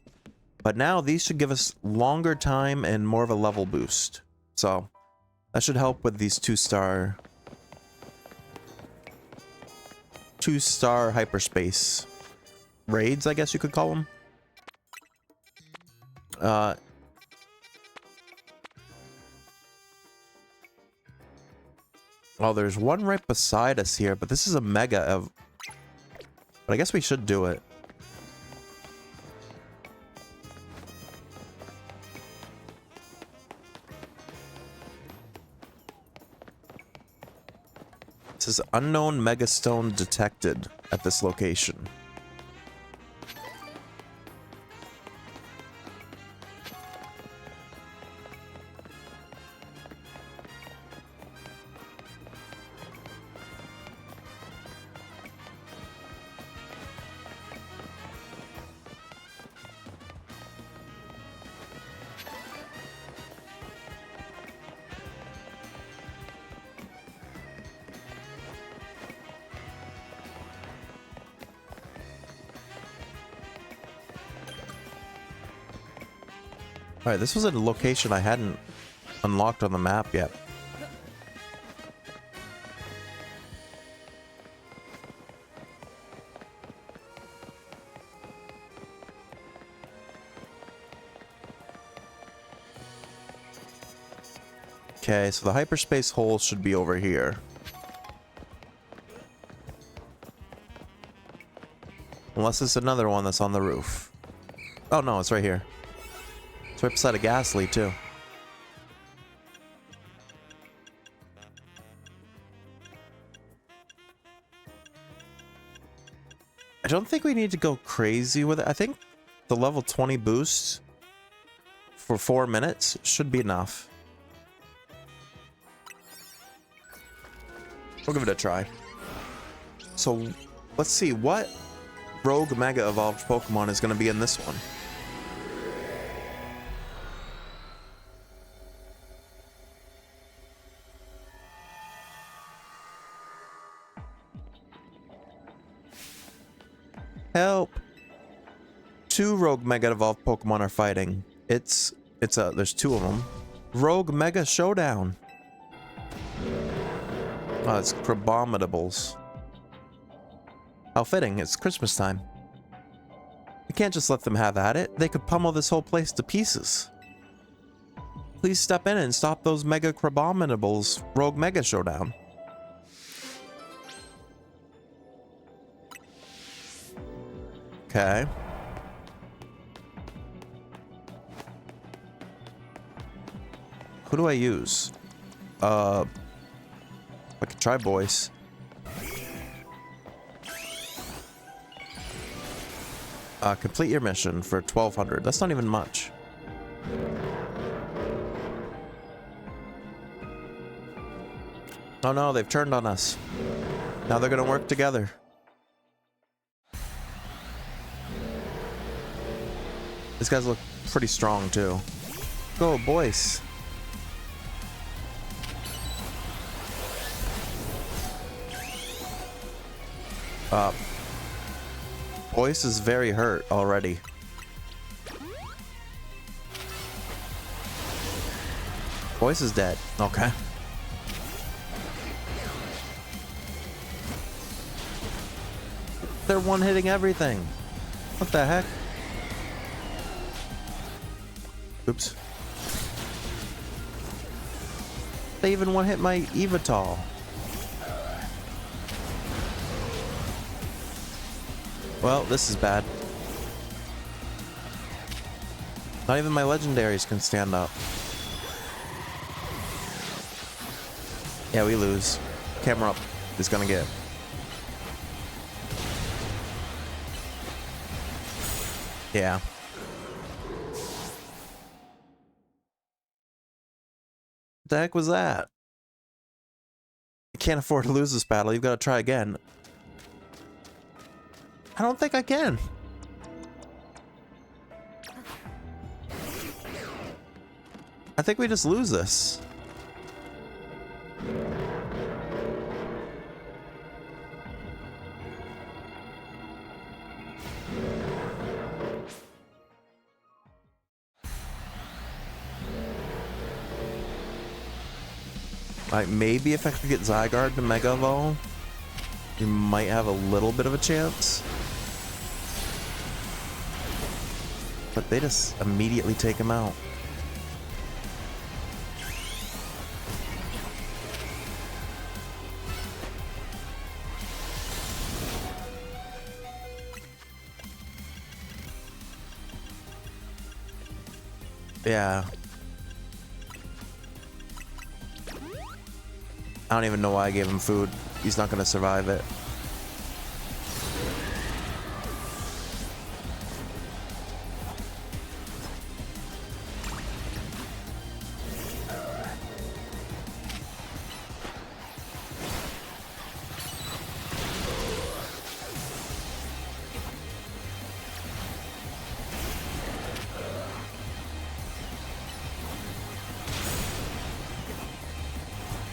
But now these should give us longer time and more of a level boost. So that should help with these two-star hyperspace raids, I guess you could call them. Well, there's one right beside us here, but this is a mega of... But I guess we should do it. It says unknown megastone detected at this location. Alright, this was a location I hadn't unlocked on the map yet. Okay, so the hyperspace hole should be over here. Unless it's another one that's on the roof. Oh no, it's right here. It's right beside a gas leak, too. I don't think we need to go crazy with it. I think the level 20 boost for 4 minutes should be enough. We'll give it a try. So, let's see. What rogue mega evolved Pokemon is going to be in this one? Help! 2 Rogue Mega Evolved Pokemon are fighting. There's 2 of them. Rogue Mega Showdown. Oh, it's Crabominable. How fitting, it's Christmas time. We can't just let them have at it. They could pummel this whole place to pieces. Please step in and stop those Mega Crabominables. Rogue Mega Showdown. Okay. Who do I use? I could try Boyce. Complete your mission for 1200. That's not even much. Oh no, they've turned on us. Now they're gonna work together. These guys look pretty strong too. Go, Boyce. Boyce is very hurt already. Boyce is dead. Okay. They're one-hitting everything. What the heck? Oops. They even one-hit my Evital. Well, this is bad. Not even my legendaries can stand up. Yeah, we lose. Camera up is gonna get. Yeah. What the heck was that? You can't afford to lose this battle. You've got to try again. I don't think I can. I think we just lose this. Like, maybe if I could get Zygarde to Mega Evolve, you might have a little bit of a chance. But they just immediately take him out. Yeah. I don't even know why I gave him food. He's not going to survive it.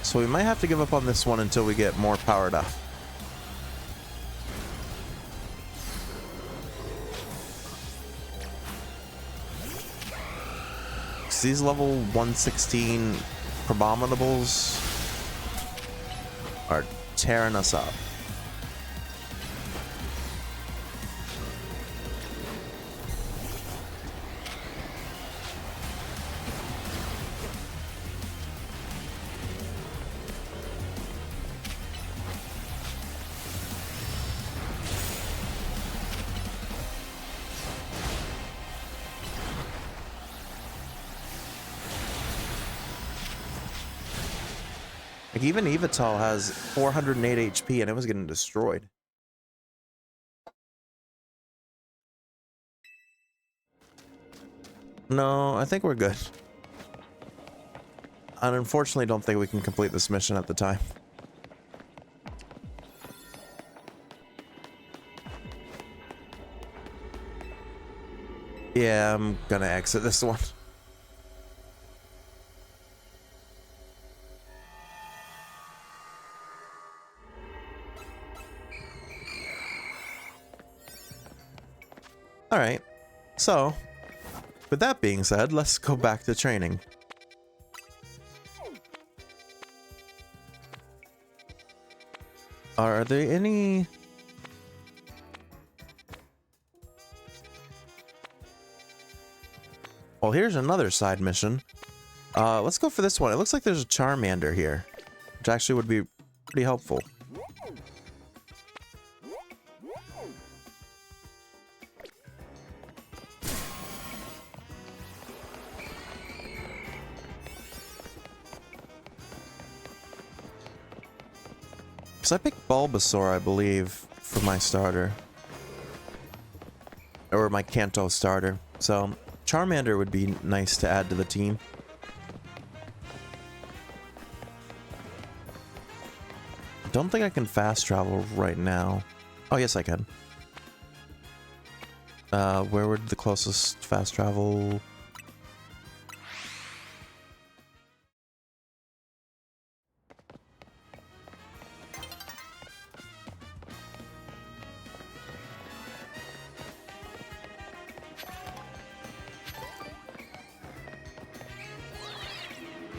So we might have to give up on this one until we get more powered up. These level 116 Probominables are tearing us up. Like, even Evital has 408 HP and it was getting destroyed. No, I think we're good. I unfortunately don't think we can complete this mission at the time. Yeah, I'm gonna exit this one. Alright, so, with that being said, let's go back to training. Are there any... Well, here's another side mission. Let's go for this one. It looks like there's a Charmander here, which actually would be pretty helpful. So I picked Bulbasaur, I believe, for my starter. Or my Kanto starter. So Charmander would be nice to add to the team. Don't think I can fast travel right now. Oh, yes, I can. Where would the closest fast travel...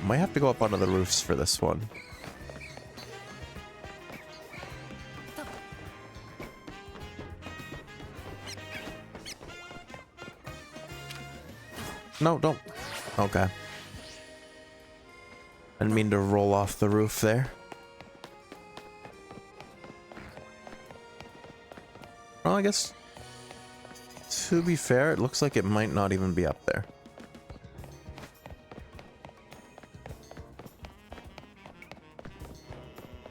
Might have to go up onto the roofs for this one. No, don't. Okay. I didn't mean to roll off the roof there. Well, I guess, to be fair, it looks like it might not even be up there.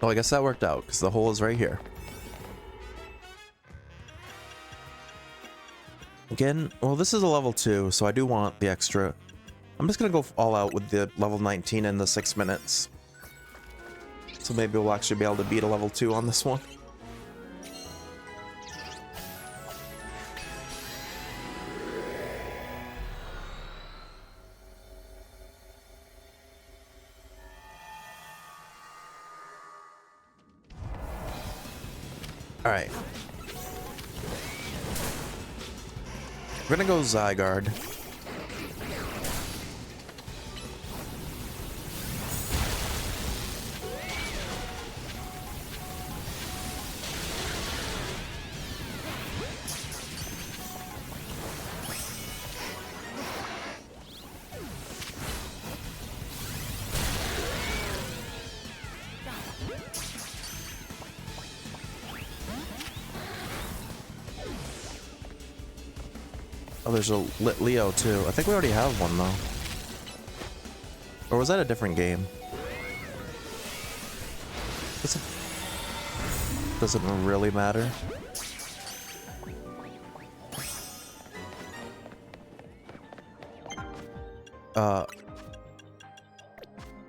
Well, I guess that worked out, because the hole is right here. Again, well, this is a level 2, so I do want the extra. I'm just going to go all out with the level 19 in the 6 minutes. So maybe we'll actually be able to beat a level 2 on this one. Alright. We're gonna go Zygarde. Oh, there's a Lit Leo too. I think we already have one though. Or was that a different game? Doesn't really matter.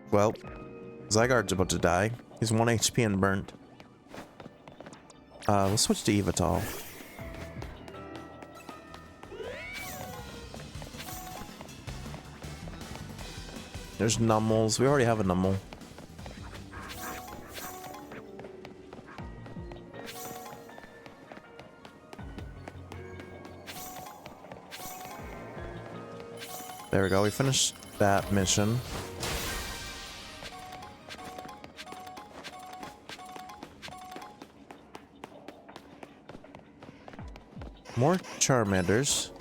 Well, Zygarde's about to die. He's 1 HP and burnt. We'll switch to Evital. There's Nummels. We already have a Nummel. There we go. We finished that mission. More Charmanders.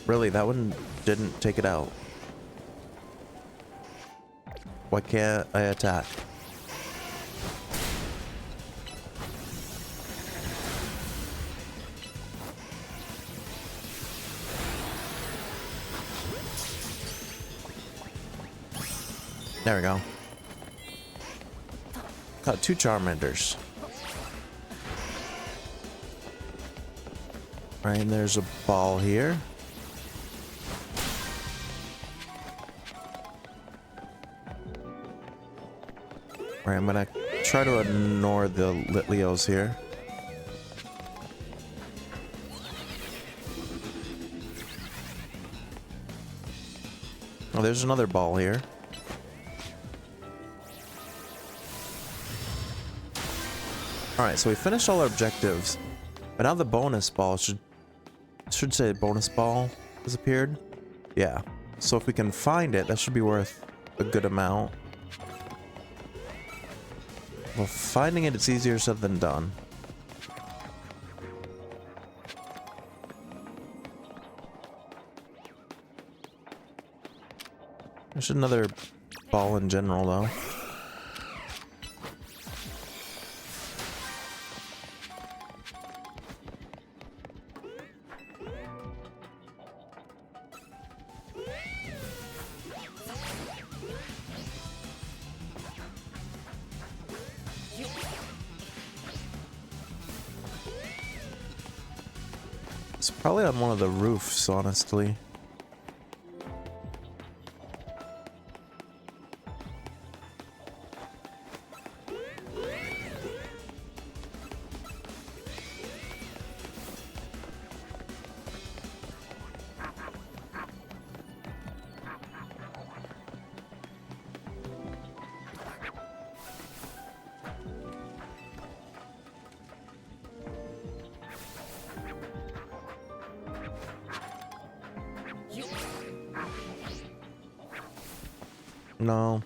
Really, that one didn't take it out. Why can't I attack? There we go. Got 2 Charmanders. Right, and there's a ball here. Alright, I'm gonna try to ignore the Lit Leos here. Oh, there's another ball here. Alright, so we finished all our objectives. But now the bonus ball should say bonus ball has appeared. Yeah. So if we can find it, that should be worth a good amount. Well, finding it's easier said than done. There's another ball in general, though. It's probably on one of the roofs, honestly. No.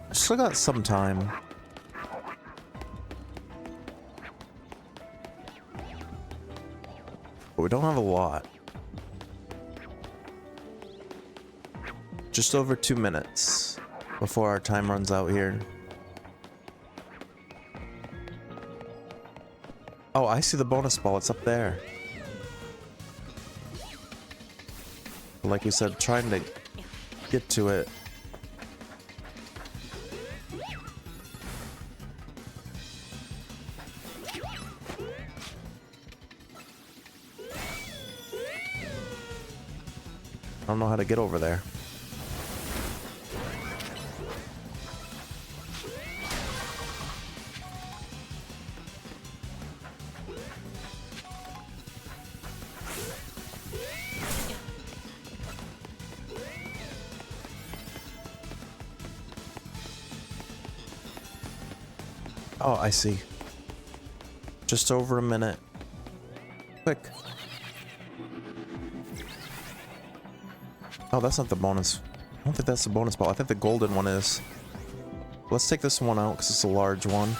I still got some time. But we don't have a lot. Just over 2 minutes before our time runs out here. Oh, I see the bonus ball. It's up there. Like you said, trying to get to it. I don't know how to get over there. Oh, I see. Just over a minute. Quick. Oh, that's not the bonus. I don't think that's the bonus ball. I think the golden one is. Let's take this one out because it's a large one.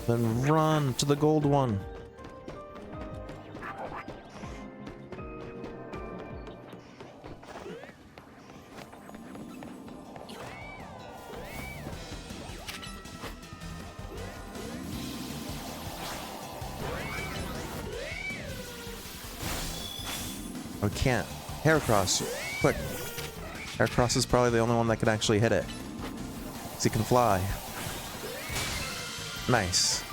Then run to the gold one. We can't. Heracross, quick. Heracross is probably the only one that can actually hit it. Because he can fly. Nice.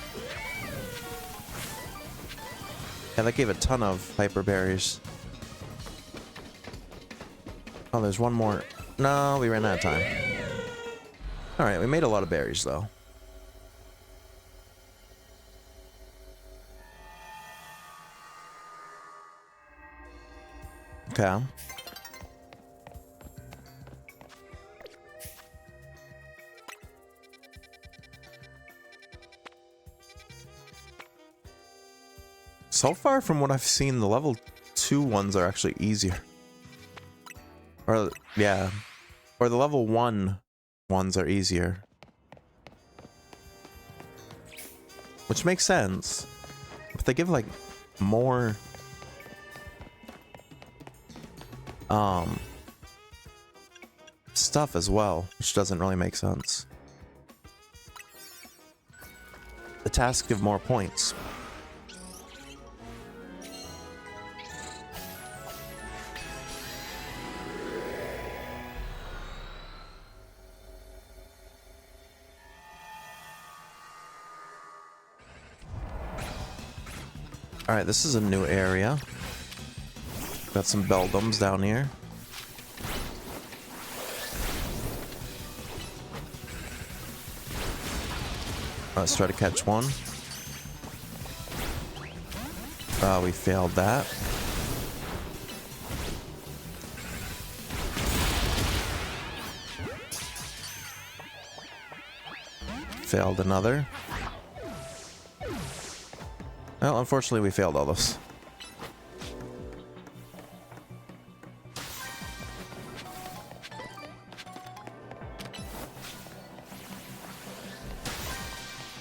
Yeah, that gave a ton of hyper berries. Oh, there's one more. No, we ran out of time. Alright, we made a lot of berries, though. Okay. So far from what I've seen, the level 2 ones are actually easier. Or, yeah. Or the level 1 ones are easier. Which makes sense. But they give, like, more... stuff as well, which doesn't really make sense. The tasks give more points. Alright, this is a new area. Got some beldums down here. Let's try to catch one. We failed that. Failed another. Well, unfortunately, we failed all those.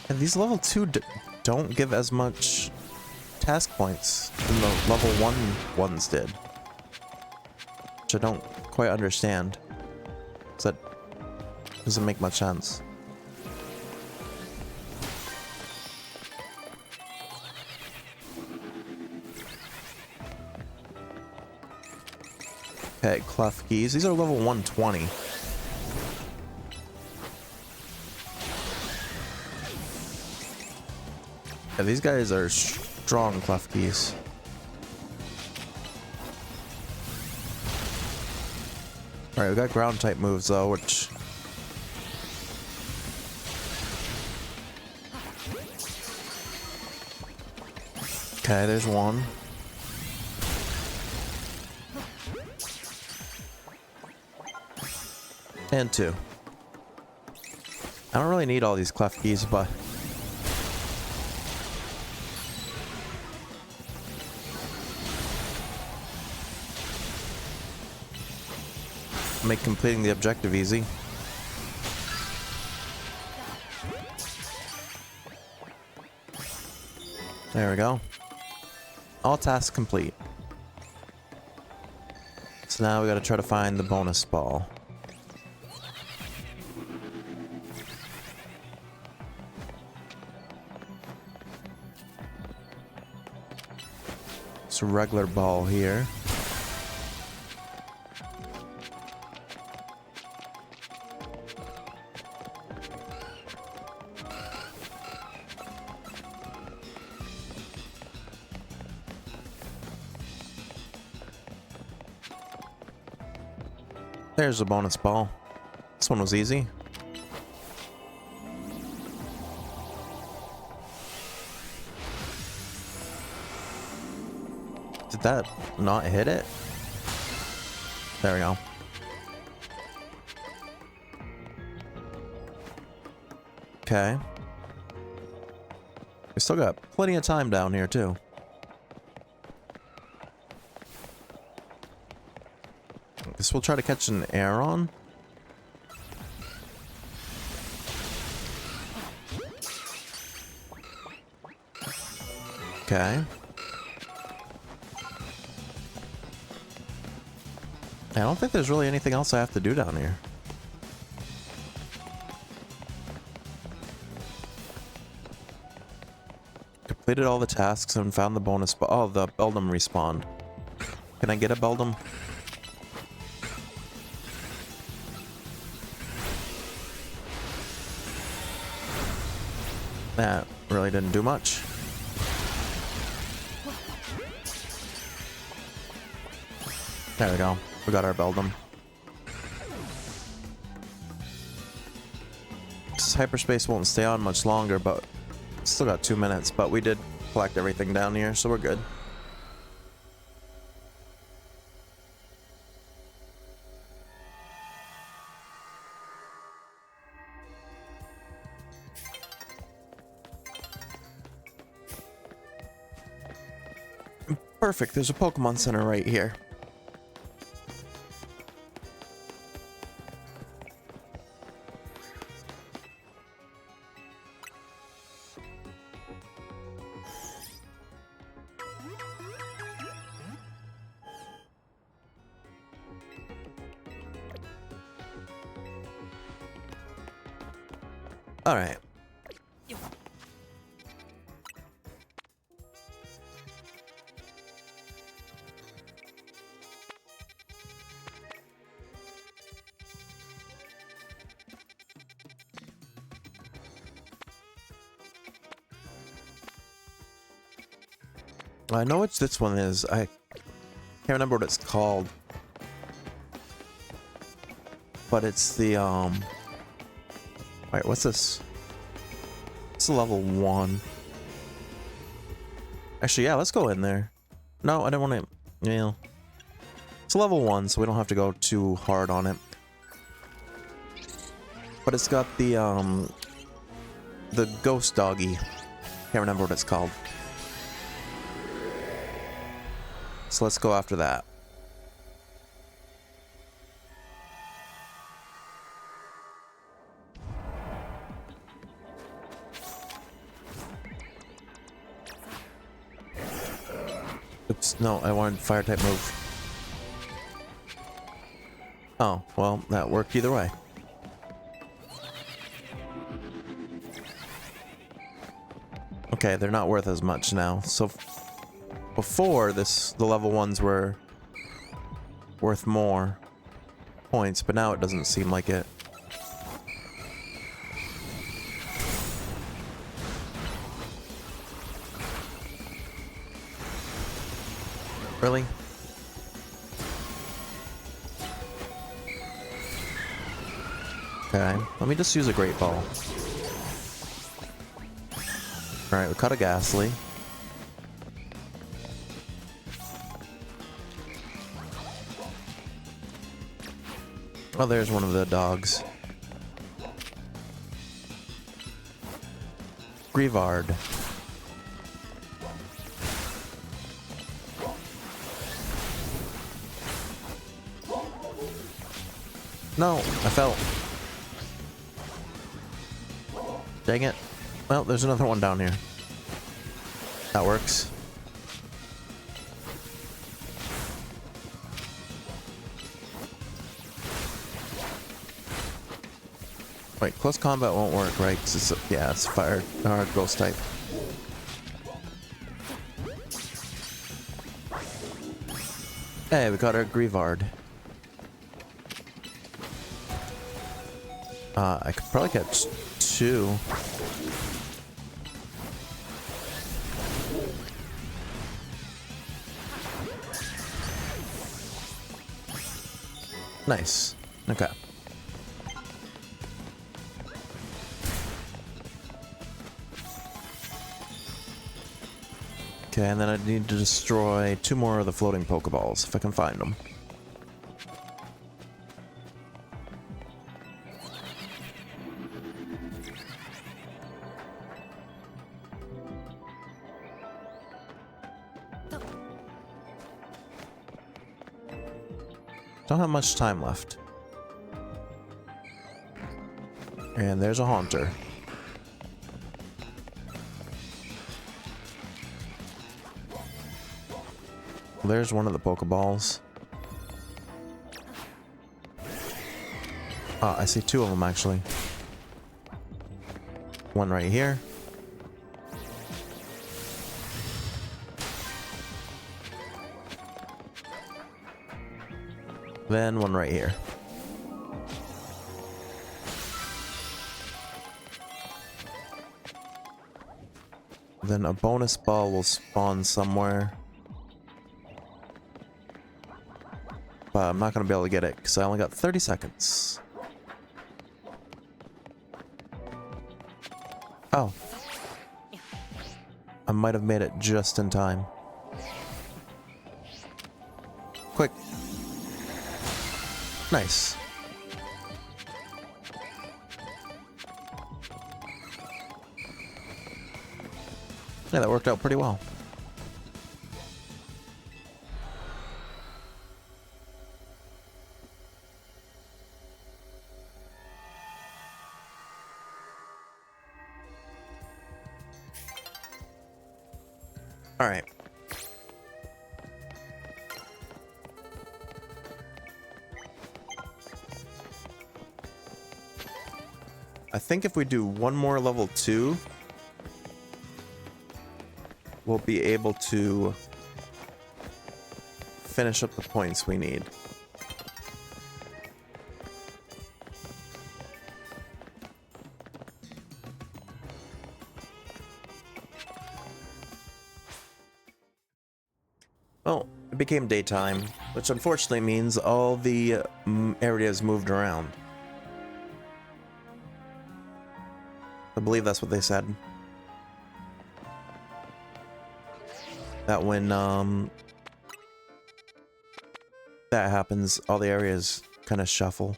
And these level 2 don't give as much task points than the level 1 ones did. Which I don't quite understand. Because that doesn't make much sense. Okay, Klefkis. These are level 120. Yeah, these guys are strong Klefkis. Alright, we got ground type moves though, which... Okay, there's one. And 2. I don't really need all these Klefkis, but... make completing the objective easy. There we go. All tasks complete. So now we gotta try to find the bonus ball. It's a regular ball here. There's a bonus ball. This one was easy. Did that not hit it? There we go. Okay. We still got plenty of time down here too. Guess we'll try to catch an Aeron. Okay. I don't think there's really anything else I have to do down here. Completed all the tasks and found the bonus. Oh, the Beldum respawned. Can I get a Beldum? That really didn't do much. There we go. We got our Beldum. This hyperspace won't stay on much longer, but still got 2 minutes. But we did collect everything down here, so we're good. Perfect, there's a Pokemon Center right here. All right. I know which this one is. I can't remember what it's called. But it's the, Wait, what's this? It's a level 1. Actually, yeah, let's go in there. No, I don't want to, you know. It's a level 1, so we don't have to go too hard on it. But it's got the ghost doggy. Can't remember what it's called. So let's go after that. Oops, no, I wanted fire type move. Oh, well, that worked either way. Okay, they're not worth as much now. So before this, the level 1s were worth more points, but now it doesn't seem like it. Really? Okay, let me just use a Great Ball. Alright, we caught a Ghastly. Oh, there's one of the dogs. Grievard. No, I fell. Dang it. Well, there's another one down here. That works. Wait, close combat won't work, right? 'Cause it's, yeah, it's fire or ghost type. Hey, we got our Grievard. I could probably catch 2. Nice. Okay. Okay, and then I need to destroy 2 more of the floating Pokeballs, if I can find them. Don't have much time left. And there's a Haunter. There's one of the Pokeballs. I see 2 of them actually. One right here. Then one right here. Then a bonus ball will spawn somewhere. But I'm not going to be able to get it because I only got 30 seconds. Oh. I might have made it just in time. Quick. Nice. Yeah, that worked out pretty well. All right. I think if we do one more level 2, we'll be able to finish up the points we need. Well, it became daytime, which unfortunately means all the areas moved around. I believe that's what they said. That when that happens, all the areas kind of shuffle.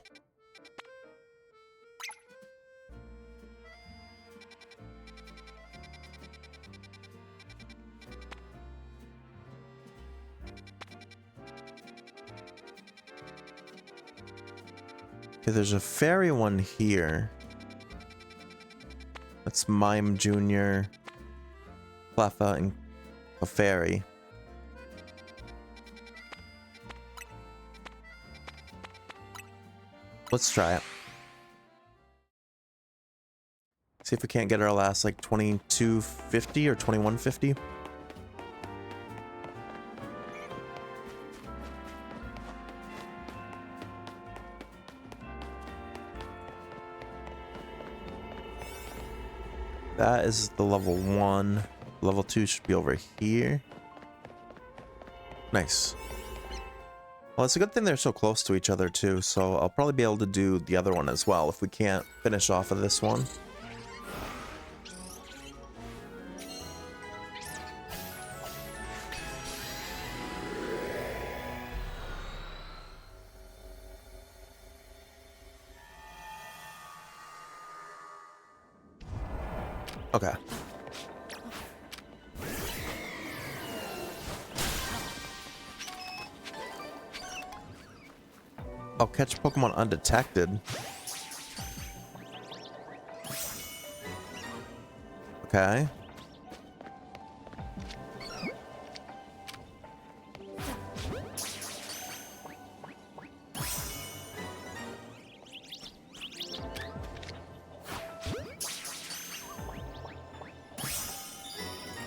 Okay, there's a fairy one here. That's Mime Jr., Cleffa, and a fairy. Let's try it. See if we can't get our last like 2250 or 2150. That is the level 1. Level 2 should be over here. Nice. Well, it's a good thing they're so close to each other too, so I'll probably be able to do the other one as well if we can't finish off of this one. Okay. I'll catch Pokemon undetected. Okay.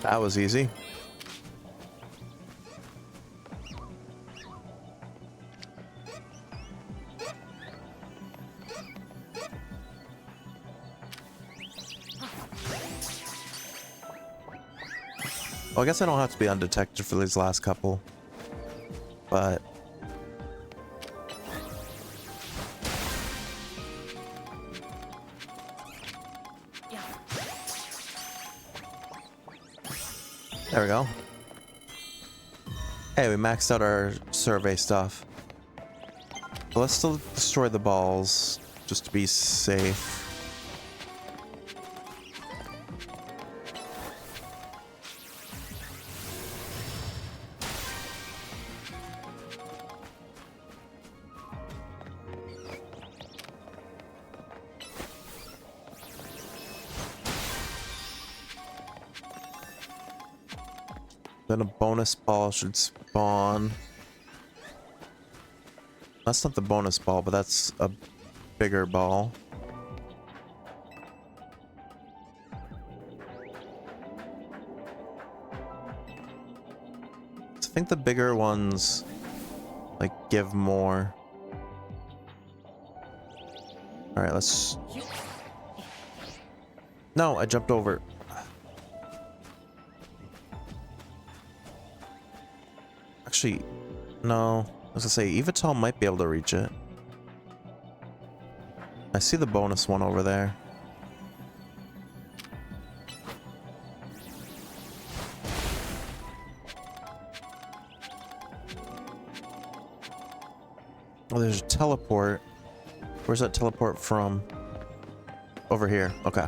That was easy. Well, I guess I don't have to be undetected for these last couple. But... there we go. Hey, we maxed out our survey stuff. But let's still destroy the balls, just to be safe. Then a bonus ball should spawn. That's not the bonus ball, but that's a bigger ball. So I think the bigger ones, like, give more. Alright, let's... No, I jumped over. Actually, no. I was gonna say, Evital might be able to reach it. I see the bonus one over there. Oh, there's a teleport. Where's that teleport from? Over here. Okay.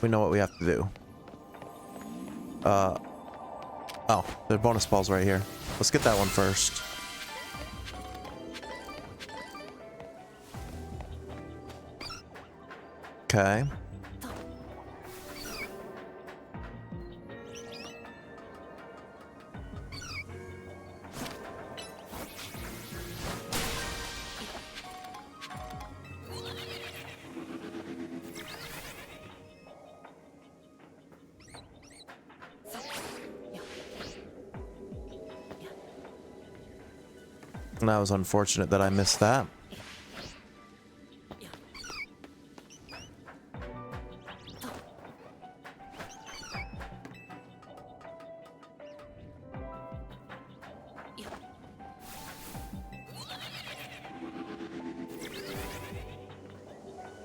We know what we have to do. Oh, the bonus ball's right here. Let's get that one first. Okay. That was unfortunate that I missed that.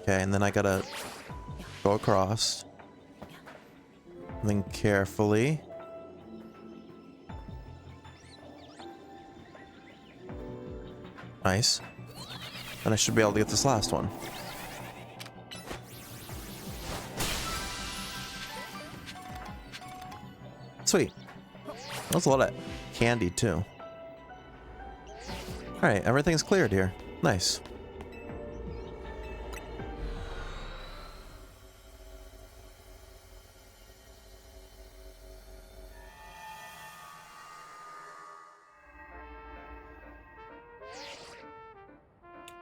Okay, and then I gotta go across. And then carefully. Nice. And I should be able to get this last one. Sweet. That was a lot of candy, too. Alright, everything's cleared here. Nice.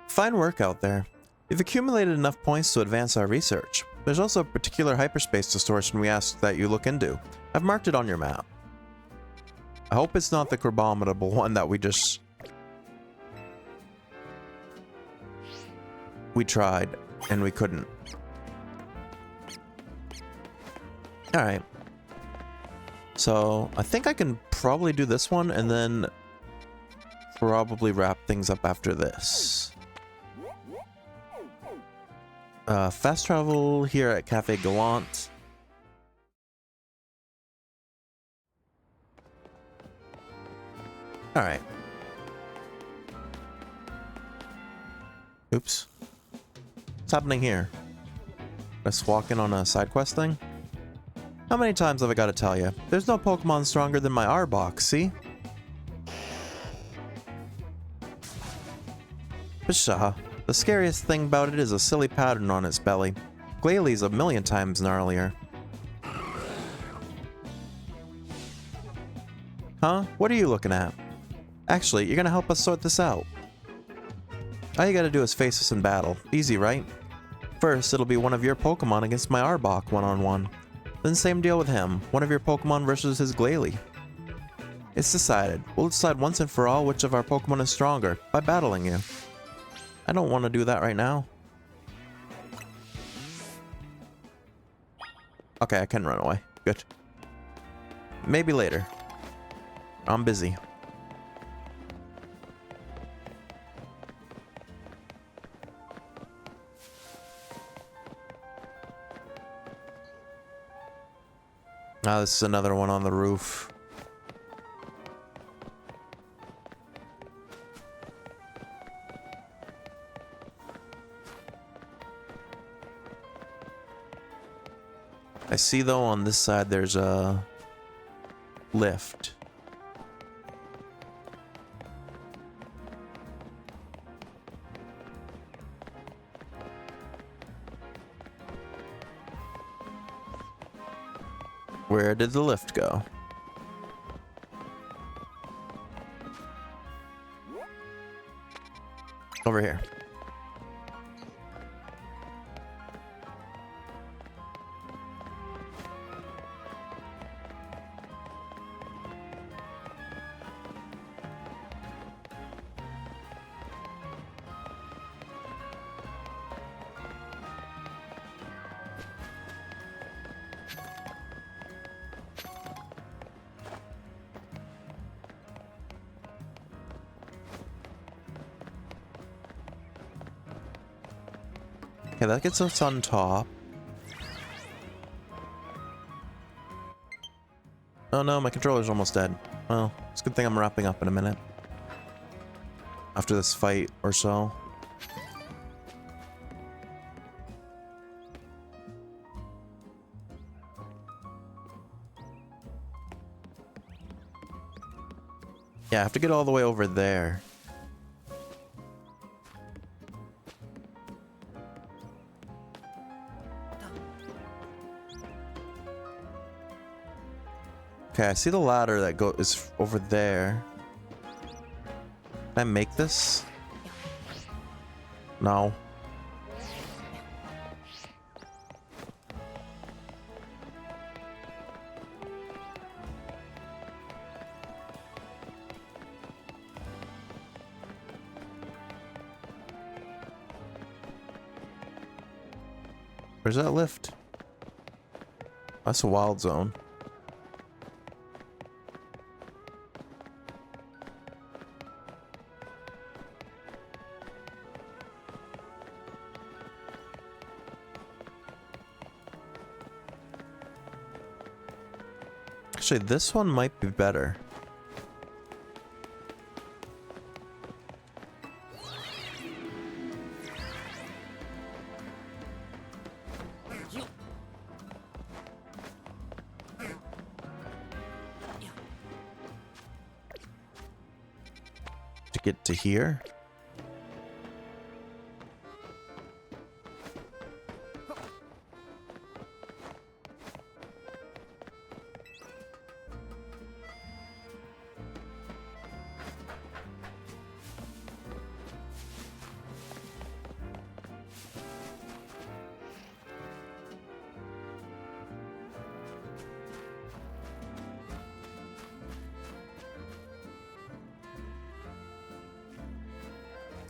Fine work out there. We've accumulated enough points to advance our research. There's also a particular hyperspace distortion we asked that you look into. I've marked it on your map. I hope it's not the Crabominable one that we tried, and we couldn't. Alright. So, I think I can probably do this one, and then probably wrap things up after this. Fast travel here at Cafe Gallant. Alright. Oops. What's happening here? Just walking on a side quest thing? How many times have I got to tell you? There's no Pokemon stronger than my Arbok, see? Pshaw. The scariest thing about it is a silly pattern on its belly. Glalie a million times gnarlier. Huh? What are you looking at? Actually, you're gonna help us sort this out. All you gotta do is face us in battle. Easy, right? First, it'll be one of your Pokemon against my Arbok one-on-one. Then same deal with him. One of your Pokemon versus his Glalie. It's decided. We'll decide once and for all which of our Pokemon is stronger by battling you. I don't want to do that right now. Okay, I can run away. Good. Maybe later. I'm busy. Ah, this is another one on the roof. I see though on this side there's a lift. Where did the lift go? Over here. Okay, that gets us on top. Oh no, my controller's almost dead. Well, it's a good thing I'm wrapping up in a minute. After this fight or so. Yeah, I have to get all the way over there. Okay, I see the ladder that is over there. Can I make this? No. Where's that lift? That's a wild zone. Actually, this one might be better. To get to here.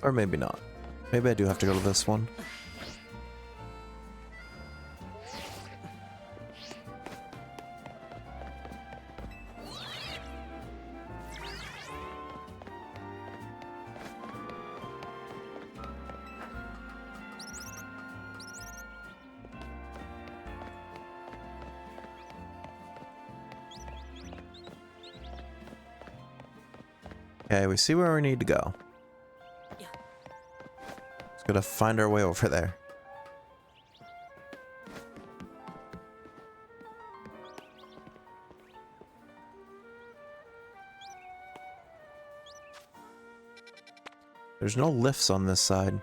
Or maybe not. Maybe I do have to go to this one. Okay, we see where we need to go. Just gotta find our way over there. There's no lifts on this side.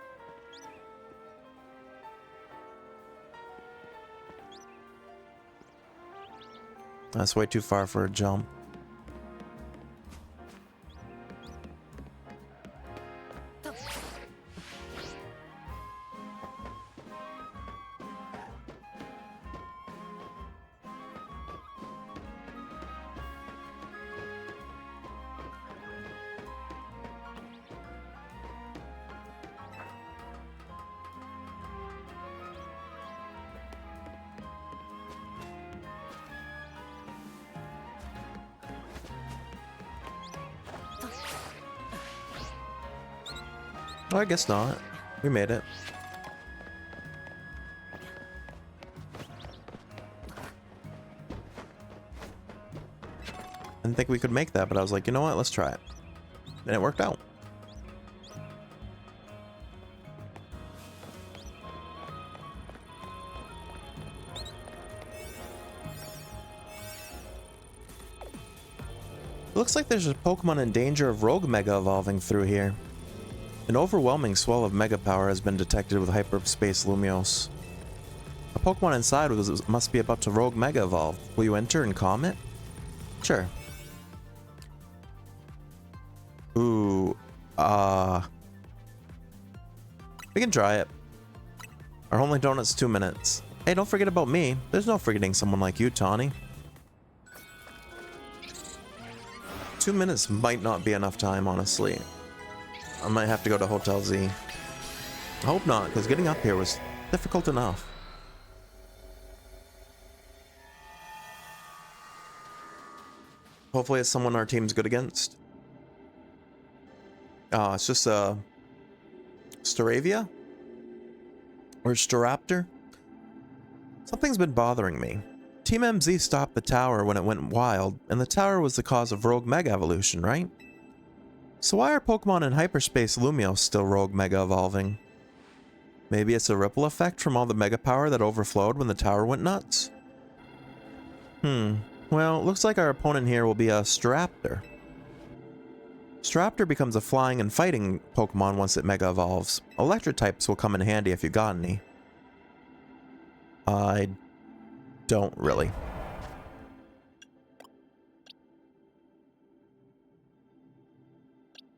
That's way too far for a jump. Well, I guess not. We made it. I didn't think we could make that, but I was like, you know what? Let's try it. And it worked out. It looks like there's a Pokemon in danger of rogue Mega evolving through here. An overwhelming swell of Mega power has been detected with Hyperspace Lumiose. A Pokemon inside must be about to rogue Mega evolve. Will you enter and calm it? Sure. Ooh, we can try it. Our only donut's 2 minutes. Hey, don't forget about me. There's no forgetting someone like you, Tawny. 2 minutes might not be enough time, honestly. I might have to go to Hotel Z. I hope not, because getting up here was difficult enough. Hopefully it's someone our team's good against. It's just Staravia? Or Staraptor? Something's been bothering me. Team MZ stopped the tower when it went wild, and the tower was the cause of rogue Mega evolution, right? So why are Pokemon in Hyperspace Lumiose still rogue Mega evolving? Maybe it's a ripple effect from all the Mega power that overflowed when the tower went nuts? Well, looks like our opponent here will be a Staraptor. Staraptor becomes a flying and fighting Pokemon once it Mega evolves. Electric types will come in handy if you got any. I don't really.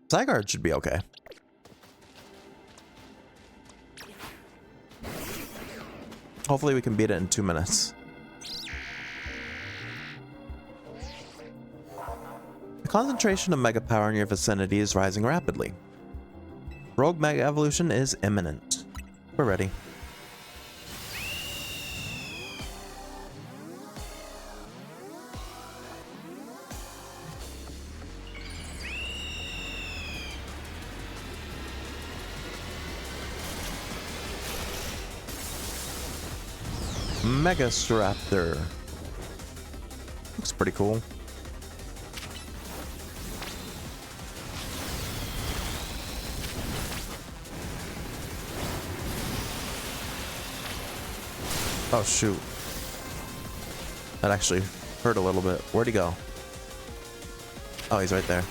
Zygarde should be okay. Hopefully we can beat it in 2 minutes. The concentration of Mega power in your vicinity is rising rapidly. Rogue Mega evolution is imminent. We're ready. Mega Staraptor. Looks pretty cool. Oh shoot. That actually hurt a little bit. Where'd he go? Oh, he's right there.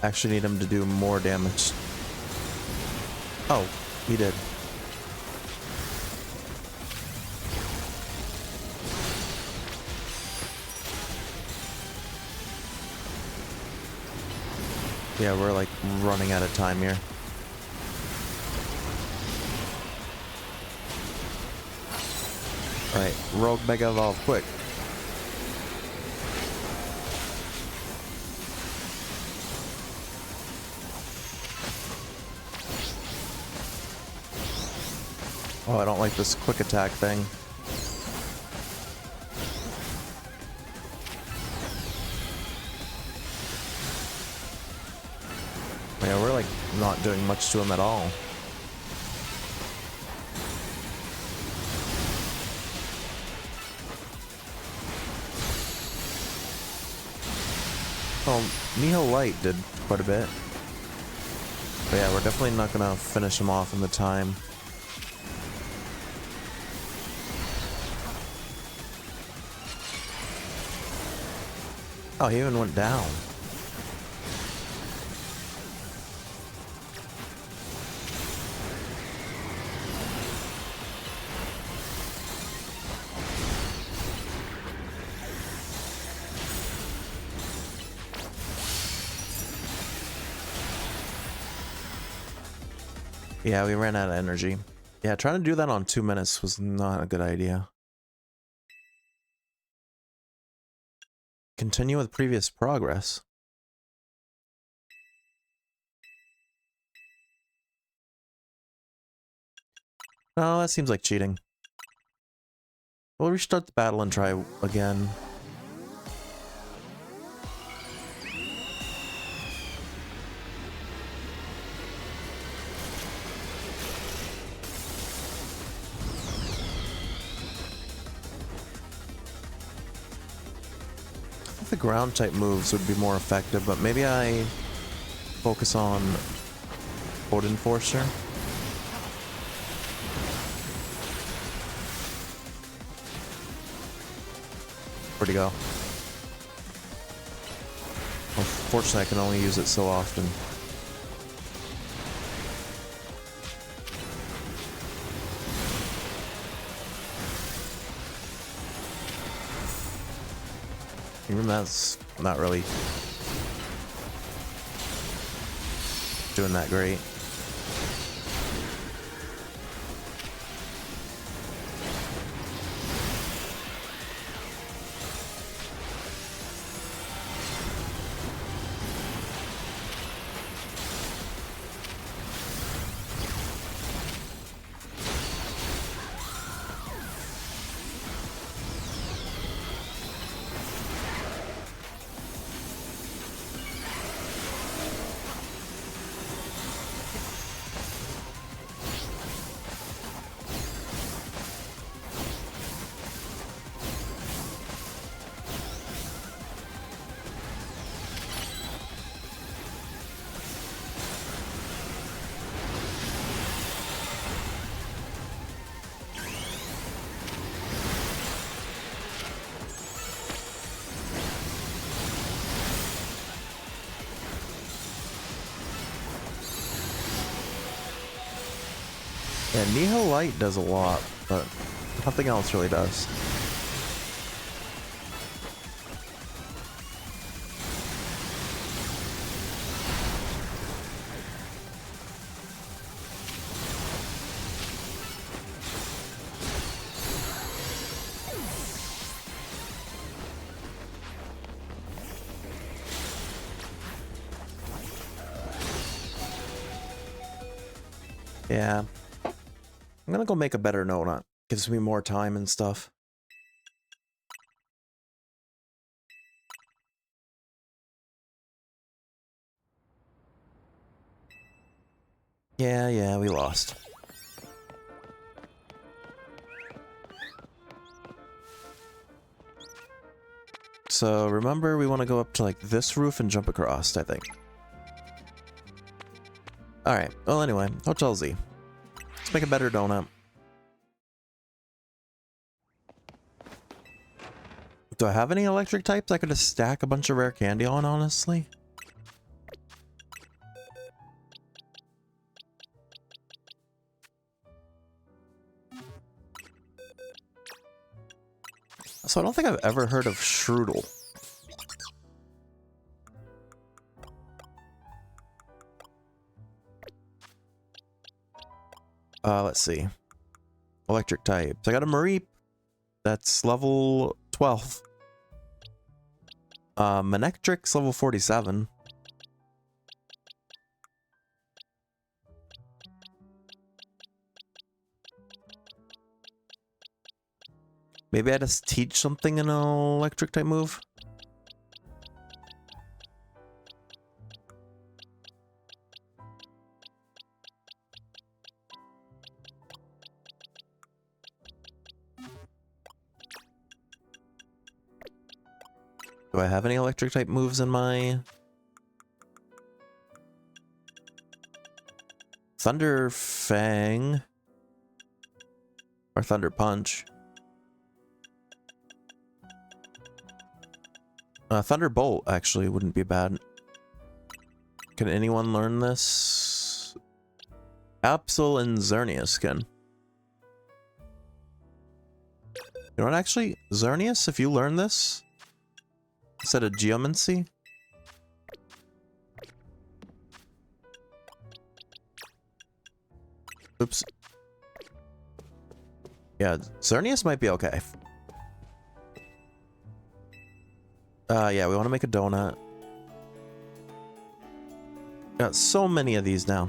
Actually need him to do more damage. Oh, he did. Yeah, we're like running out of time here. Alright, Rogue Mega Evolve quick. Oh, I don't like this quick attack thing. Yeah, we're like not doing much to him at all. Well, Miho Light did quite a bit. But yeah, we're definitely not gonna finish him off in the time. Oh, he even went down. Yeah, we ran out of energy. Yeah, trying to do that on 2 minutes was not a good idea. Continue with previous progress. No, that seems like cheating. We'll restart the battle and try again. I think the ground type moves would be more effective, but maybe I focus on Code Enforcer. Where'd he go? Unfortunately, I can only use it so often. Even that's not really doing that great. Yeah, Nihil Light does a lot, but nothing else really does. Yeah. I'm gonna go make a better note on it. Gives me more time and stuff. Yeah, we lost. So remember, we want to go up to like this roof and jump across, I think. Alright, well anyway, Hotel Z. Let's make a better donut. Do I have any electric types I could just stack a bunch of rare candy on, honestly? So I don't think I've ever heard of Strudel. Let's see. Electric types. I got a Mareep. That's level 12. Manectrix level 47. Maybe I just teach something in an electric type move? Do I have any electric type moves in my... Thunder Fang? Or Thunder Punch? Thunderbolt, actually, wouldn't be bad. Can anyone learn this? Absol and Xerneas can. You know what, actually? Xerneas, if you learn this, instead of Geomancy... Oops. Yeah, Xerneas might be okay. Yeah, we want to make a donut. Got so many of these now.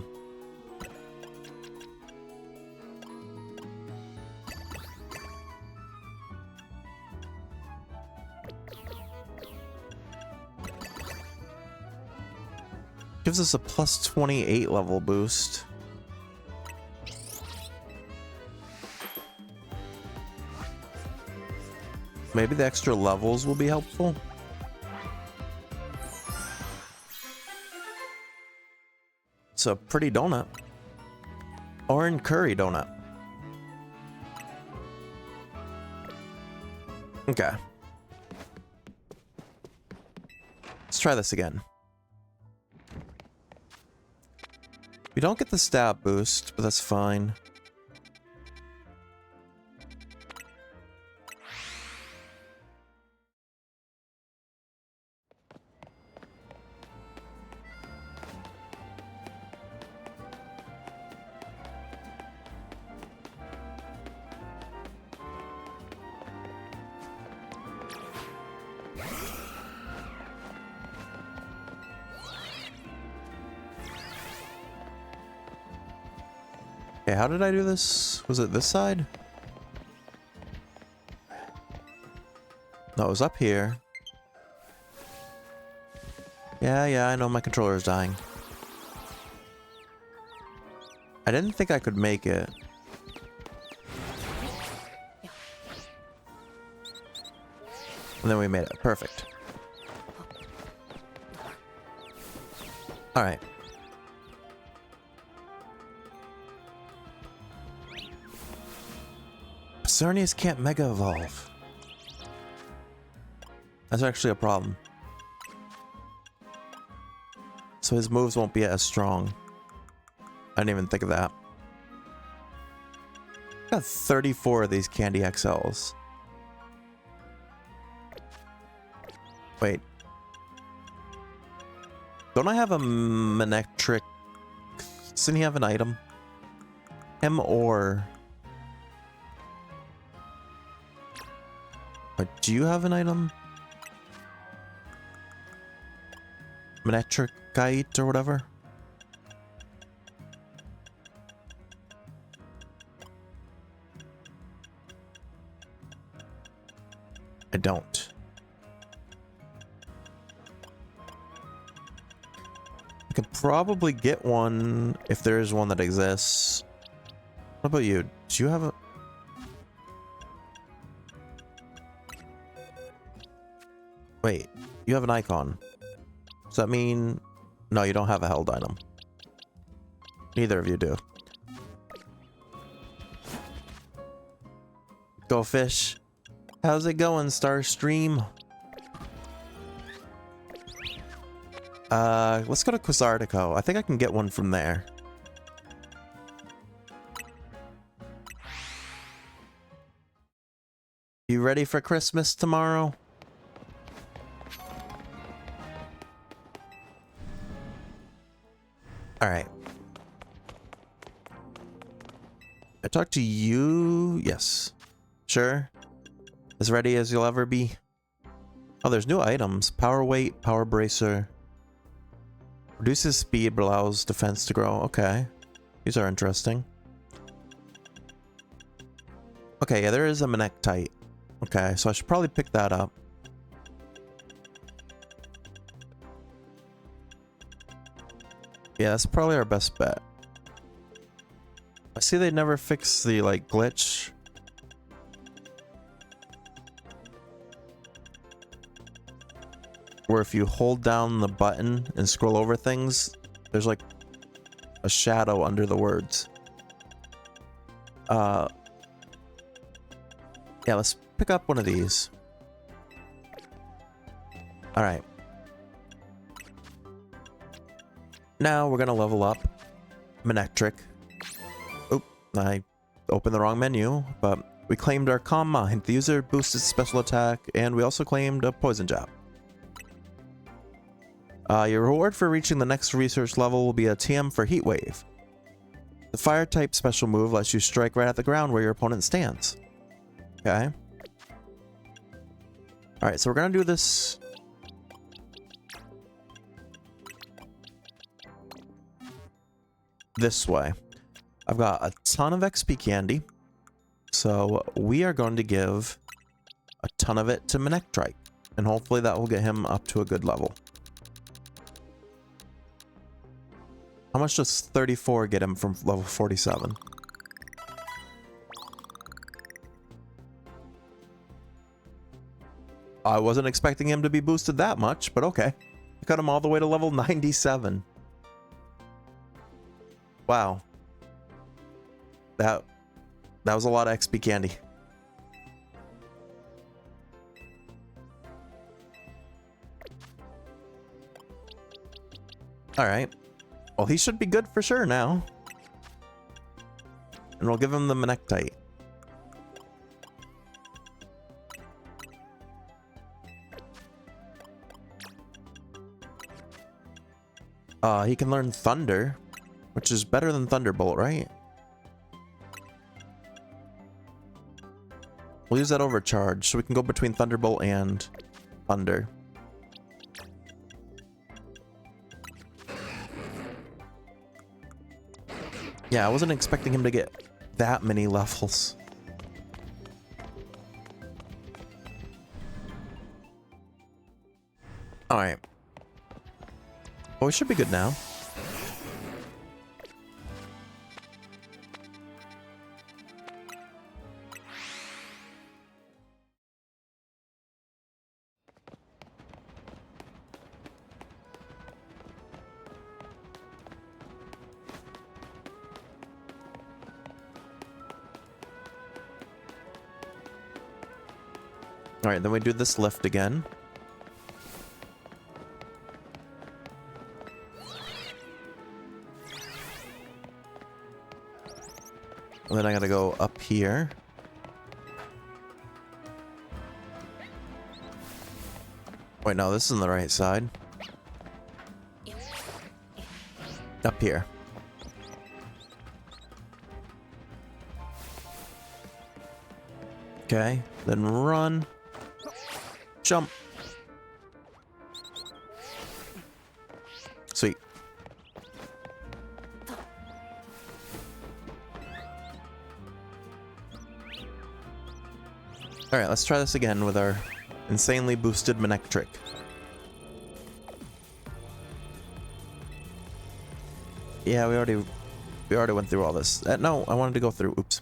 Gives us a plus 28 level boost. Maybe the extra levels will be helpful. It's a pretty donut. Orange curry donut. Okay. Let's try this again. We don't get the stat boost, but that's fine. Okay, how did I do this? Was it this side? No, it was up here. Yeah, I know my controller is dying. I didn't think I could make it. And then we made it. Perfect. Alright. Cernius can't Mega Evolve. That's actually a problem. So his moves won't be as strong. I didn't even think of that. Got 34 of these Candy XLs. Wait. Don't I have a Manectric? Doesn't he have an item? Him or... do you have an item? Manectricite or whatever? I don't. I could probably get one if there is one that exists. What about you? Do you have a... Wait, you have an icon. Does that mean... No, you don't have a held item. Neither of you do. Go fish. How's it going, Starstream? Let's go to Quasartico. I think I can get one from there. You ready for Christmas tomorrow? Alright. I talked to you? Yes. Sure. As ready as you'll ever be. Oh, there's new items. Power weight, power bracer. Reduces speed, but allows defense to grow. Okay. These are interesting. Okay, yeah, there is a Manectrite. Okay, so I should probably pick that up. Yeah, that's probably our best bet. I see they never fix the, like, glitch. Where if you hold down the button and scroll over things, there's, like, a shadow under the words. Yeah, let's pick up one of these. Alright. Now we're gonna level up Manectric. Oop, I opened the wrong menu, but we claimed our Calm Mind. The user boosted special attack, and we also claimed a Poison Jab. Your reward for reaching the next research level will be a TM for Heat Wave. The fire type special move lets you strike right at the ground where your opponent stands. Okay. Alright, so we're gonna do this. This way. I've got a ton of XP candy. So we are going to give a ton of it to Manectrite. And hopefully that will get him up to a good level. How much does 34 get him from level 47? I wasn't expecting him to be boosted that much, but okay. I got him all the way to level 97. Wow. That was a lot of XP candy. Alright. Well, he should be good for sure now. And we'll give him the Manectite. He can learn Thunder, which is better than Thunderbolt, right? We'll use that overcharge, so we can go between Thunderbolt and Thunder. Yeah, I wasn't expecting him to get that many levels. Alright. Well, we should be good now. Alright, then we do this lift again. And then I gotta go up here. Wait, no, this isn't the right side. Up here. Okay, then run. Jump. Sweet. Alright, let's try this again with our insanely boosted Manectric. Yeah, we already went through all this. No, I wanted to go through. Oops.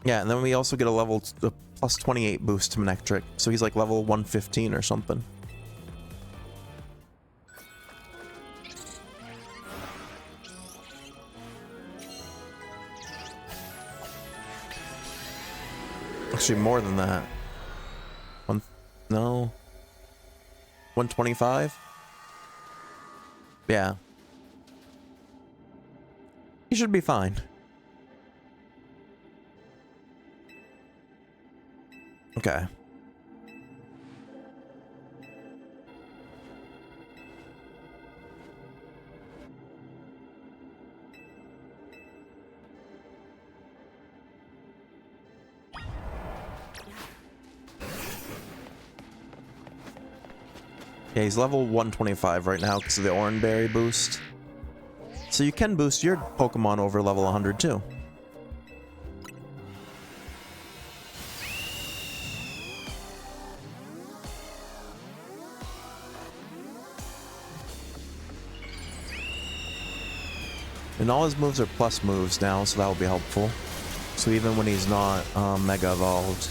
Yeah, and then we also get a plus 28 boost to Manectric, so he's like level 115 or something. Actually, more than that. No. 125? Yeah. He should be fine. Okay. Yeah, he's level 125 right now because of the Orange Berry boost. So you can boost your Pokemon over level 100 too. And all his moves are plus moves now, so that will be helpful. So even when he's not Mega Evolved,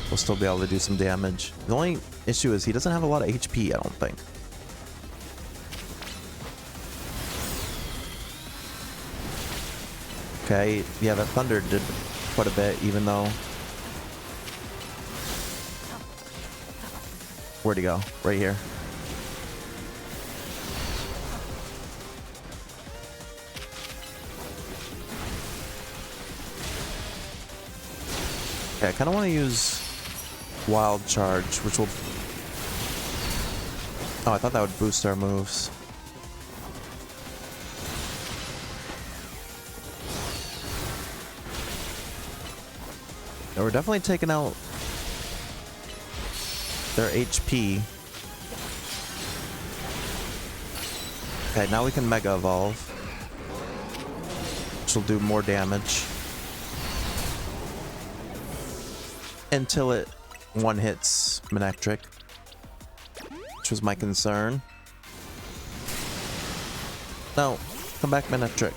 we'll still be able to do some damage. The only issue is he doesn't have a lot of HP, I don't think. Okay, yeah, that Thunder did quite a bit, even though... Where'd he go? Right here. Okay, I kind of want to use Wild Charge, which will... Oh, I thought that would boost our moves. Yeah, we're definitely taking out their HP. Okay, now we can Mega Evolve, which will do more damage. until it one hits Manectric, which was my concern. No, come back, Manectric.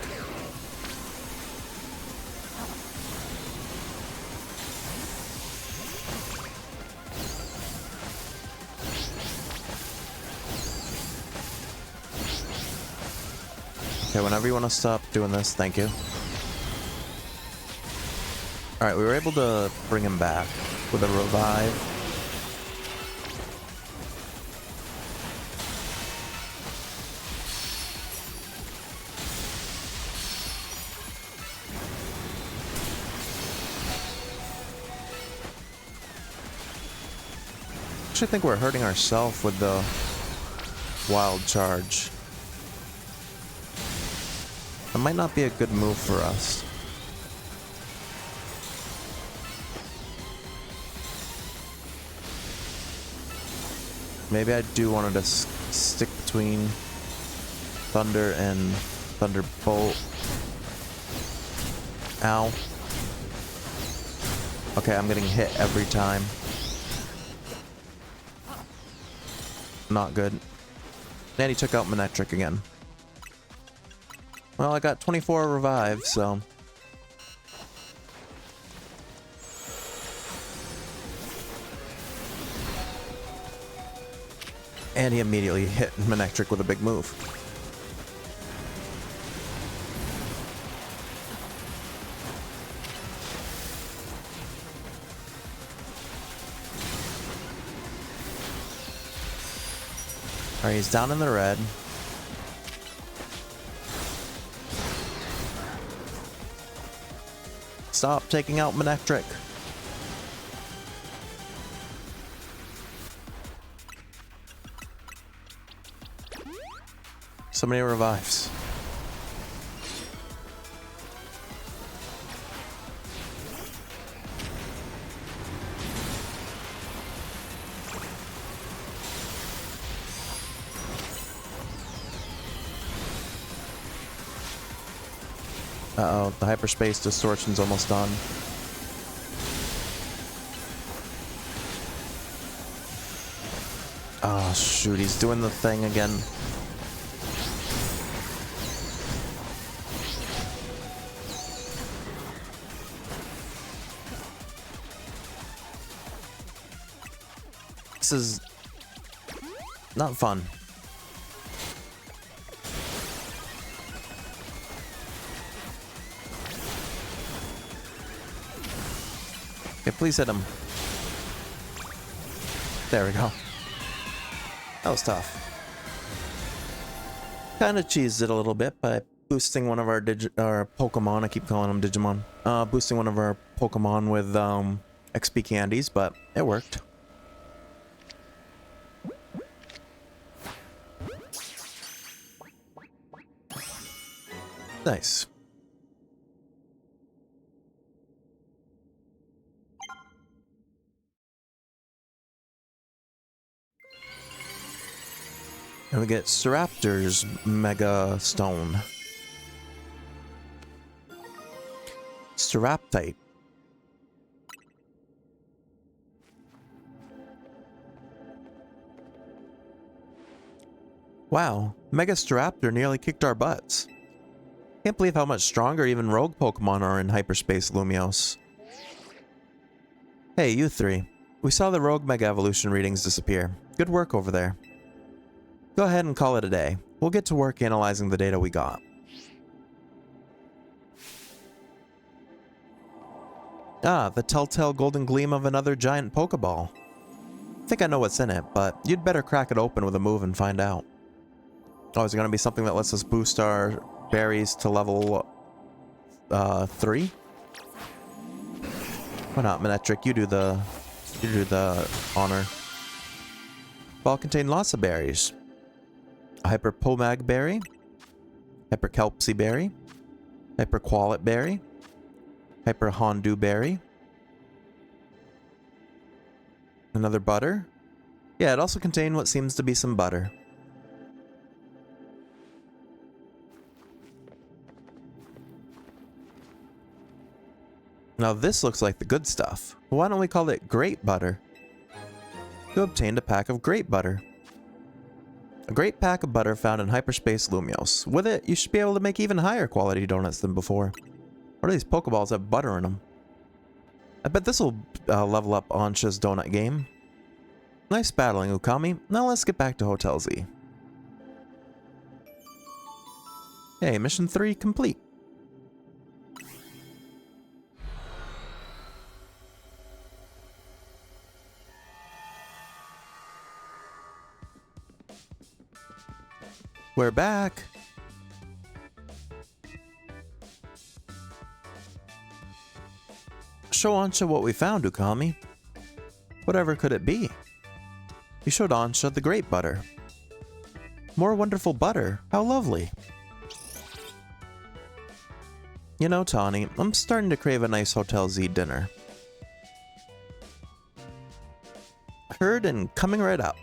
Okay, whenever you want to stop doing this, thank you. Alright, we were able to bring him back with a revive. Actually, I think we're hurting ourselves with the wild charge. That might not be a good move for us. Maybe I do want to just stick between Thunder and Thunderbolt. Ow. Okay, I'm getting hit every time. Not good. And he took out Manectric again. Well, I got 24 revives, so... And he immediately hit Manectric with a big move. Alright, he's down in the red. Stop taking out Manectric. So many revives. Uh-oh, the hyperspace distortion's almost done. Oh, shoot, he's doing the thing again. This is not fun. Okay, please hit him. There we go. That was tough. Kind of cheesed it a little bit by boosting one of our Pokemon. I keep calling them Digimon. Boosting one of our Pokemon with XP candies, but it worked. Nice. And we get Staraptor's Mega Stone. Staraptite. Wow, Mega Staraptor nearly kicked our butts. Can't believe how much stronger even rogue Pokemon are in Hyperspace Lumiose. Hey, you three. We saw the rogue Mega Evolution readings disappear. Good work over there. Go ahead and call it a day. We'll get to work analyzing the data we got. Ah, the telltale golden gleam of another giant Pokeball. I think I know what's in it, but you'd better crack it open with a move and find out. Oh, is it going to be something that lets us boost our berries to level 3? Why not, Manectric? You do the honor. Ball contained lots of berries. A Hyper Pomag berry, Hyper Kelpsy berry, Hyper Qualit berry, Hyper Hondu berry, another butter. Yeah, it also contained what seems to be some butter. Now this looks like the good stuff. Why don't we call it grape butter? You obtained a pack of grape butter. A great pack of butter found in hyperspace Lumios. With it, you should be able to make even higher quality donuts than before. What do these Pokeballs have butter in them? I bet this will level up Ansha's donut game. Nice battling, Ukami. Now let's get back to Hotel Z. Hey, mission 3 complete. We're back. Show Ansha what we found, Ukami. Whatever could it be? You showed Ansha the grape butter. More wonderful butter. How lovely. You know, Tawny, I'm starting to crave a nice Hotel Z dinner. Heard and coming right up.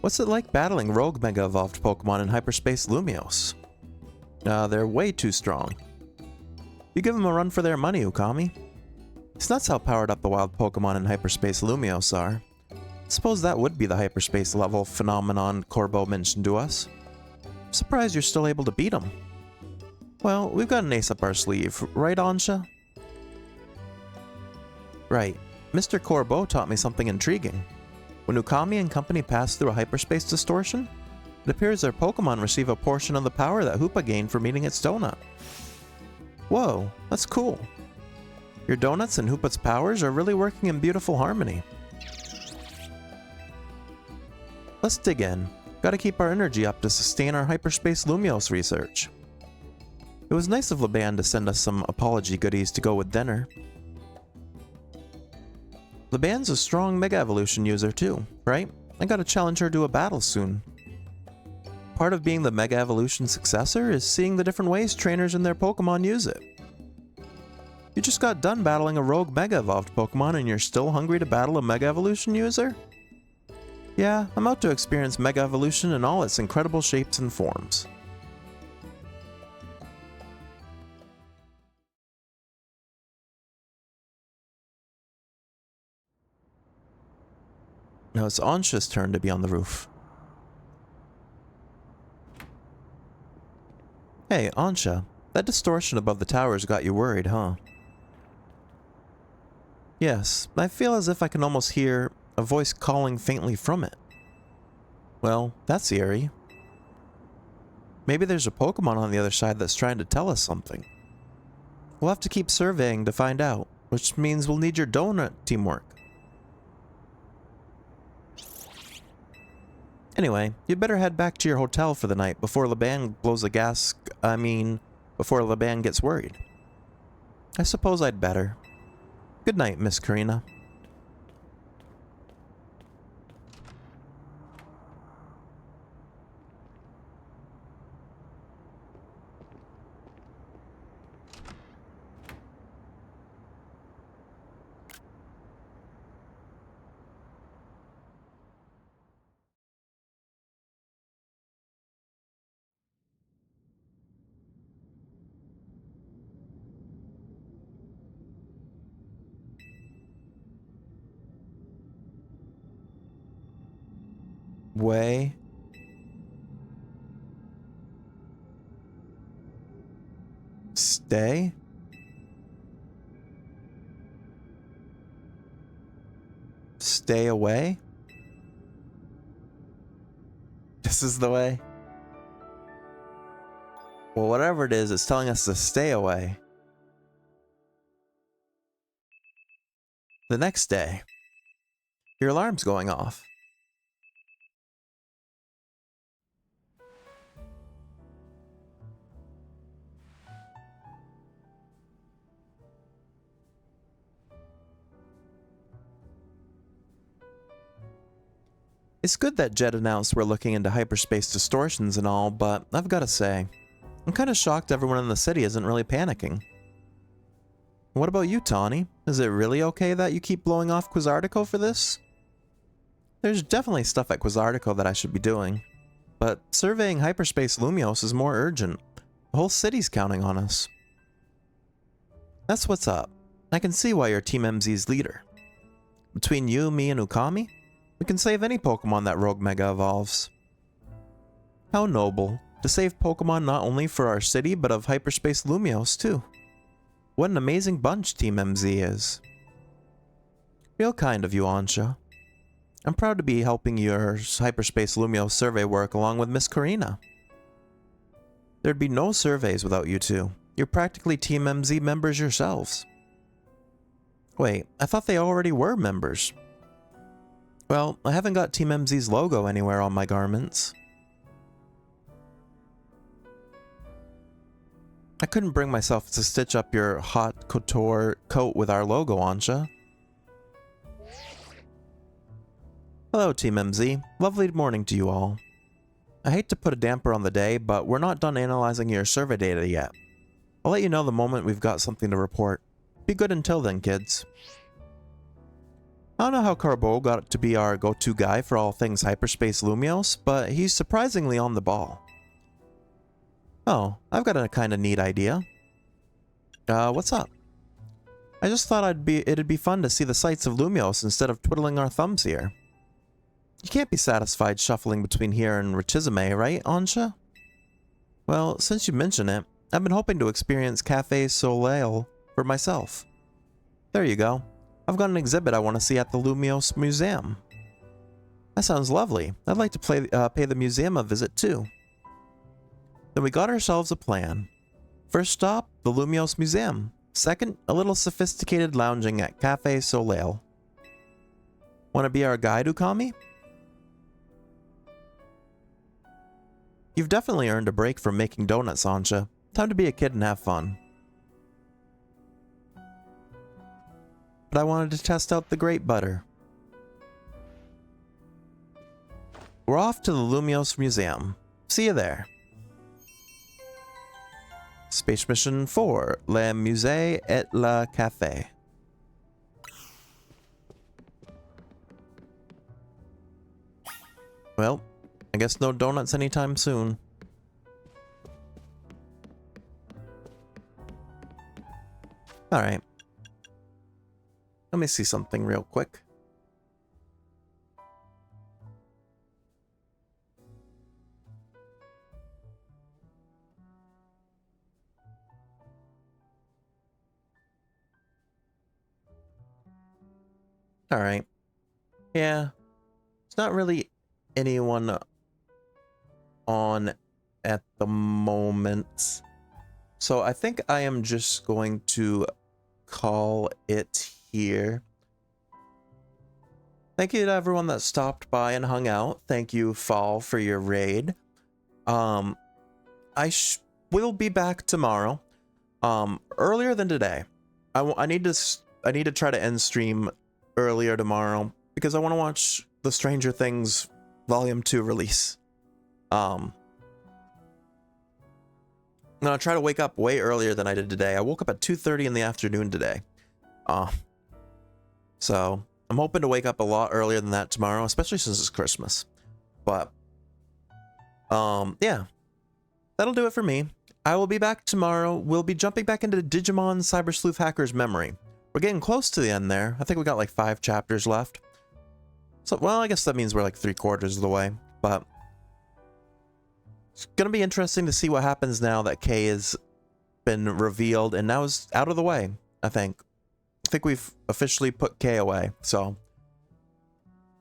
What's it like battling rogue Mega Evolved Pokemon in Hyperspace Lumios? They're way too strong. You give them a run for their money, Ukami. It's nuts how powered up the wild Pokemon in Hyperspace Lumios are. Suppose that would be the hyperspace level phenomenon Corbo mentioned to us. I'm surprised you're still able to beat them. Well, we've got an ace up our sleeve, right, Ansha? Right. Mr. Corbo taught me something intriguing. When Ukami and company pass through a hyperspace distortion, it appears their Pokemon receive a portion of the power that Hoopa gained from eating its donut. Whoa, that's cool. Your donuts and Hoopa's powers are really working in beautiful harmony. Let's dig in. Gotta keep our energy up to sustain our Hyperspace Lumios research. It was nice of Laban to send us some apology goodies to go with dinner. Laban's a strong Mega Evolution user too, right? I gotta challenge her to a battle soon. Part of being the Mega Evolution successor is seeing the different ways trainers and their Pokemon use it. You just got done battling a rogue Mega Evolved Pokemon and you're still hungry to battle a Mega Evolution user? Yeah, I'm out to experience Mega Evolution in all its incredible shapes and forms. Now it's Ansha's turn to be on the roof. Hey, Ansha, that distortion above the towers got you worried, huh? Yes, I feel as if I can almost hear a voice calling faintly from it. Well, that's eerie. Maybe there's a Pokemon on the other side that's trying to tell us something. We'll have to keep surveying to find out, which means we'll need your donut teamwork. Anyway, you'd better head back to your hotel for the night before Laban blows the gas. Before Laban gets worried. I suppose I'd better. Good night, Miss Karina. Way. Stay? Stay away? This is the way? Well, whatever it is, it's telling us to stay away. The next day. Your alarm's going off. It's good that Jet announced we're looking into hyperspace distortions and all, but I've gotta say, I'm kinda shocked everyone in the city isn't really panicking. What about you, Tawny? Is it really okay that you keep blowing off Quizartico for this? I There's definitely stuff at Quizartico that I should be doing, but surveying hyperspace Lumios is more urgent. The whole city's counting on us. That's what's up. I can see why you're Team MZ's leader. Between you, me, and Ukami, we can save any Pokemon that Rogue Mega evolves. How noble, to save Pokemon not only for our city, but of hyperspace Lumios too. What an amazing bunch Team MZ is. Real kind of you, Ansha. I'm proud to be helping your hyperspace Lumios survey work along with Miss Karina. There'd be no surveys without you two. You're practically Team MZ members yourselves. Wait, I thought they already were members. Well, I haven't got Team MZ's logo anywhere on my garments. I couldn't bring myself to stitch up your haute couture coat with our logo, Ansha. Hello, Team MZ. Lovely morning to you all. I hate to put a damper on the day, but we're not done analyzing your survey data yet. I'll let you know the moment we've got something to report. Be good until then, kids. I don't know how Carbo got to be our go-to guy for all things hyperspace Lumios, but he's surprisingly on the ball. Oh, I've got a kind of neat idea. What's up? I just thought it'd be fun to see the sights of Lumios instead of twiddling our thumbs here. You can't be satisfied shuffling between here and Richizime, right, Ansha? Well, since you mention it, I've been hoping to experience Cafe Soleil for myself. There you go. I've got an exhibit I want to see at the Lumios Museum. That sounds lovely. I'd like to pay the museum a visit too. Then we got ourselves a plan. First stop, the Lumios Museum. Second, a little sophisticated lounging at Cafe Soleil. Want to be our guide, Ukami? You've definitely earned a break from making donuts, Ansha. Time to be a kid and have fun. But I wanted to test out the great butter. We're off to the Lumios Museum. See you there. Space Mission 4, Le Musée et le Café. Well, I guess no donuts anytime soon. Alright. Let me see something real quick. Alright. Yeah. It's not really anyone on at the moment. So I think I am just going to call it here. Thank you to everyone that stopped by and hung out. Thank you, Fall, for your raid. I will be back tomorrow. Earlier than today. I need to try to end stream earlier tomorrow because I want to watch the Stranger Things Volume 2 release. I'm gonna try to wake up way earlier than I did today. I woke up at 2:30 in the afternoon today. So I'm hoping to wake up a lot earlier than that tomorrow, especially since it's Christmas. But yeah, that'll do it for me. I will be back tomorrow. We'll be jumping back into Digimon Cyber Sleuth Hacker's memory. We're getting close to the end there. I think we got like 5 chapters left. So, well, I guess that means we're like 3/4 of the way. But it's gonna be interesting to see what happens now that K has been revealed and now is out of the way, I think. I think we've officially put K away. So,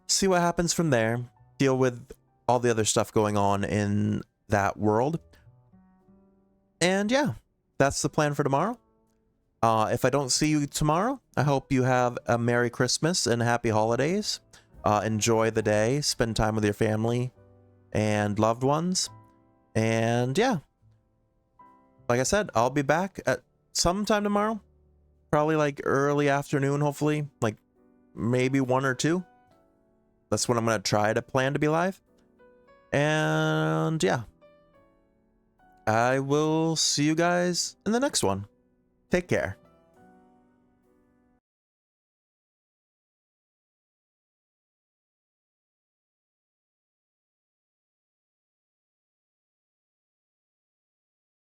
see what happens from there. Deal with all the other stuff going on in that world. And yeah, that's the plan for tomorrow. If I don't see you tomorrow, I hope you have a Merry Christmas and Happy Holidays. Enjoy the day, spend time with your family and loved ones. And yeah, like I said, I'll be back at sometime tomorrow. Probably like early afternoon, hopefully. Like maybe 1 or 2. That's when I'm going to try to plan to be live. And yeah, I will see you guys in the next one. Take care.